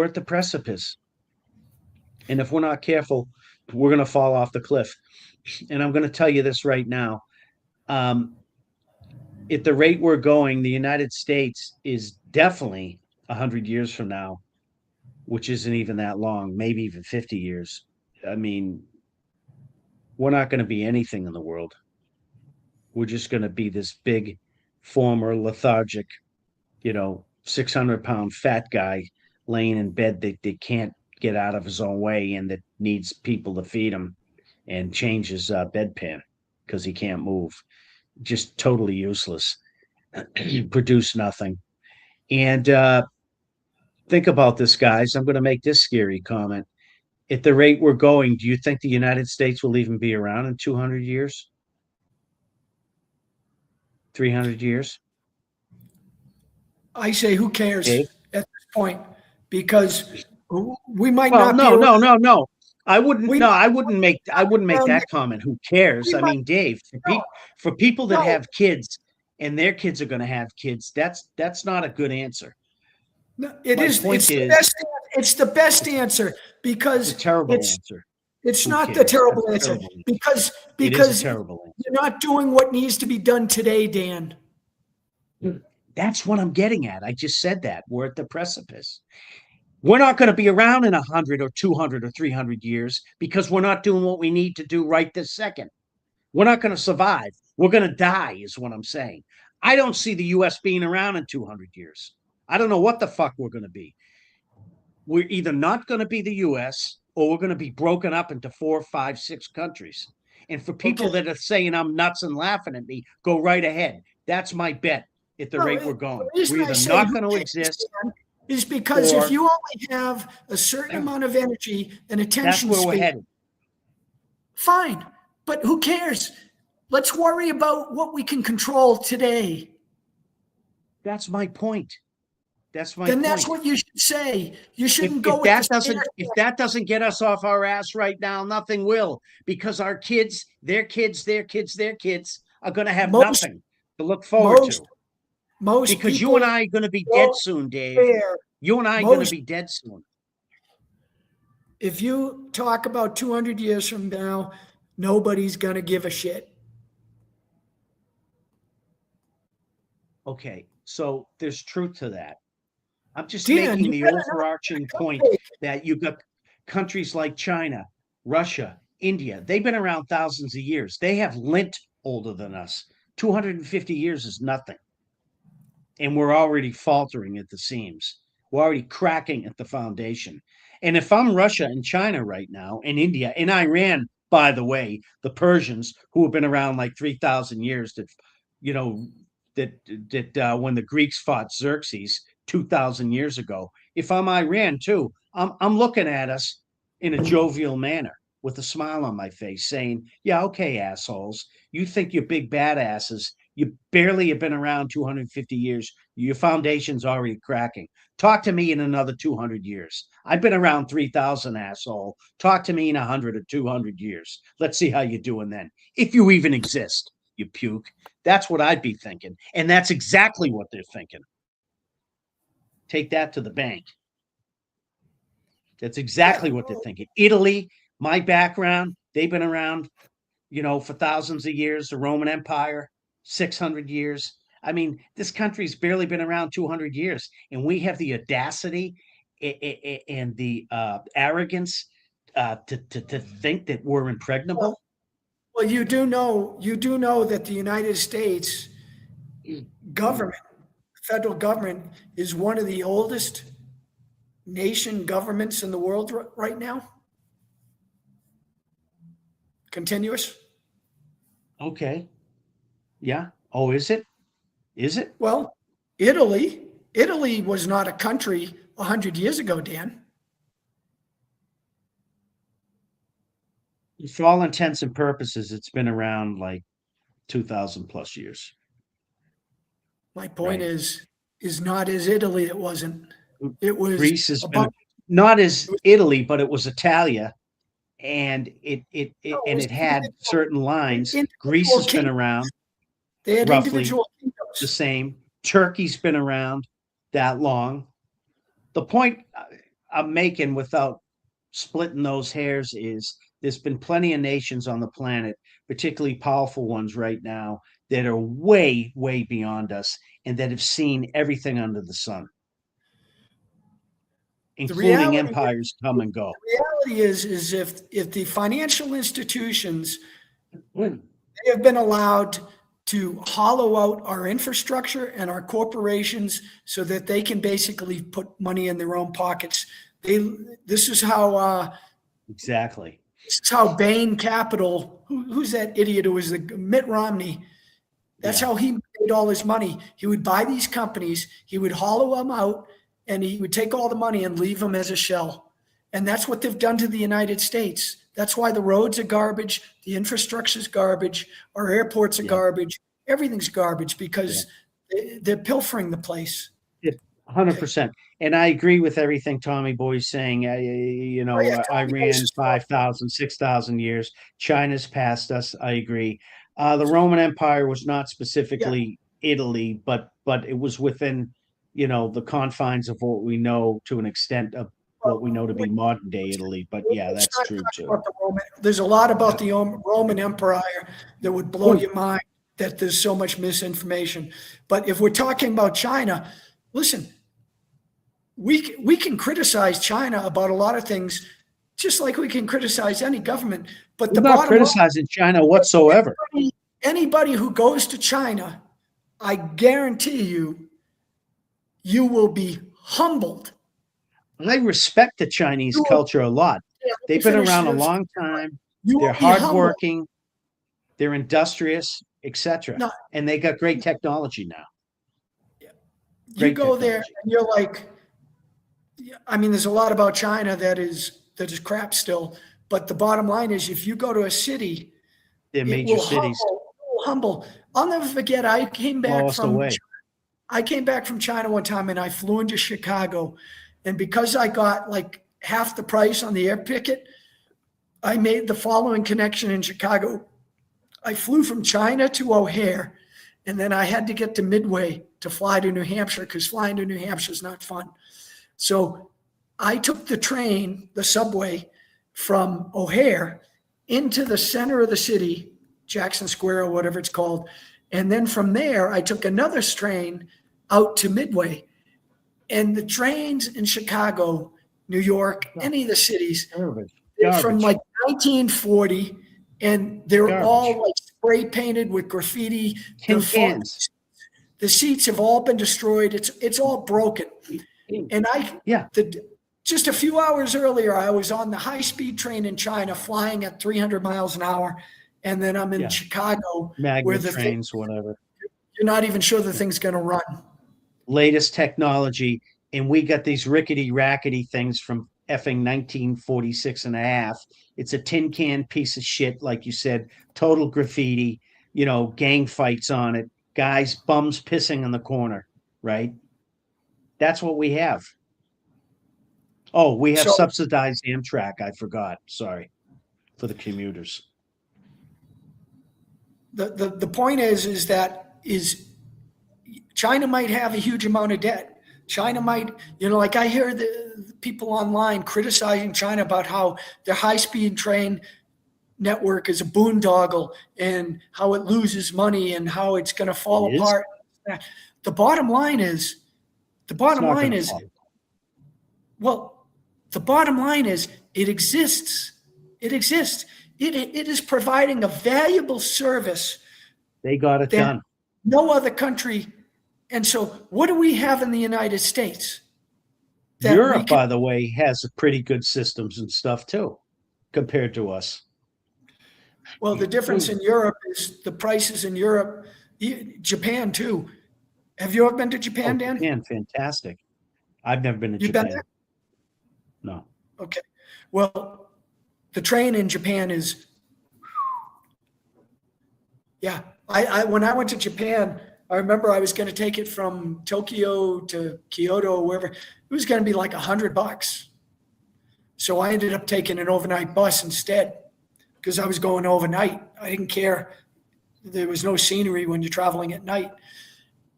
at the precipice. And if we're not careful, we're going to fall off the cliff. And I'm going to tell you this right now. At the rate we're going, the United States is definitely 100 years from now, which isn't even that long, maybe even 50 years. I mean, we're not going to be anything in the world. We're just going to be this big, former lethargic, 600-pound fat guy laying in bed that can't get out of his own way and that needs people to feed him and change his bedpan because he can't move. Just totally useless. Produce nothing. And think about this, guys. I'm going to make this scary comment. At the rate we're going, do you think the United States will even be around in 200 years? 300 years? I say, who cares Dave? at this point? Because we might Well, not be around. no. I wouldn't. We No, might I wouldn't make around that comment. Who cares? we I might mean, Dave, no, for people that no, have kids and their kids are going to have kids, that's not a good answer. no. My point is, It's the best answer it's a because terrible answer. it's Who not the cares? terrible That's a answer terrible answer. because It is a because terrible answer. you're not doing what needs to be done today, Dan. That's what I'm getting at. I just said that. We're at the precipice. We're not going to be around in 100 or 200 or 300 years because we're not doing what we need to do right this second. We're not going to survive. We're going to die, is what I'm saying. I don't see the U.S. being around in 200 years. I don't know what the fuck we're going to be. We're either not going to be the U.S. or we're going to be broken up into 4, 5, 6 countries. And for people Okay. that are saying I'm nuts and laughing at me, go right ahead. That's my bet at the rate we're going. The reason We're I either say not who going to cares, exist Dan, is because if or you only have a certain amount of energy and that's attention where we're span, headed. fine. But who cares? Let's worry about what we can control today. That's my point. That's my Then point. that's what you should say. You shouldn't If go with that the doesn't if that doesn't get us off our ass right now, nothing will, because our kids, their kids, their kids, their kids are going to have most nothing to look forward most to. most Because you people and I are going to be dead don't soon, Dave. care. You and I are going to Most be dead soon. If you talk about 200 years from now, nobody's going to give a shit. Okay, so there's truth to that. I'm just Dan, making you the better not overarching point take. that you've got countries like China, Russia, India. They've been around thousands of years. They have lint older than us. 250 years is nothing. And we're already faltering at the seams. We're already cracking at the foundation. And if I'm Russia and China right now, and India, and Iran, by the way, the Persians, who have been around like 3,000 years, that, you know, when the Greeks fought Xerxes 2,000 years ago, if I'm Iran too, I'm looking at us in a jovial manner with a smile on my face saying, yeah, okay, assholes, you think you're big badasses. You barely have been around 250 years. Your foundation's already cracking. Talk to me in another 200 years. I've been around 3,000, asshole. Talk to me in 100 or 200 years. Let's see how you're doing then. If you even exist, you puke. That's what I'd be thinking. And that's exactly what they're thinking. Take that to the bank. That's exactly what they're thinking. Italy, my background, they've been around, for thousands of years. The Roman Empire, 600 years. I mean, this country's barely been around 200 years, and we have the audacity and the arrogance to think that we're impregnable. Well, you do know that the United States government, federal government, is one of the oldest nation governments in the world right now. Continuous. Okay. Yeah. Oh, is it? Is it? Well, Italy was not a country 100 years ago, Dan. For all intents and purposes, it's been around like 2,000 plus years. My point Right. is not as Italy. It wasn't. It was Greece has been about, not as Italy, but it was Italia, and it no, it and was it had certain lines. Greece individual has been kingdoms. around They had roughly individual the kingdoms. same. Turkey's been around that long. The point I'm making without splitting those hairs is there's been plenty of nations on the planet, particularly powerful ones right now, that are way, way beyond us and that have seen everything under the sun, including empires come and go. The reality is if the financial institutions, they have been allowed to hollow out our infrastructure and our corporations so that they can basically put money in their own pockets. This is how Exactly. this is how Bain Capital, who's that idiot who was the Mitt Romney? That's Yeah. how he made all his money. He would buy these companies, he would hollow them out, and he would take all the money and leave them as a shell. And that's what they've done to the United States. That's why the roads are garbage, the infrastructure is garbage, our airports are garbage, everything's garbage because they're pilfering the place. 100%. And I agree with everything Tommy Boy's saying. Iran's 5,000, 6,000 years. China's past us. I agree. The Roman Empire was not specifically Italy, but it was within, the confines of what we know to an extent of what we know to be modern day Italy. But yeah, that's true too. There's a lot about the Roman Empire that would blow your mind, that there's so much misinformation. But if we're talking about China, listen, we can criticize China about a lot of things, just like we can criticize any government. But We're not criticizing China whatsoever. Anybody who goes to China, I guarantee you will be humbled. I respect the Chinese culture a lot. They've been around a long time. They're hardworking. They're industrious, etc. And they got great technology now. You go there and you're like, I mean, there's a lot about China that is crap still. But the bottom line is, if you go to a city, they're major cities. Humble. I'll never forget. I came back from China. I came back from China one time and I flew into Chicago, and because I got like half the price on the air ticket, I made the following connection in Chicago. I flew from China to O'Hare, and then I had to get to Midway to fly to New Hampshire because flying to New Hampshire is not fun. So I took the train, the subway, from O'Hare into the center of the city, Jackson Square or whatever it's called. And then from there, I took another train out to Midway. And the trains in Chicago, New York, any of the cities, they're from like 1940, and they're all like spray painted with graffiti. Tin cans. The seats have all been destroyed. It's all broken. And just a few hours earlier, I was on the high-speed train in China flying at 300 miles an hour. And then I'm in Chicago. Magnet trains, whatever. You're not even sure the thing's going to run. Latest technology. And we got these rickety, rackety things from effing 1946 and a half. It's a tin can piece of shit, like you said, total graffiti, gang fights on it, guys, bums pissing in the corner, right? That's what we have. Oh, we have subsidized Amtrak. I forgot. Sorry, for the commuters. The point is that China might have a huge amount of debt. China might, like I hear the people online criticizing China about how their high-speed train network is a boondoggle and how it loses money and how it's going to fall apart. The bottom line is it exists. It exists. It is providing a valuable service. They got it done. No other country. And so what do we have in the United States? Europe, by the way, has pretty good systems and stuff too, compared to us. Well, the difference in Europe is the prices in Europe, Japan too. Have you ever been to Japan, Dan? Japan, fantastic. I've never been to Japan. Been there? No. Okay. Well, the train in Japan is, when I went to Japan, I remember I was going to take it from Tokyo to Kyoto or wherever. It was going to be like $100. So I ended up taking an overnight bus instead because I was going overnight. I didn't care. There was no scenery when you're traveling at night.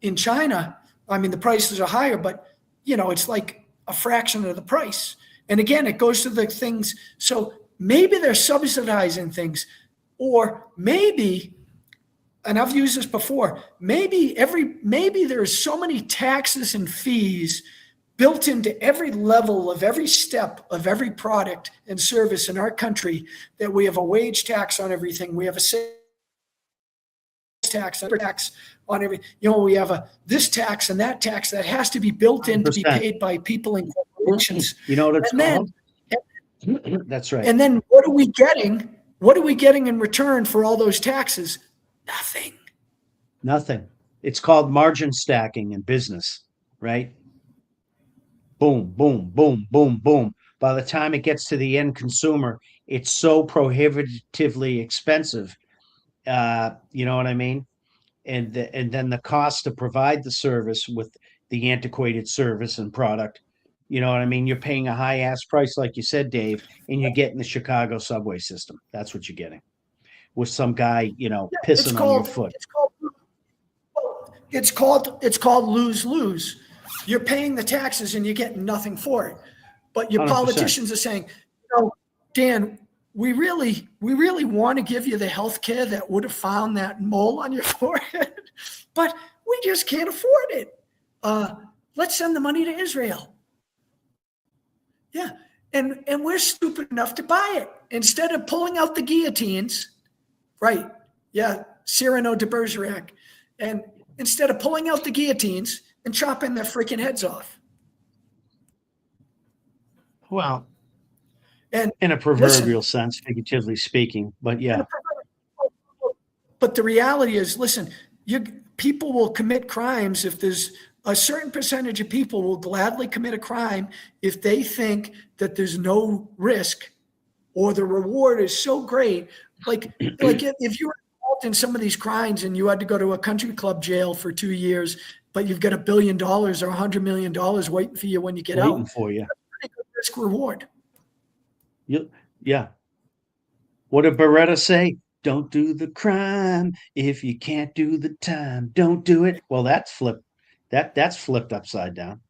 In China, I mean, the prices are higher, but, it's like a fraction of the price. And again, it goes to the things. So maybe they're subsidizing things, or maybe, and I've used this before, maybe there is so many taxes and fees built into every level of every step of every product and service in our country that we have a wage tax on everything. We have a sales tax on every, we have this tax and that tax that has to be built in 100%. To be paid by people in corporations. You know what it's called? That's right. And then what are we getting? What are we getting in return for all those taxes? Nothing. It's called margin stacking in business, right? Boom, boom, boom, boom, boom. By the time it gets to the end consumer, it's so prohibitively expensive. You know what I mean? And then the cost to provide the service with the antiquated service and product, you know what I mean? You're paying a high ass price, like you said, Dave, and you're getting the Chicago subway system. That's what you're getting. With some guy, pissing on your foot. It's called lose-lose. You're paying the taxes and you're getting nothing for it. But your 100%. Politicians are saying, Dan, we really want to give you the health care that would have found that mole on your forehead, but we just can't afford it. Let's send the money to Israel. Yeah. And we're stupid enough to buy it. Instead of pulling out the guillotines, right. Yeah. Cyrano de Bergerac. And instead of pulling out the guillotines and chopping their freaking heads off. Well, and in a proverbial sense, figuratively speaking, but yeah. But the reality is, listen, people will commit crimes if there's a certain percentage of people will gladly commit a crime if they think that there's no risk or the reward is so great. Like if you're involved in some of these crimes and you had to go to a country club jail for 2 years, but you've got $1 billion or $100 million waiting for you when you get Waiting out. for you. That's pretty good risk reward. Yeah. What did Beretta say? Don't do the crime if you can't do the time. Don't do it. Well, that's flipped. That's flipped upside down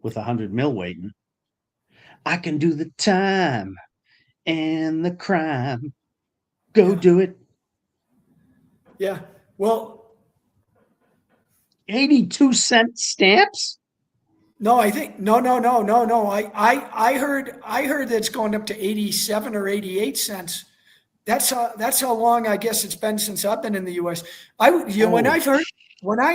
with 100 mil waiting. I can do the time and the crime. Go Yeah. do it. Yeah. Well, 82-cent stamps? no, I think no. I heard that it's going up to 87 or 88 cents. That's how long I guess it's been since I've been in the U.S. When I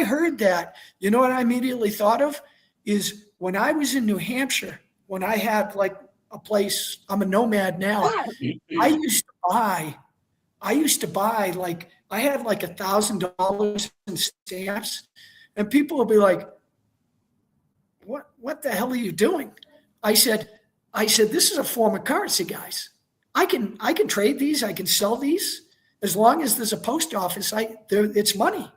heard that, you know what I immediately thought of is when I was in New Hampshire, when I had like a place. I'm a nomad now. I used to buy like I had like $1,000 in stamps, and people would be like, "What the hell are you doing?" I said, "This is a form of currency, guys. I can trade these. I can sell these as long as there's a post office. It's money."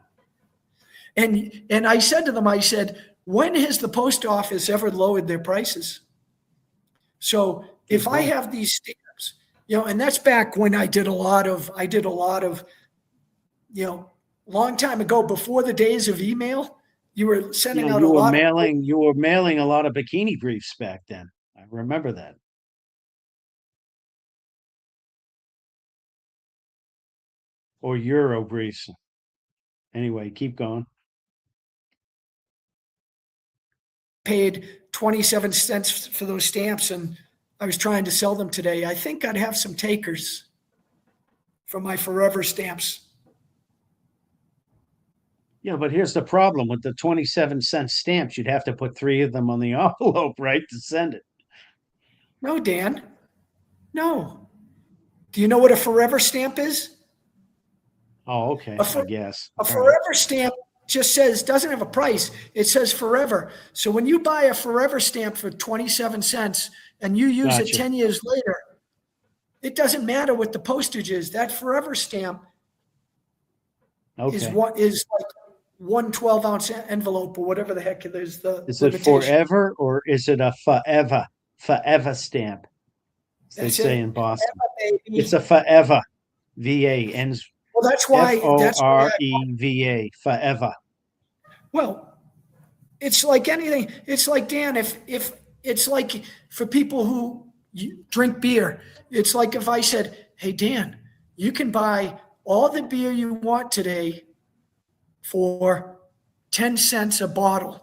And I said to them, I said, "When has the post office ever lowered their prices?" So if I have these stamps, and that's back when I did a lot of, long time ago, before the days of email, you were sending out a lot of. You were mailing a lot of bikini briefs back then. I remember that. Or Euro briefs. Anyway, keep going. Paid 27 cents for those stamps, and I was trying to sell them today. I think I'd have some takers for my forever stamps. Yeah, but here's the problem with the 27-cent stamps. You'd have to put 3 of them on the envelope, right, to send it. No, Dan. No. Do you know what a forever stamp is? Oh, okay. I guess. A forever stamp just doesn't have a price. It says forever. So when you buy a forever stamp for 27 cents and you use it 10 years later, it doesn't matter what the postage is. That forever stamp is like one 12-ounce envelope or whatever the heck it is. Is it forever or is it a forever stamp? They say in Boston. It's a forever. VA ends. Well, that's why. FOREVA, forever. Well, it's like anything. It's like, Dan, if it's like for people who drink beer, it's like if I said, "Hey, Dan, you can buy all the beer you want today for 10 cents a bottle."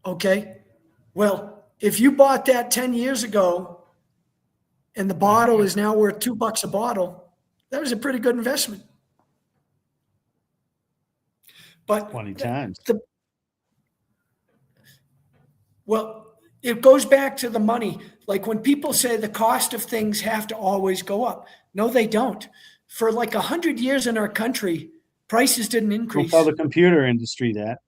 Okay. Well, if you bought that 10 years ago and the bottle is now worth $2 a bottle, that was a pretty good investment. But 20 times. Well, it goes back to the money. Like when people say the cost of things have to always go up. No, they don't. For like 100 years in our country, prices didn't increase. Don't tell the computer industry that.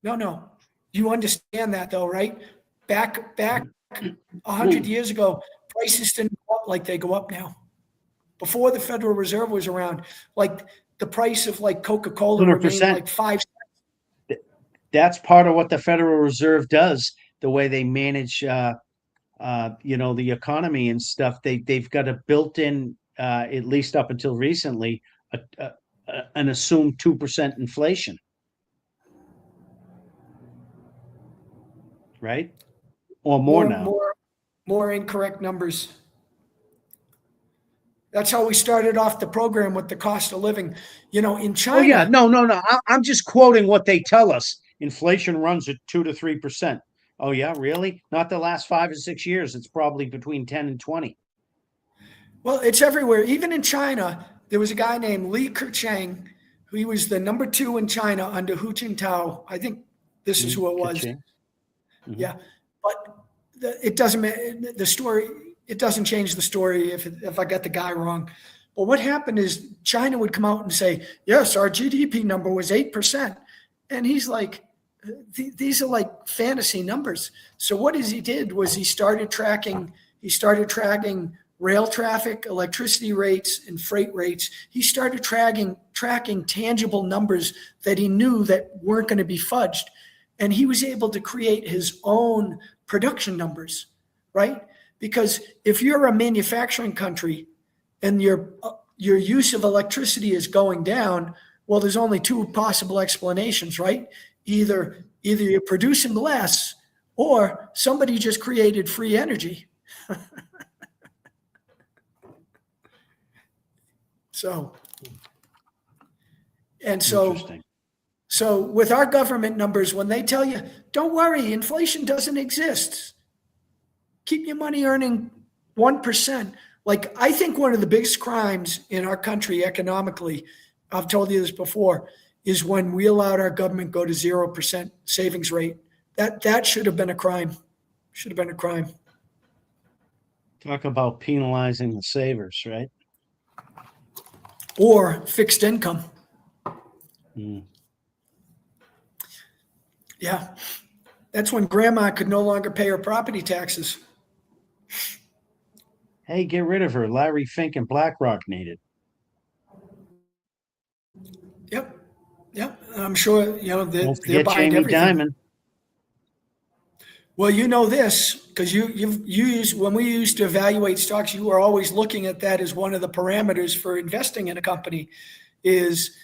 No. You understand that though, right? Back 100 years ago, prices didn't go up like they go up now. Before the Federal Reserve was around, like the price of like Coca-Cola remained like 5 cents. That's part of what the Federal Reserve does, the way they manage the economy and stuff. They've got a built-in, at least up until recently, an assumed 2% inflation. Right? Or more now. More incorrect numbers. That's how we started off the program with the cost of living. In China. Oh, yeah. No. I'm just quoting what they tell us. Inflation runs at 2 to 3%. Oh, yeah, really? Not the last 5 or 6 years. It's probably between 10 and 20. Well, it's everywhere. Even in China, there was a guy named Li Keqiang, who was the number 2 in China under Hu Jintao. I think this is who it was. Mm-hmm. Yeah. But it doesn't the story. It doesn't change the story if I got the guy wrong. But what happened is China would come out and say, "Yes, our GDP number was 8%," and he's like, "These are like fantasy numbers." So what he did was he started tracking rail traffic, electricity rates, and freight rates. He started tracking tangible numbers that he knew that weren't going to be fudged. And he was able to create his own production numbers, right? Because if you're a manufacturing country and your use of electricity is going down, well, there's only two possible explanations, right? Either you're producing less or somebody just created free energy. So Interesting. So with our government numbers, when they tell you, don't worry, inflation doesn't exist, keep your money earning 1%. Like, I think one of the biggest crimes in our country economically, I've told you this before, is when we allowed our government go to 0% savings rate. That should have been a crime. Should have been a crime. Talk about penalizing the savers, right? Or fixed income. Mm. Yeah. That's when grandma could no longer pay her property taxes. Hey, get rid of her. Larry Fink and BlackRock need it. Yep. Yep. I'm sure, Don't they're forget behind Jamie everything. Dimon. Well, you know this because you use, when we used to evaluate stocks, you were always looking at that as one of the parameters for investing in a company. Is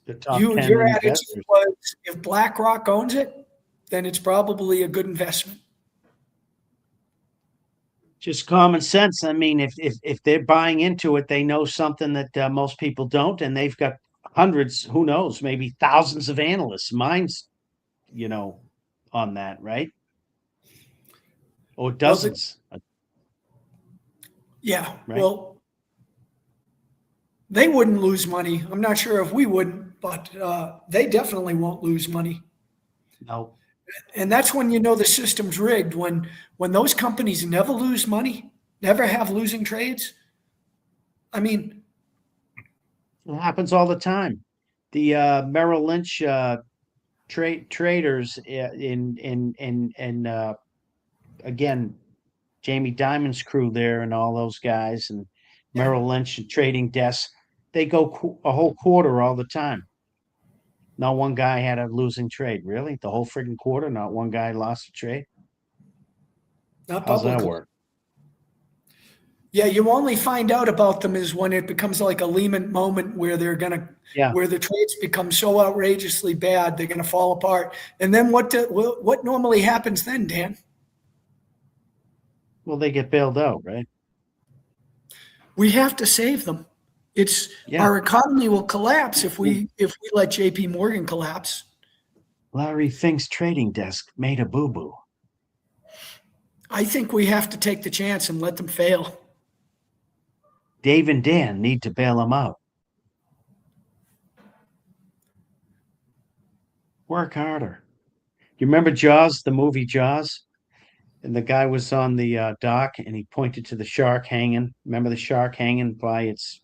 The top 10 your attitude investors. was, if BlackRock owns it, then it's probably a good investment. Just common sense. I mean, if they're buying into it, they know something that most people don't, and they've got hundreds, who knows, maybe thousands of analysts, minds, on that, right? Or dozens. Yeah. Right. Well, they wouldn't lose money. I'm not sure if we wouldn't, but they definitely won't lose money. No. And that's when you know the system's rigged. When those companies never lose money, never have losing trades. I mean, It happens all the time. The Merrill Lynch traders again, Jamie Dimon's crew there and all those guys and Merrill Lynch and trading desks, they go a whole quarter all the time. Not one guy had a losing trade. Really? The whole friggin' quarter, not one guy lost a trade? not How's that publicly. work? Yeah, you only find out about them is when it becomes like a Lehman moment where Yeah. where the trades become so outrageously bad they're gonna fall apart. And then what normally happens then, Dan? Well, they get bailed out, right? We have to save them. It's Yeah. Our economy will collapse if we let JP Morgan collapse. Larry Fink's trading desk made a boo-boo. I think we have to take the chance and let them fail. Dave and Dan need to bail him out. Work harder. You remember Jaws, the movie Jaws? And the guy was on the dock and he pointed to the shark hanging. Remember the shark hanging by its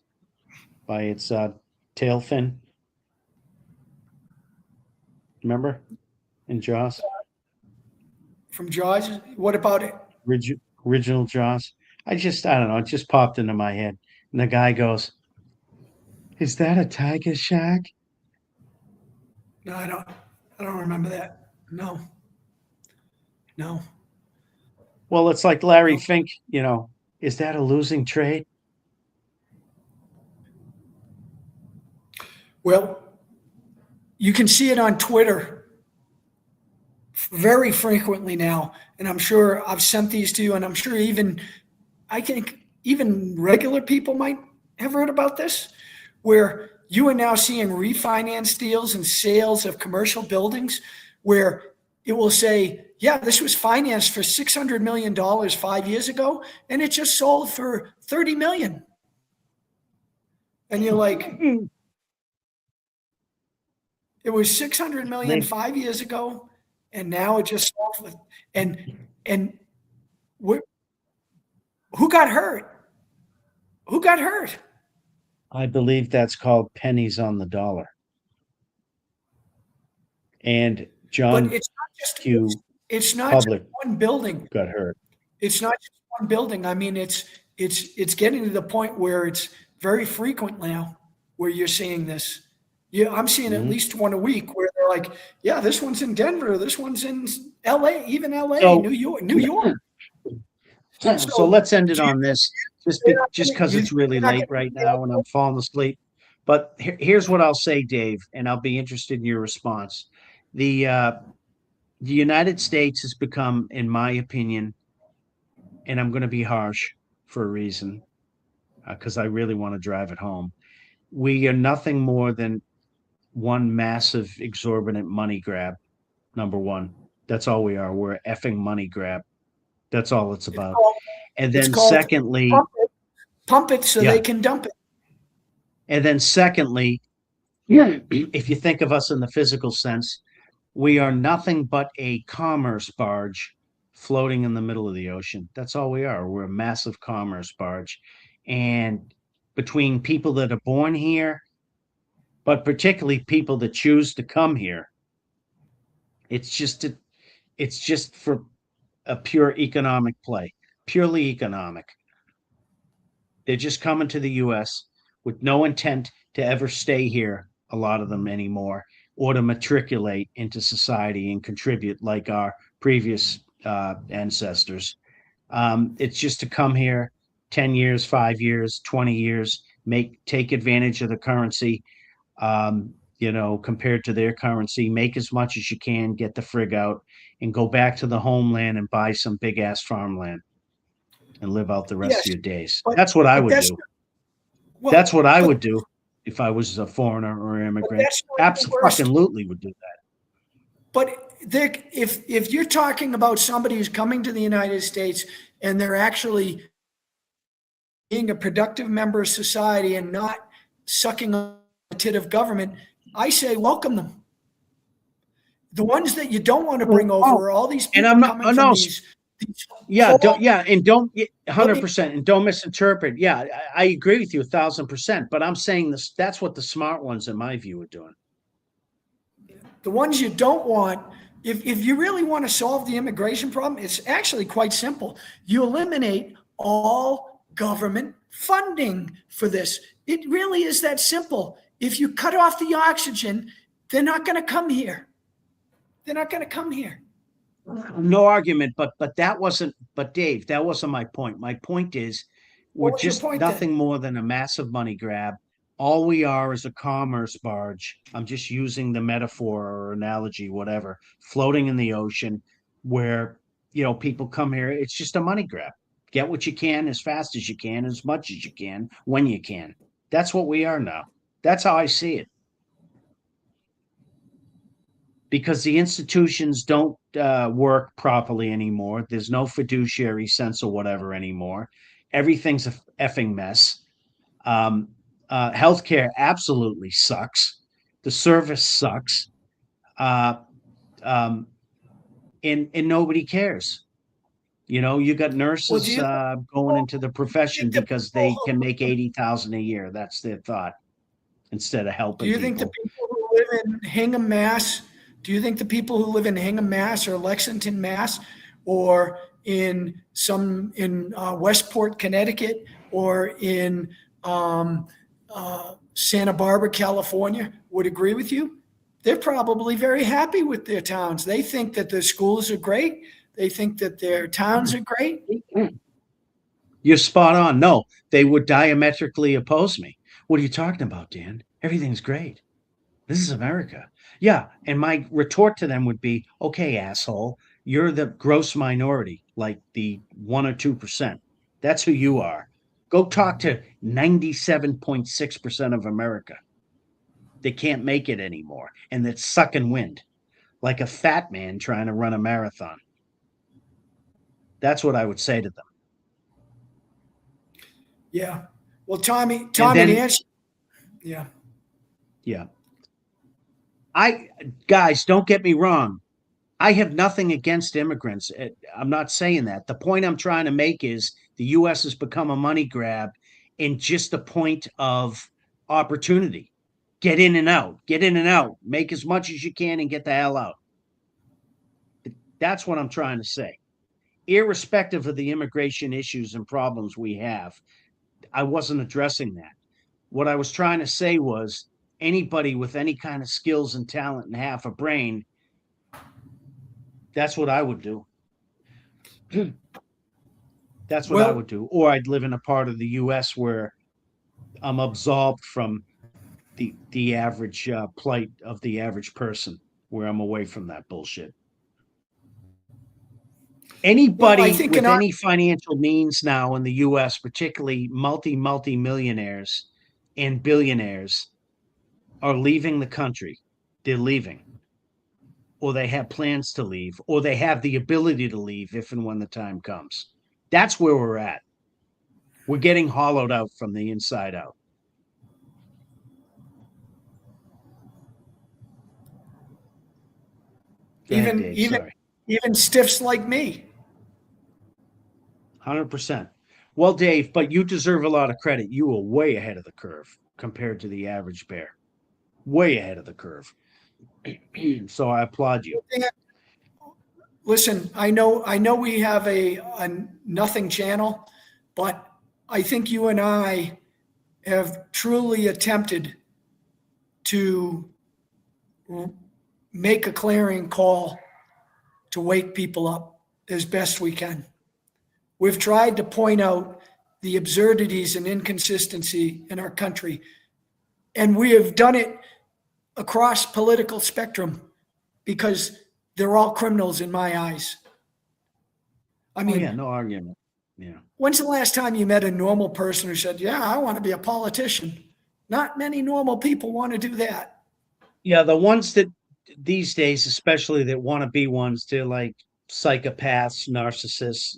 tail fin? Remember in Jaws? From Jaws, what about it? Original Jaws. I don't know. It just popped into my head. And the guy goes, "Is that a tiger shark?" No, I don't remember that. No. Well, it's like Larry Fink, is that a losing trade? Well, you can see it on Twitter very frequently now. And I'm sure I've sent these to you, and I'm sure I think even regular people might have heard about this, where you are now seeing refinance deals and sales of commercial buildings where it will say, yeah, this was financed for $600 million 5 years ago, and it just sold for $30 million. And you're like, it was $600 million 5 years ago, and now it just sold for, and who got hurt? Who got hurt? I believe that's called pennies on the dollar. And John But it's not just Q. it's not Public just one building. got hurt. It's not just one building. I mean, it's it's getting to the point where it's very frequent now where you're seeing this. Yeah, I'm seeing at least one a week where they're like, yeah, this one's in Denver, this one's in LA, even LA, So, New York. so let's end it on this, just because You- it's really you're not late gonna- right now and I'm falling asleep. But here's what I'll say, Dave, and I'll be interested in your response. The United States has become, in my opinion, and I'm going to be harsh for a reason, because I really want to drive it home. We are nothing more than one massive, exorbitant money grab. Number one, that's all we are. We're a effing money grab. That's all it's about. And It's then called secondly, pump it so yeah. they can dump it. And then secondly, if you think of us in the physical sense, we are nothing but a commerce barge floating in the middle of the ocean. That's all we are. We're a massive commerce barge. And between people that are born here, but particularly people that choose to come here, it's just for a pure economic play, purely economic. They're just coming to the US with no intent to ever stay here, a lot of them anymore, or to matriculate into society and contribute like our previous ancestors. It's just to come here 10 years, 5 years, 20 years, take advantage of the currency, compared to their currency, make as much as you can, get the frig out, and go back to the homeland and buy some big ass farmland and live out the rest Yes, of your days. but That's what I would that's do. well, That's what I but- would do if I was a foreigner or immigrant. that's not the worst. Absolutely would do that. But if you're talking about somebody who's coming to the United States and they're actually being a productive member of society and not sucking on the tit of government, I say welcome them. The ones that you don't want to bring over are all these people I'm not- coming no, from these Yeah, whole- and don't 100%, and don't misinterpret. Yeah, I agree with you 1,000%. But I'm saying this. That's what the smart ones, in my view, are doing. the ones you don't want. If you really want to solve the immigration problem, it's actually quite simple. You eliminate all government funding for this. It really is that simple. If you cut off the oxygen, they're not going to come here. They're not going to come here. No argument, but that wasn't. But Dave, that wasn't my point. My point is, we're What was your just point nothing then? more than a massive money grab. All we are is a commerce barge. I'm just using the metaphor or analogy, whatever, floating in the ocean, where people come here. It's just a money grab. Get what you can as fast as you can, as much as you can, when you can. That's what we are now. That's how I see it. Because the institutions don't work properly anymore. There's no fiduciary sense or whatever anymore. Everything's a effing mess. Healthcare absolutely sucks. The service sucks. Uh, um, and nobody cares. You got nurses going into the profession because they can make 80,000 a year. That's their thought, instead of helping Do you think the people. people who live in Hingham, Mass, do you think the people who live in Hingham, Mass, or Lexington, Mass, or in Westport, Connecticut, or in Santa Barbara, California, would agree with you? They're probably very happy with their towns. They think that their schools are great. They think that their towns are great. You're spot on. No, they would diametrically oppose me. What are you talking about, Dan? Everything's great. This is America. Yeah. And my retort to them would be, okay, asshole, you're the gross minority, like the 1 or 2%. That's who you are. Go talk to 97.6% of America. They can't make it anymore. And that's sucking wind like a fat man trying to run a marathon. That's what I would say to them. Yeah. Well, Tommy, then- the answer. Yeah. Yeah. Guys, don't get me wrong. I have nothing against immigrants. I'm not saying that. The point I'm trying to make is the U.S. has become a money grab in just a point of opportunity. Get in and out, make as much as you can and get the hell out. That's what I'm trying to say. irrespective of the immigration issues and problems we have, I wasn't addressing that. What I was trying to say was anybody with any kind of skills and talent and half a brain, that's what I would do. That's what I Well, would do. Or I'd live in a part of the US where I'm absolved from the average plight of the average person, where I'm away from that bullshit. I Anybody think in with our any financial means now in the US, particularly multi millionaires and billionaires, are leaving the country. They're leaving, or they have plans to leave, or they have the ability to leave if and when the time comes. That's where we're at. We're getting hollowed out from the inside out. Go ahead, even Dave. even Sorry. even stiffs like me. 100%. Well, Dave, but you deserve a lot of credit. You were way ahead of the curve compared to the average bear. Way ahead of the curve. So I applaud you. Listen, I know we have a nothing channel, but I think you and I have truly attempted to make a clearing call to wake people up as best we can. We've tried to point out the absurdities and inconsistency in our country, and we have done it across political spectrum because they're all criminals in my eyes. I Oh, mean, yeah, no argument. Yeah. when's the last time you met a normal person who said, "Yeah, I want to be a politician"? Not many normal people want to do that. Yeah, the ones that these days, especially that want to be ones, they're like psychopaths, narcissists,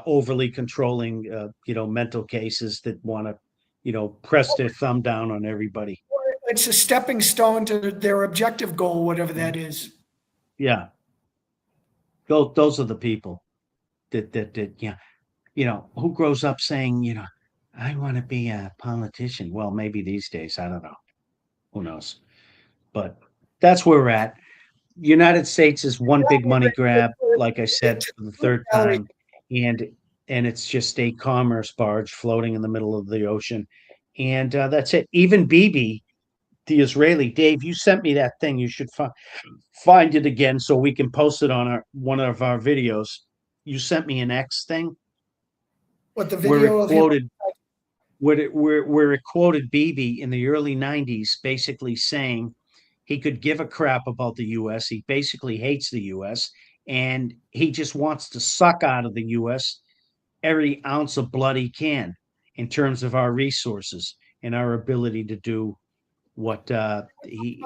overly controlling, mental cases that want to, press their thumb down on everybody. It's a stepping stone to their objective goal, whatever that is. Yeah. Those are the people that, yeah, who grows up saying, I want to be a politician. Well, maybe these days, I don't know. Who knows? But that's where we're at. United States is one big money grab, like I said for the third Valerie, time, and it's just a commerce barge floating in the middle of the ocean, and that's it. Even Bibi, the Israeli, Dave, you sent me that thing. You should find it again so we can post it on our one of our videos. You sent me an X thing what the where it video of him? quoted where it quoted Bibi in the early 90s, basically saying he could give a crap about the US. He basically hates the US, and he just wants to suck out of the US every ounce of blood he can in terms of our resources and our ability to do what he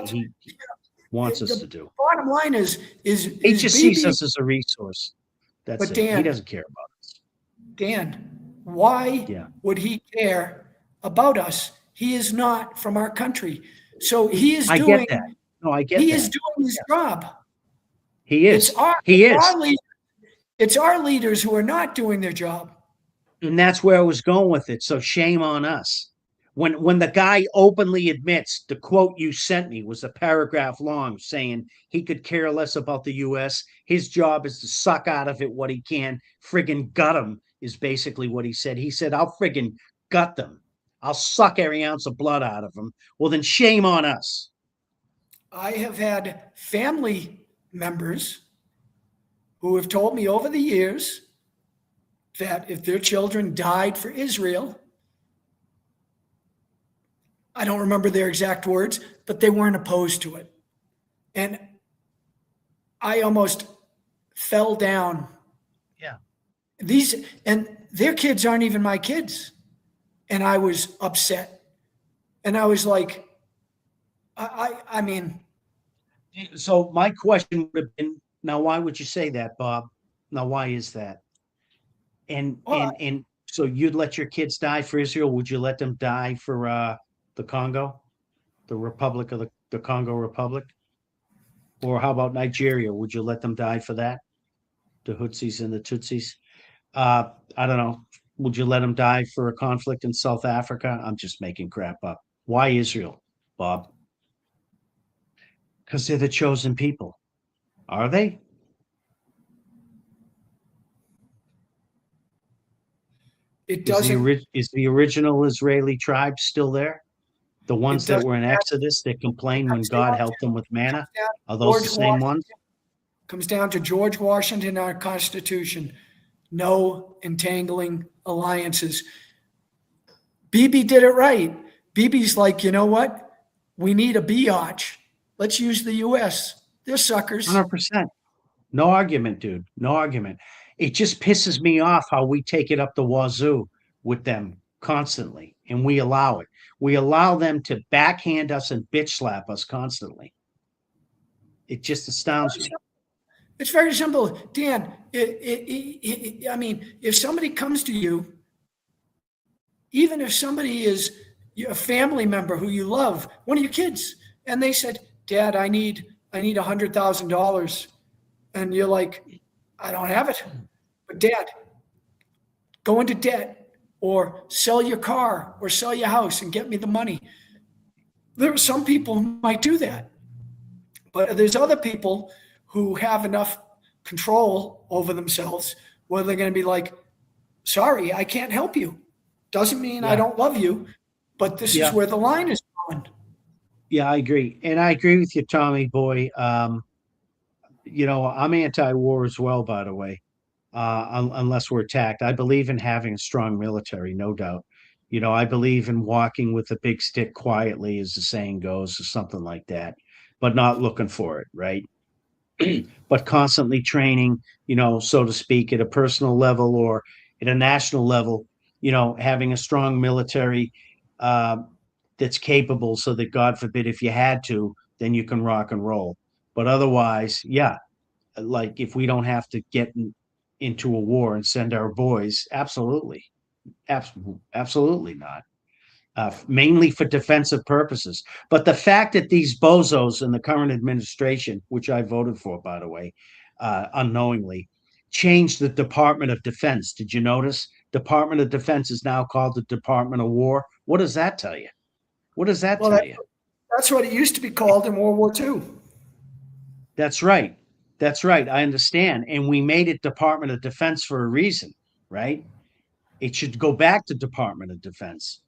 wants us The to do. bottom line He is just sees BB. us as a resource. That's But it. He Dan, doesn't care about us. Dan, why Yeah. would he care about us? He is not from our country, so I get that. No, I get he that. is doing his job. He It's is. our He it's is. our leaders, it's our leaders who are not doing their job. And that's where I was going with it. So shame on us. When the guy openly admits the quote you sent me was a paragraph long saying he could care less about the US, his job is to suck out of it what he can, friggin' gut them is basically what he said. He said, I'll friggin' gut them. I'll suck every ounce of blood out of them. Well, then shame on us. I have had family members who have told me over the years that if their children died for Israel, I don't remember their exact words, but they weren't opposed to it. And I almost fell down. Yeah. And their kids aren't even my kids. And I was upset. And I was like, I mean, So my question would have been, now why would you say that, Bob? Now why is that? And well, and so you'd let your kids die for Israel? Would you let them die for the Congo, the Republic of the Congo Republic? Or how about Nigeria? Would you let them die for that? The Hutsis and the Tutsis? I don't know. Would you let them die for a conflict in South Africa? I'm just making crap up. Why Israel, Bob? Because they're the chosen people. Are they? It Is doesn't, is the original Israeli tribe still there? The it ones that doesn't were in matter. Exodus that complained when Comes down God to, helped them with manna? comes down to Are those the George same Washington, ones? comes down to George Washington, our Constitution. No entangling alliances. Bibi did it right. Bibi's like, you know what? We need a biatch. Let's use the U.S. They're suckers. 100%. No argument, dude. No argument. It just pisses me off how we take it up the wazoo with them constantly, and we allow it. We allow them to backhand us and bitch slap us constantly. It just astounds me. It's very simple, Dan. I mean, if somebody comes to you, even if somebody is a family member who you love, one of your kids, and they said, "Dad, I need $100,000," and you're like, "I don't have it," but Dad, go into debt or sell your car or sell your house and get me the money. There are some people who might do that, but there's other people who have enough control over themselves where they're going to be like, "Sorry, I can't help you. Doesn't mean I Yeah. don't love you, but this is Yeah. where the line is drawn." Yeah, I agree. And I agree with you, Tommy boy. I'm anti-war as well, by the way, unless we're attacked. I believe in having a strong military, no doubt. I believe in walking with a big stick quietly, as the saying goes, or something like that, but not looking for it, right? But constantly training, so to speak, at a personal level or at a national level, having a strong military uh, that's capable so that, God forbid, if you had to, then you can rock and roll. But otherwise, yeah, like if we don't have to get into a war and send our boys, absolutely, absolutely not. Mainly for defensive purposes. But the fact that these bozos in the current administration, which I voted for, by the way, unknowingly, changed the Department of Defense. Did you notice? Department of Defense is now called the Department of War. What does that tell you? What does that Well, tell you? that's what it used to be called in World War II. That's right. That's right. I understand. And we made it Department of Defense for a reason, right? It should go back to Department of Defense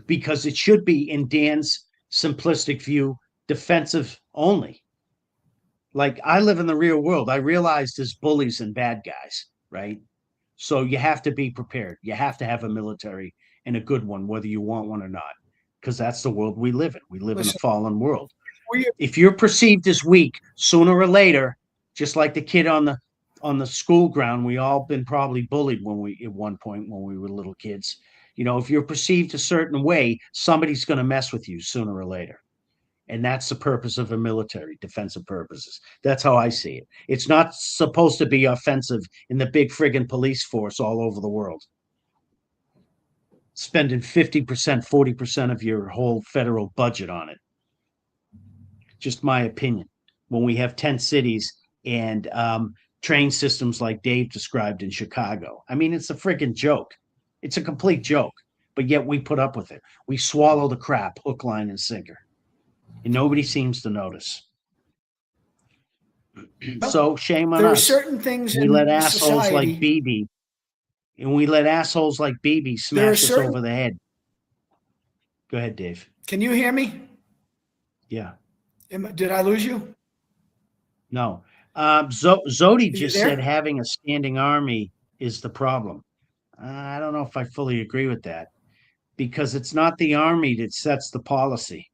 because it should be, in Dan's simplistic view, defensive only. Like I live in the real world. I realize there's bullies and bad guys, right? So you have to be prepared. You have to have a military and a good one, whether you want one or not, because that's the world we live in. We live in a Listen, fallen world. we, If you're perceived as weak, sooner or later, just like the kid on the school ground, we all been probably bullied when we at one point when we were little kids. If you're perceived a certain way, somebody's going to mess with you sooner or later. And that's the purpose of a military, defensive purposes. That's how I see it. It's not supposed to be offensive in the big friggin' police force all over the world. Spending 50%, 40% of your whole federal budget on it. Just my opinion. When we have 10 cities and train systems like Dave described in Chicago. I mean, it's a friggin' joke. It's a complete joke, but yet we put up with it. We swallow the crap, hook, line, and sinker. And nobody seems to notice. So shame on there are us. certain things We let in assholes like society. BB, and we let assholes like BB There are smash us certain. over the head. Go ahead, Dave. Can you hear me? Yeah. Did I lose you? No. Zodi Are you just said there? having a standing army is the problem. I don't know if I fully agree with that because it's not the army that sets the policy.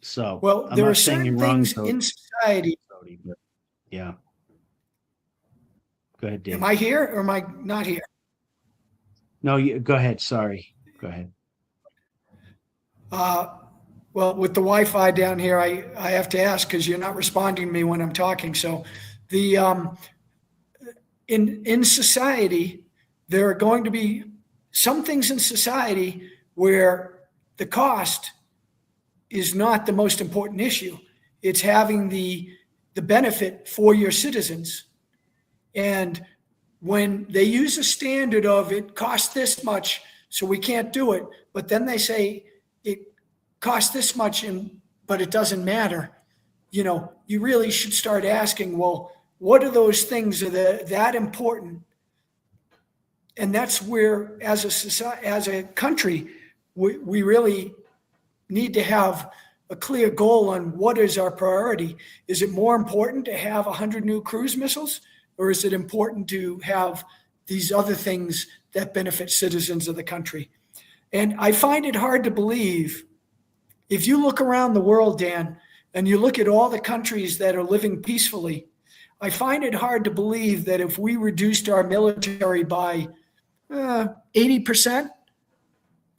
So Well, I'm there are not saying you're certain wrong, things in society. Zodi, but yeah. Go ahead, Dave. Am I here or am I not here? No, go ahead. Sorry. Go ahead. Well, with the Wi-Fi down here, I have to ask because you're not responding to me when I'm talking. So, the in society, there are going to be some things in society where the cost is not the most important issue. It's having the benefit for your citizens. And when they use a standard of it costs this much, so we can't do it, but then they say it costs this much, but it doesn't matter. You really should start asking, well, what are those things that important? And that's where, as a society, as a country, we really need to have a clear goal on what is our priority. Is it more important to have 100 new cruise missiles, or is it important to have these other things that benefit citizens of the country? And I find it hard to believe, if you look around the world, Dan, and you look at all the countries that are living peacefully, I find it hard to believe that if we reduced our military by 80%,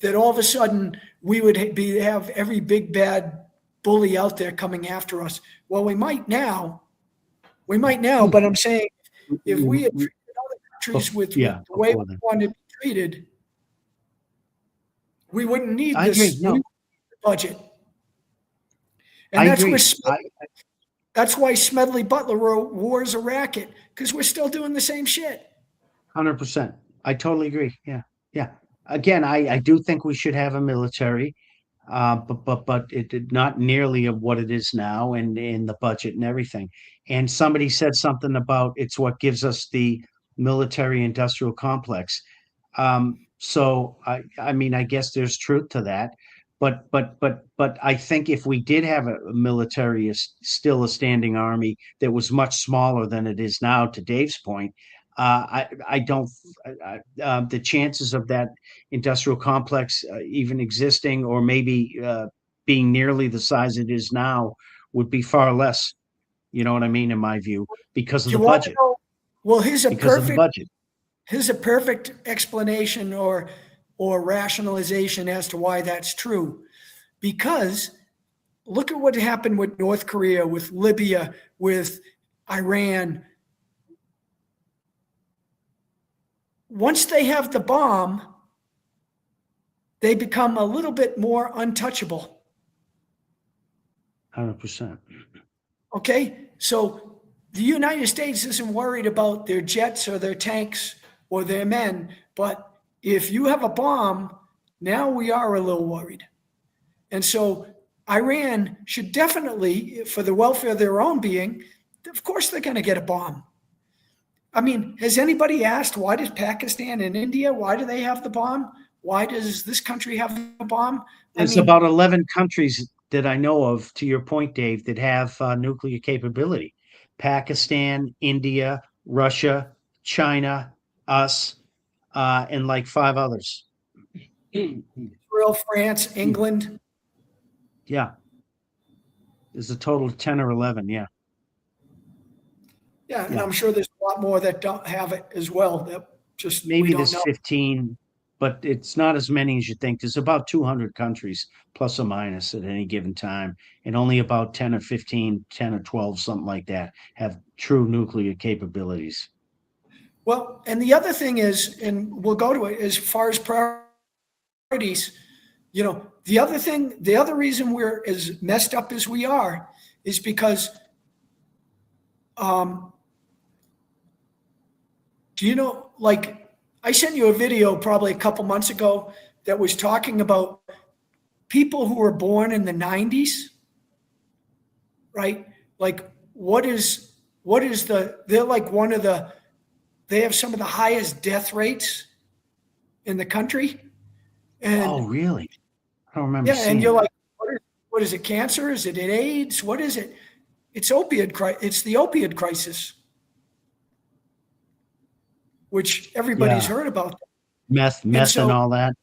that all of a sudden we would have every big bad bully out there coming after us. Well, we might now, but I'm saying if we had treated other countries with the way we wanted to be treated, we wouldn't need this budget. And that's why Smedley Butler wrote War is a Racket, because we're still doing the same shit. 100%. I totally agree. Yeah. Yeah. Again, I do think we should have a military, but it not nearly of what it is now, and in the budget and everything. And somebody said something about it's what gives us the military industrial complex. So I mean, I guess there's truth to that. But I think if we did have a military, still a standing army that was much smaller than it is now, to Dave's point, I don't. The chances of that industrial complex even existing, or maybe being nearly the size it is now, would be far less. You know what I mean? In my view, because of the budget. Well, here's a perfect explanation or rationalization as to why that's true. Because look at what happened with North Korea, with Libya, with Iran. Once they have the bomb, they become a little bit more untouchable. 100%. Okay, so the United States isn't worried about their jets or their tanks or their men, but if you have a bomb, now we are a little worried. And so Iran should definitely, for the welfare of their own being, of course they're going to get a bomb. I mean, has anybody asked, why does Pakistan and India, why do they have the bomb? Why does this country have a bomb? There's about 11 countries that I know of, to your point, Dave, that have nuclear capability. Pakistan, India, Russia, China, us, and like 5 others. Israel, France, England. Yeah. There's a total of 10 or 11, yeah. Yeah, and I'm sure there's a lot more that don't have it as well. That just maybe there's 15, but it's not as many as you think. There's about 200 countries, plus or minus, at any given time, and only about 10 or 15, 10 or 12, something like that, have true nuclear capabilities. Well, and the other thing is, and we'll go to it, as far as priorities, you know, the other reason we're as messed up as we are is because, do you know, like, I sent you a video probably a couple months ago that was talking about people who were born in the 90s, right? Like, they're like they have some of the highest death rates in the country. And, oh, really? I don't remember seeing and you're like, what is it, cancer? Is it AIDS? What is it? It's the opioid crisis, which everybody's heard about. Meth and all that.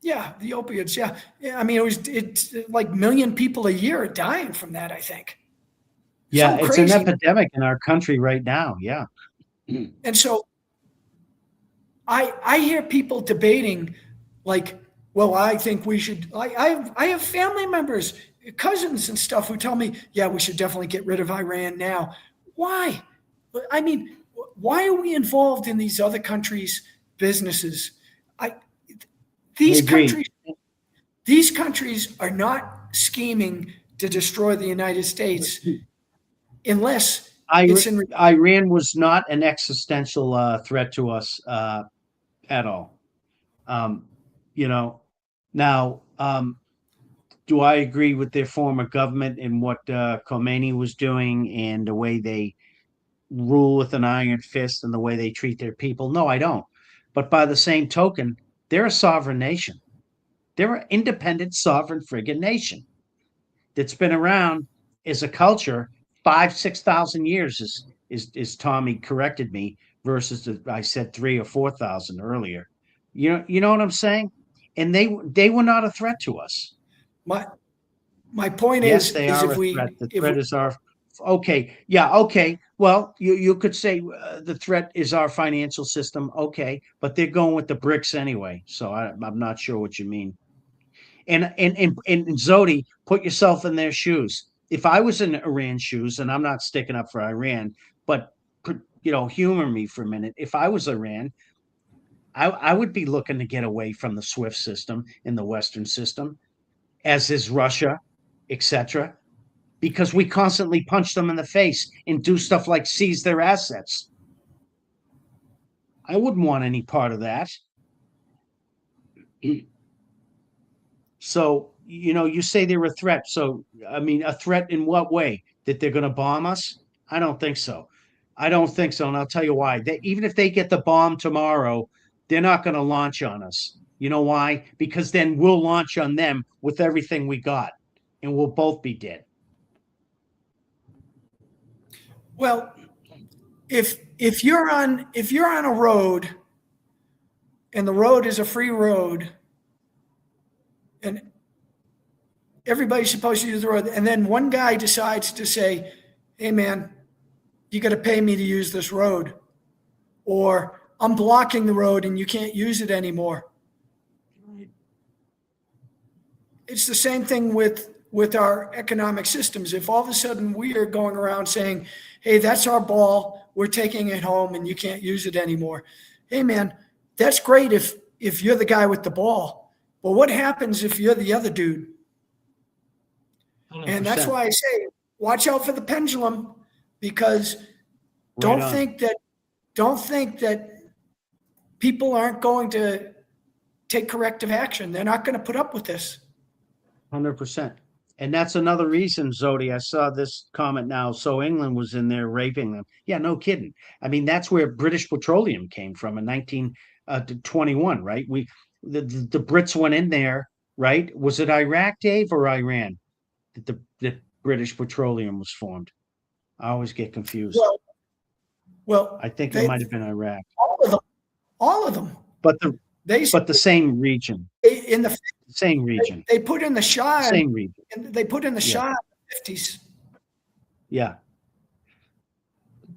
Yeah, the opiates. Yeah. I mean, it's like 1 million people a year are dying from that, I think. Yeah, it's an epidemic in our country right now. Yeah. And so I hear people debating, like, well, I think we should, I have family members, cousins and stuff who tell me, yeah, we should definitely get rid of Iran now. Why? I mean, why are we involved in these other countries' businesses? These countries are not scheming to destroy the United States unless Iran was not an existential threat to us at all. You know, now, do I agree with their former government and what Khomeini was doing and the way they rule with an iron fist and the way they treat their people. No, I don't. But by the same token, they're a sovereign nation. They're an independent, sovereign friggin' nation that's been around as a culture 5,000 to 6,000 years. Is Tommy corrected me versus I said 3,000 or 4,000 earlier. You know what I'm saying? And they were not a threat to us. My my point Yes, is they is are if a we threat. The if threat is our okay. Yeah, okay. Well, you could say the threat is our financial system. Okay, but they're going with the bricks anyway. So I'm not sure what you mean. And Zodi, put yourself in their shoes. If I was in Iran's shoes, and I'm not sticking up for Iran, but humor me for a minute. If I was Iran, I would be looking to get away from the SWIFT system in the Western system, as is Russia, etc., because we constantly punch them in the face and do stuff like seize their assets. I wouldn't want any part of that. So, you say they're a threat. So, I mean, a threat in what way? That they're going to bomb us? I don't think so. I don't think so. And I'll tell you why. Even if they get the bomb tomorrow, they're not going to launch on us. You know why? Because then we'll launch on them with everything we got and we'll both be dead. well, if you're on a road and the road is a free road and everybody's supposed to use the road, and then one guy decides to say, hey man, you got to pay me to use this road, or I'm blocking the road and you can't use it anymore. It's the same thing with our economic systems. If all of a sudden we are going around saying, hey, that's our ball, we're taking it home and you can't use it anymore. Hey man, that's great if you're the guy with the ball. But what happens if you're the other dude? 100%. And that's why I say, watch out for the pendulum, because don't think that people aren't going to take corrective action. They're not going to put up with this. 100%. And that's another reason, Zodi. I saw this comment now. So England was in there raping them. Yeah, no kidding. I mean, that's where British Petroleum came from in 1921, right? The Brits went in there, right? Was it Iraq, Dave, or Iran that the British Petroleum was formed? I always get confused. Well, I think it might have been Iraq. All of them. But the same region. In the same region. They put in the Shah. Same region. They put in the Shah in the 50s. Yeah.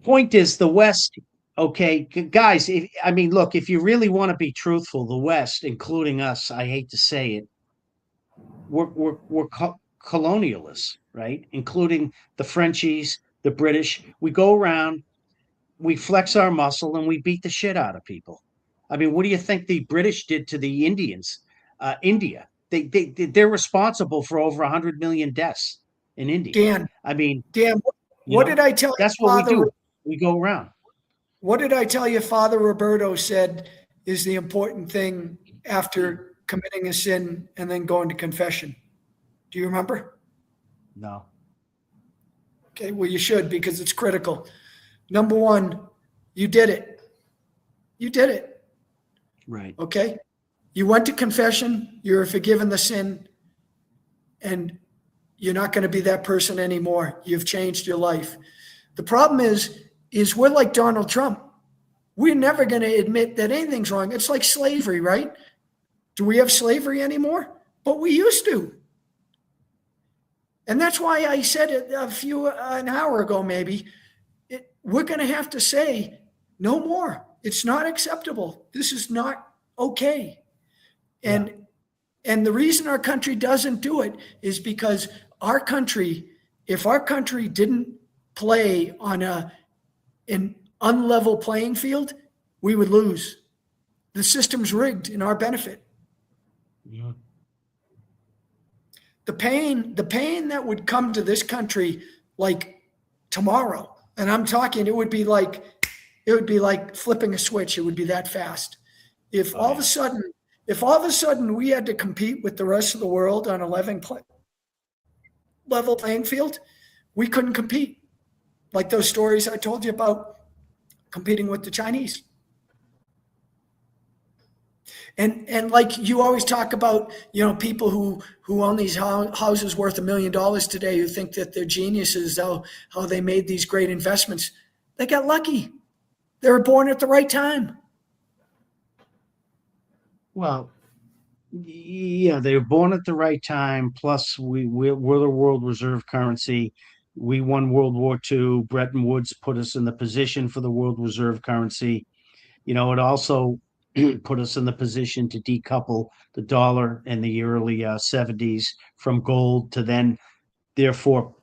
Point is, the West, okay, guys, look, if you really want to be truthful, the West, including us, I hate to say it, we're colonialists, right? Including the Frenchies, the British. We go around, we flex our muscle, and we beat the shit out of people. I mean, what do you think the British did to the Indians? India. They're responsible for over 100 million deaths in India. Dan, what did I tell you? That's what we do. We go around. What did I tell you Father Roberto said is the important thing after committing a sin and then going to confession? Do you remember? No. Okay, well, you should, because it's critical. Number one, you did it. You did it. Right. Okay? You went to confession, you're forgiven the sin, and you're not going to be that person anymore. You've changed your life. The problem is we're like Donald Trump. We're never going to admit that anything's wrong. It's like slavery, right? Do we have slavery anymore? But we used to. And that's why I said it an hour ago, maybe. We're going to have to say no more. It's not acceptable. This is not okay. And the reason our country doesn't do it is because if our country didn't play on an unlevel playing field, we would lose. The system's rigged in our benefit. Yeah. The pain that would come to this country like tomorrow, and I'm talking, it would be like flipping a switch. It would be that fast. If all of a sudden we had to compete with the rest of the world on a level playing field, we couldn't compete. like those stories I told you about competing with the Chinese. And like you always talk about, people who own these houses worth $1 million today, who think that they're geniuses, how they made these great investments. They got lucky. They were born at the right time. Well, yeah, they were born at the right time. Plus, we're the world reserve currency. We won World War II. Bretton Woods put us in the position for the world reserve currency. It also put us in the position to decouple the dollar in the early 70s from gold, to then therefore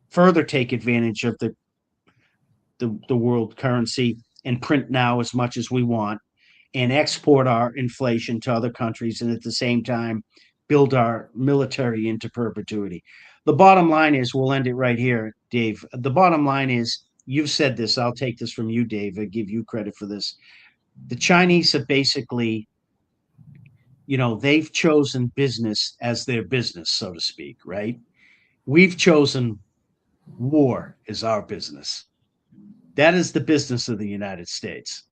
further take advantage of the world currency and print now as much as we want and export our inflation to other countries, and at the same time build our military into perpetuity. The bottom line is, we'll end it right here, Dave. The bottom line is, you've said this, I'll take this from you, Dave. I give you credit for this. The Chinese have basically, they've chosen business as their business, so to speak, right? We've chosen war as our business. That is the business of the United States.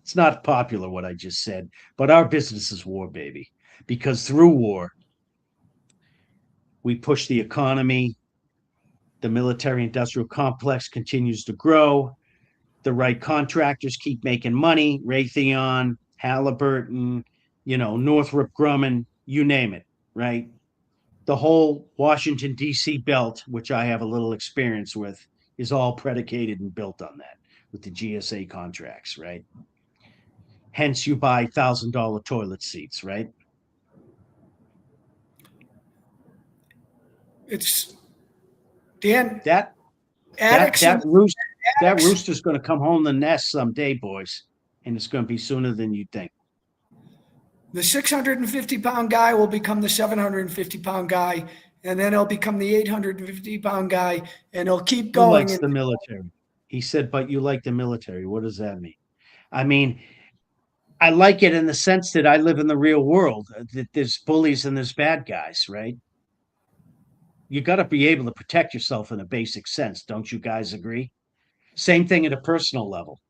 It's not popular what I just said, but our business is war, baby. Because through war, we push the economy, the military industrial complex continues to grow, the right contractors keep making money, Raytheon, Halliburton, Northrop Grumman, you name it, right? The whole Washington, D.C. belt, which I have a little experience with, is all predicated and built on that with the GSA contracts, right? Hence, you buy $1,000 toilet seats, right? It's Dan. That rooster's going to come home the nest someday, boys, and it's going to be sooner than you think. The 650-pound guy will become the 750-pound guy, and then he'll become the 850-pound guy, and he'll keep going. He likes the military. He said, but you like the military. What does that mean? I mean, I like it in the sense that I live in the real world, that there's bullies and there's bad guys, right? You got to be able to protect yourself in a basic sense. Don't you guys agree? Same thing at a personal level,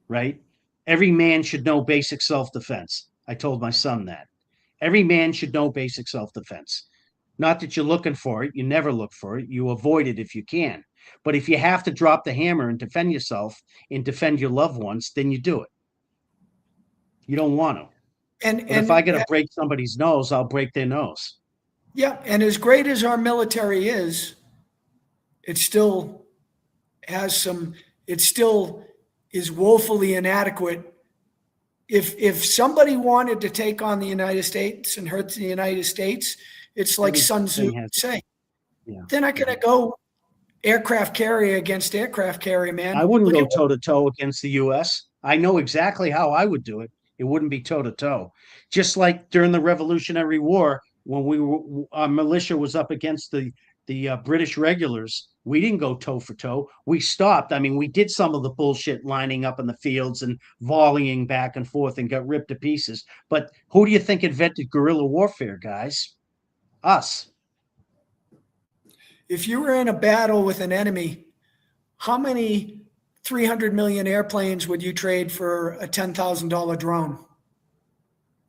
right? Every man should know basic self-defense. I told my son that. Every man should know basic self-defense. Not that you're looking for it. You never look for it. You avoid it if you can. But if you have to drop the hammer and defend yourself and defend your loved ones, then you do it. You don't want to. And if I got to break somebody's nose, I'll break their nose. Yeah, and as great as our military is, it still is woefully inadequate. If somebody wanted to take on the United States and hurt the United States, it's like Sun Tzu would say. Yeah. They're not going to go aircraft carrier against aircraft carrier, man. I wouldn't go toe-to-toe against the U.S. I know exactly how I would do it. It wouldn't be toe-to-toe. Just like during the Revolutionary War, when our militia was up against the British regulars, we didn't go toe for toe. We stopped. I mean, we did some of the bullshit lining up in the fields and volleying back and forth and got ripped to pieces. But who do you think invented guerrilla warfare, guys? Us. If you were in a battle with an enemy, how many 300 million airplanes would you trade for a $10,000 drone?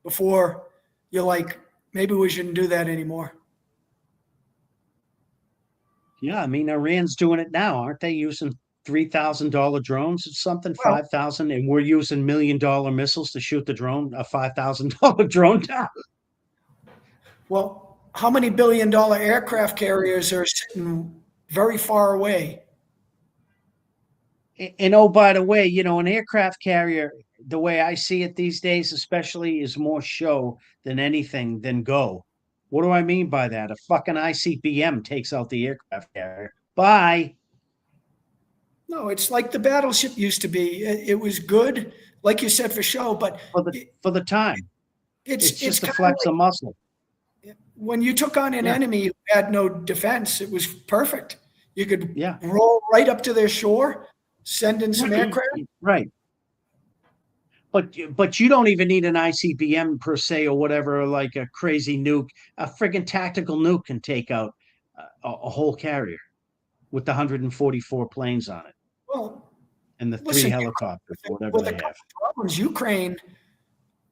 Before you're like, maybe we shouldn't do that anymore. Yeah, I mean, Iran's doing it now. Aren't they using $3,000 drones or something, 5,000? And we're using $1 million missiles to shoot the drone, a $5,000 drone down. Well, how many billion-dollar aircraft carriers are sitting very far away? And oh, by the way, an aircraft carrier, the way I see it these days, especially, is more show than anything than go. What do I mean by that? A fucking ICBM takes out the aircraft carrier. Bye. No, it's like the battleship used to be. It was good, like you said, for show, but for the time, it's just to flex a muscle. When you took on an enemy who had no defense, it was perfect. You could roll right up to their shore, send in some aircraft. Right. But you don't even need an ICBM per se or whatever, like a crazy nuke. A friggin' tactical nuke can take out a whole carrier. with the 144 planes on it Well, and the 3 listen, helicopters or whatever with they a have. couple problems, Ukraine,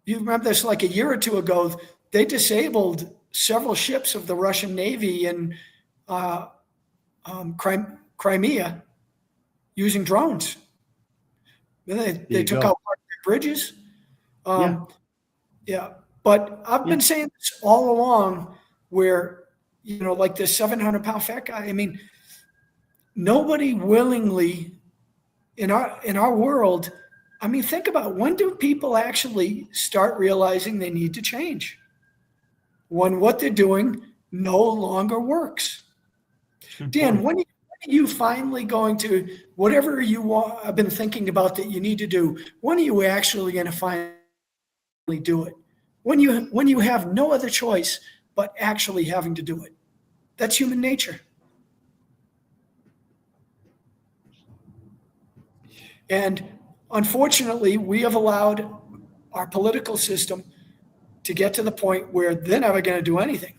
you remember this like a year or two ago, they disabled several ships of the Russian Navy in uh, Crimea using drones. Then they took go. out part of their bridges. Yeah. Yeah. But I've been Yeah. saying this all along where, like this 700-pound fat guy, I mean, nobody willingly in our world, I mean, think about it. When do people actually start realizing they need to change? When what they're doing no longer works. Dan, when are you finally going to, whatever you have been thinking about that you need to do, when are you actually going to finally do it? When you have no other choice but actually having to do it. That's human nature. And unfortunately, we have allowed our political system to get to the point where they're never going to do anything.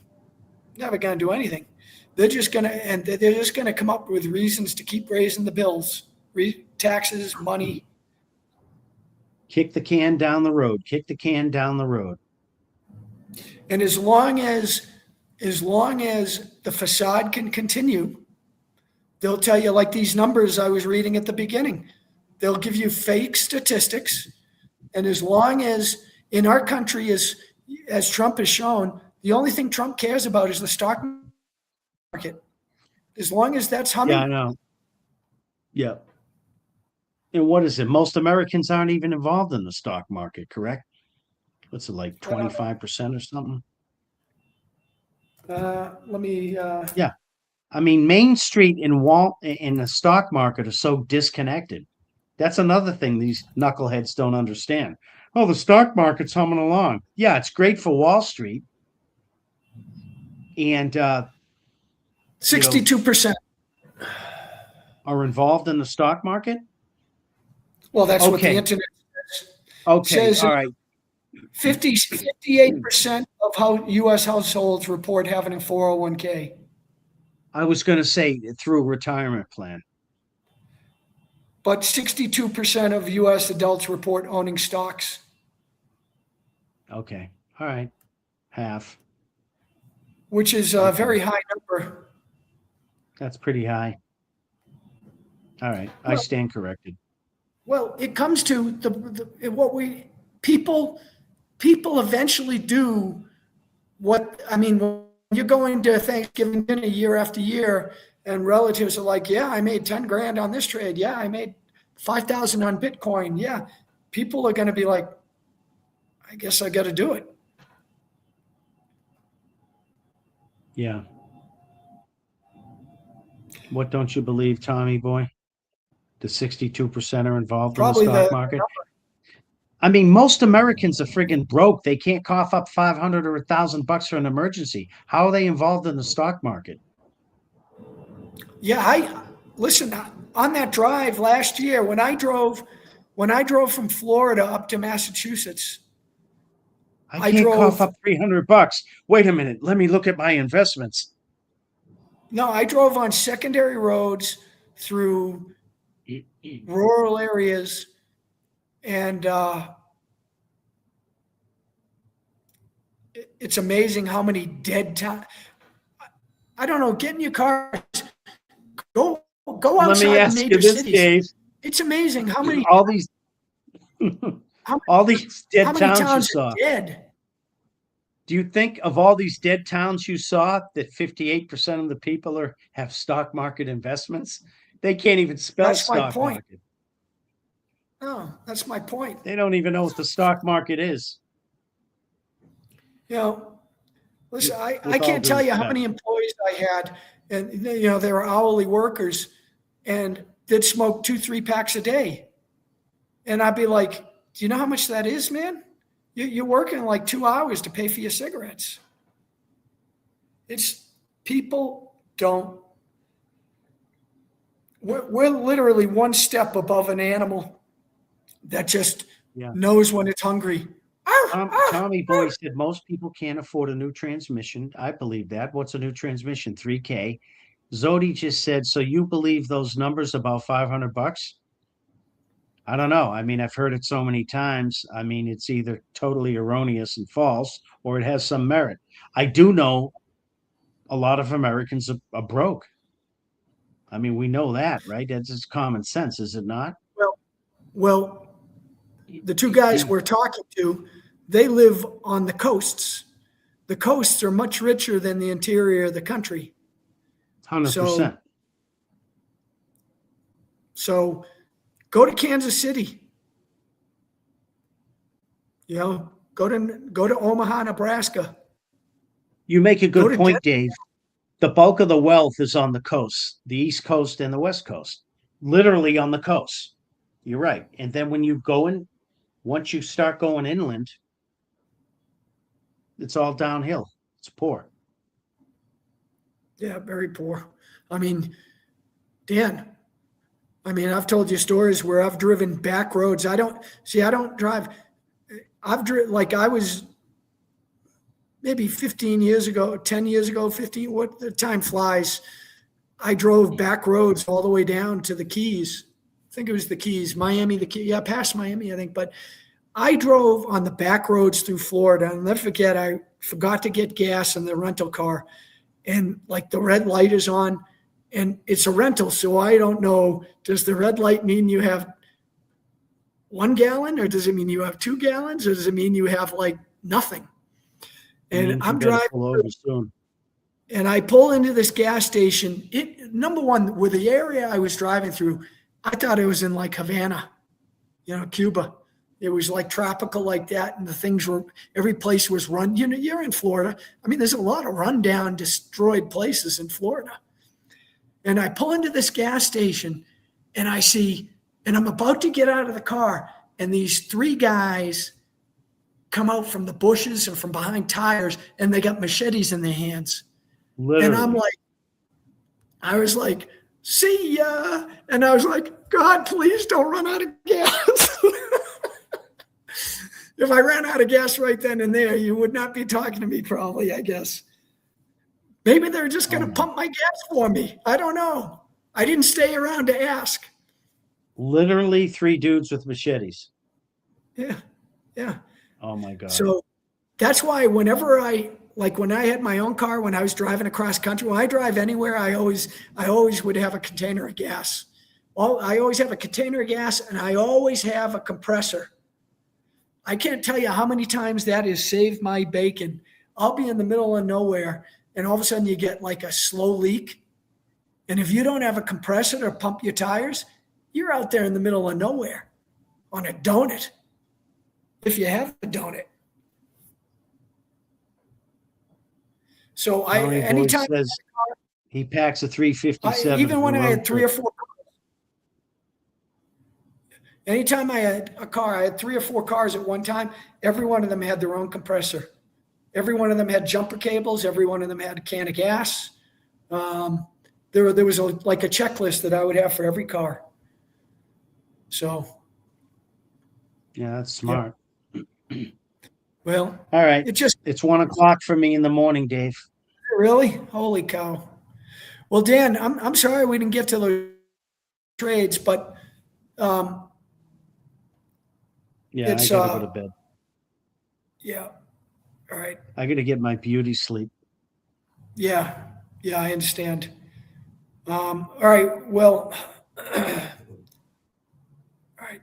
Never going to do anything. They're just going to come up with reasons to keep raising the bills, taxes, money. Kick the can down the road. Kick the can down the road. And as long as the facade can continue, they'll tell you, like these numbers I was reading at the beginning. They'll give you fake statistics. And as long as in our country, as Trump has shown, the only thing Trump cares about is the stock market. As long as that's humming. Yeah, I know. Yeah. And what is it? Most Americans aren't even involved in the stock market, correct? What's it, like 25% or something? Let me. Yeah. I mean, Main Street and the stock market are so disconnected. That's another thing these knuckleheads don't understand. Oh, the stock market's humming along. Yeah, it's great for Wall Street. And 62%. Are involved in the stock market? Well, that's what the internet says. Okay, Says all right. 58% of U.S. households report having a 401k. I was going to say through a retirement plan. But 62% of U.S. adults report owning stocks. Okay, all right. Half. Which is a very high number. That's pretty high. All right, I stand corrected. Well, it comes to people eventually do what, I mean, when you're going to Thanksgiving dinner year after year and relatives are like, yeah, I made 10 grand on this trade. Yeah, I made 5,000 on Bitcoin. Yeah. People are going to be like, I guess I got to do it. Yeah. What don't you believe, Tommy boy? The 62% are involved in the stock market. I mean, most Americans are friggin' broke. They can't cough up 500 or $1,000 for an emergency. How are they involved in the stock market? Yeah, listen, on that drive last year when I drove from Florida up to Massachusetts, I can't cough up $300. Wait a minute, let me look at my investments. No, I drove on secondary roads through rural areas, and it's amazing how many dead time. I don't know. Get in your cars, go outside. Let me ask you this, Dave. It's amazing how many all these dead towns you saw. Dead. Do you think of all these dead towns you saw that 58% of the people have stock market investments? They can't even spell stock market. No, that's my point. They don't even know what the stock market is. Listen, I can't tell you how many employees I had, and they were hourly workers, and they'd smoke 2-3 packs a day, and I'd be like, "Do you know how much that is, man? You're working like 2 hours to pay for your cigarettes." It's people don't. We're literally one step above an animal that just knows when it's hungry. Tommy Boy said most people can't afford a new transmission. I believe that. What's a new transmission? $3K. Zodi just said, so you believe those numbers about $500? I don't know. I mean, I've heard it so many times. I mean, it's either totally erroneous and false or it has some merit. I do know a lot of Americans are broke. I mean, we know that, right? That's just common sense, is it not? Well, the two guys we're talking to, they live on the coasts. The coasts are much richer than the interior of the country. 100%. So go to Kansas City. Go to Omaha, Nebraska. You make a good point, Dave. The bulk of the wealth is on the coast, the East Coast and the West Coast, literally on the coast. You're right. And then when you go in, once you start going inland, it's all downhill. It's poor. Yeah, very poor. I mean, Dan, I've told you stories where I've driven back roads. I don't drive. I was maybe 15 years ago, 10 years ago, 15, what the time flies. I drove back roads all the way down to the Keys. I think it was the Keys, Miami, past Miami, I think. But I drove on the back roads through Florida. And never forget, I forgot to get gas in the rental car. And like the red light is on and it's a rental. So I don't know, does the red light mean you have 1 gallon or does it mean you have 2 gallons or does it mean you have like nothing? And I'm driving soon. And I pull into this gas station. Number one, with the area I was driving through, I thought it was in like Havana, Cuba. It was like tropical like that. And every place was run. You're in Florida. I mean, there's a lot of rundown, destroyed places in Florida. And I pull into this gas station and and I'm about to get out of the car. And these 3 guys come out from the bushes and from behind tires and they got machetes in their hands. Literally. And I was like, see ya. And I was like, God, please don't run out of gas. If I ran out of gas right then and there, you would not be talking to me probably, I guess. Maybe they're just going to pump my gas for me. I don't know. I didn't stay around to ask. Literally 3 dudes with machetes. Yeah. Yeah. Oh my God. So that's why whenever when I had my own car, when I was driving across country, when I drive anywhere, I always would have a container of gas. I always have a container of gas and I always have a compressor. I can't tell you how many times that has saved my bacon. I'll be in the middle of nowhere and all of a sudden you get like a slow leak. And if you don't have a compressor to pump your tires, you're out there in the middle of nowhere on a donut. If you have a donut. So anytime says he packs a 357. Even when I had 3 or 4 cars. Anytime I had a car, I had 3 or 4 cars at one time. Every one of them had their own compressor. Every one of them had jumper cables. Every one of them had a can of gas. There was a checklist that I would have for every car. So. Yeah, that's smart. Yeah. Well, all right. It's 1 o'clock for me in the morning, Dave. Really? Holy cow. Well, Dan, I'm sorry we didn't get to the trades, but yeah, I gotta go to bed. Yeah. All right. I gotta get my beauty sleep. Yeah. Yeah, I understand. All right. Well, all right.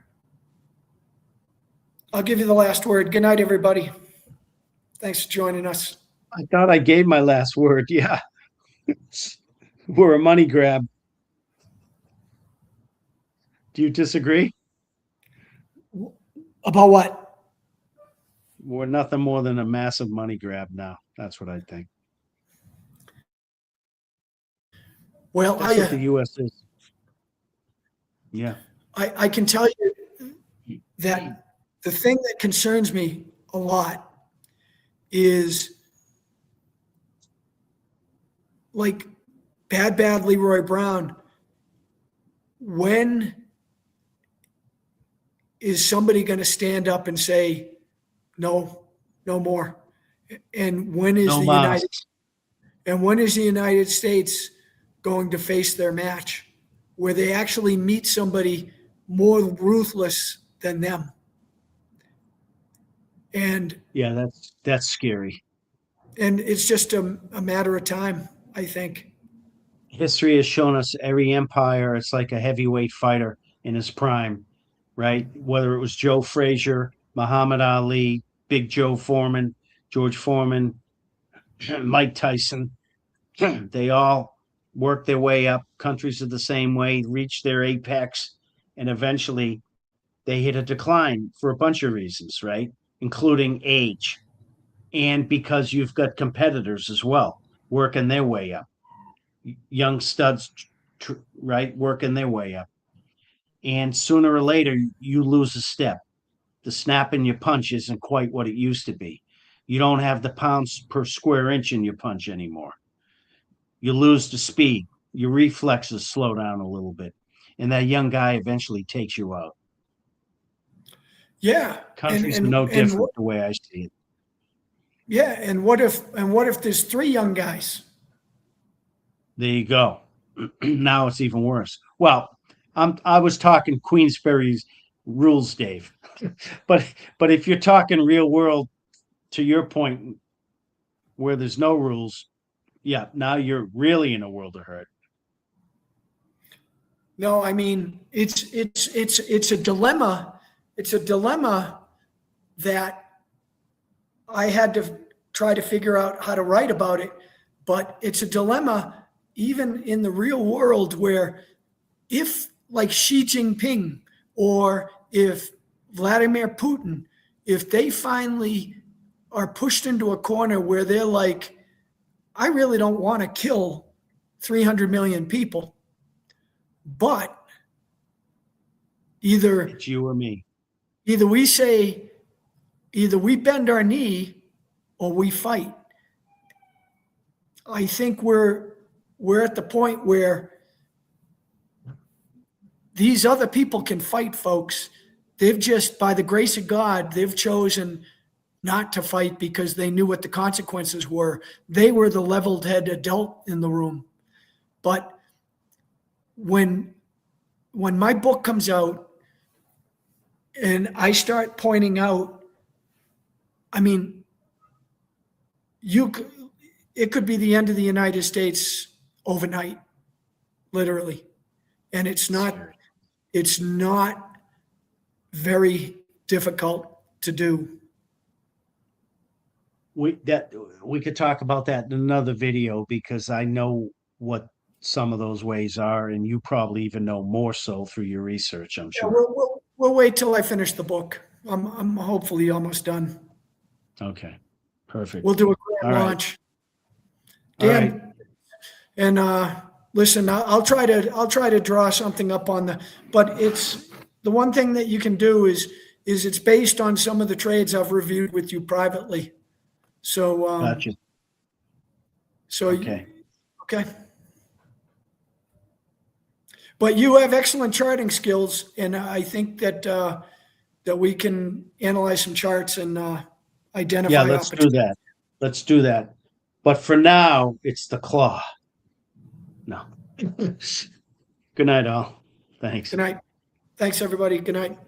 I'll give you the last word. Good night, everybody. Thanks for joining us. I thought I gave my last word. Yeah. We're a money grab. Do you disagree? About what? We're nothing more than a massive money grab now. That's what I think. Well, that's what the U.S. is. Yeah. I can tell you that the thing that concerns me a lot is like bad Leroy Brown. When is somebody going to stand up and say, no more? And when is the United States going to face their match, where they actually meet somebody more ruthless than them. And Yeah, that's scary. it's just a matter of time, I think. History has shown us every empire, it's like a heavyweight fighter in his prime, right? Whether it was Joe Frazier, Muhammad Ali, Big Joe Foreman, George Foreman, Mike Tyson, they all worked their way up. Countries are the same way, reached their apex, and eventually they hit a decline for a bunch of reasons, right? Including age. And because you've got competitors as well working their way up, young studs, right, working their way up. And sooner or later, you lose a step. The snap in your punch isn't quite what it used to be. You don't have the pounds per square inch in your punch anymore. You lose the speed. Your reflexes slow down a little bit. And that young guy eventually takes you out. Yeah. Countries are no different the way I see it. Yeah. And what if there's 3 young guys? There you go. Now it's even worse. Well, I was talking Queensberry's rules, Dave. but if you're talking real world, to your point, where there's no rules, yeah, now you're really in a world of hurt. No, I mean it's a dilemma. It's a dilemma that I had to try to figure out how to write about it. But it's a dilemma even in the real world where if like Xi Jinping or if Vladimir Putin, if they finally are pushed into a corner where they're like, I really don't want to kill 300 million people, but either it's you or me. Either we bend our knee or we fight. I think we're at the point where these other people can fight, folks. They've just, by the grace of God, they've chosen not to fight because they knew what the consequences were. They were the leveled head adult in the room. But when my book comes out and I start pointing out, I mean, it could be the end of the United States overnight, literally. And it's not very difficult to do. We could talk about that in another video because I know what some of those ways are, and you probably even know more so through your research, I'm sure. Yeah, we'll wait till I finish the book. I'm hopefully almost done. Okay, perfect. We'll do a grand launch. Dan, right. And listen, I'll try to draw something up on but it's the one thing that you can do is it's based on some of the trades I've reviewed with you privately. So Gotcha. So okay. Okay. But you have excellent charting skills, and I think that we can analyze some charts and identify. Yeah, let's do that. Let's do that. But for now, it's the claw. No. Good night, all. Thanks. Good night. Thanks, everybody. Good night.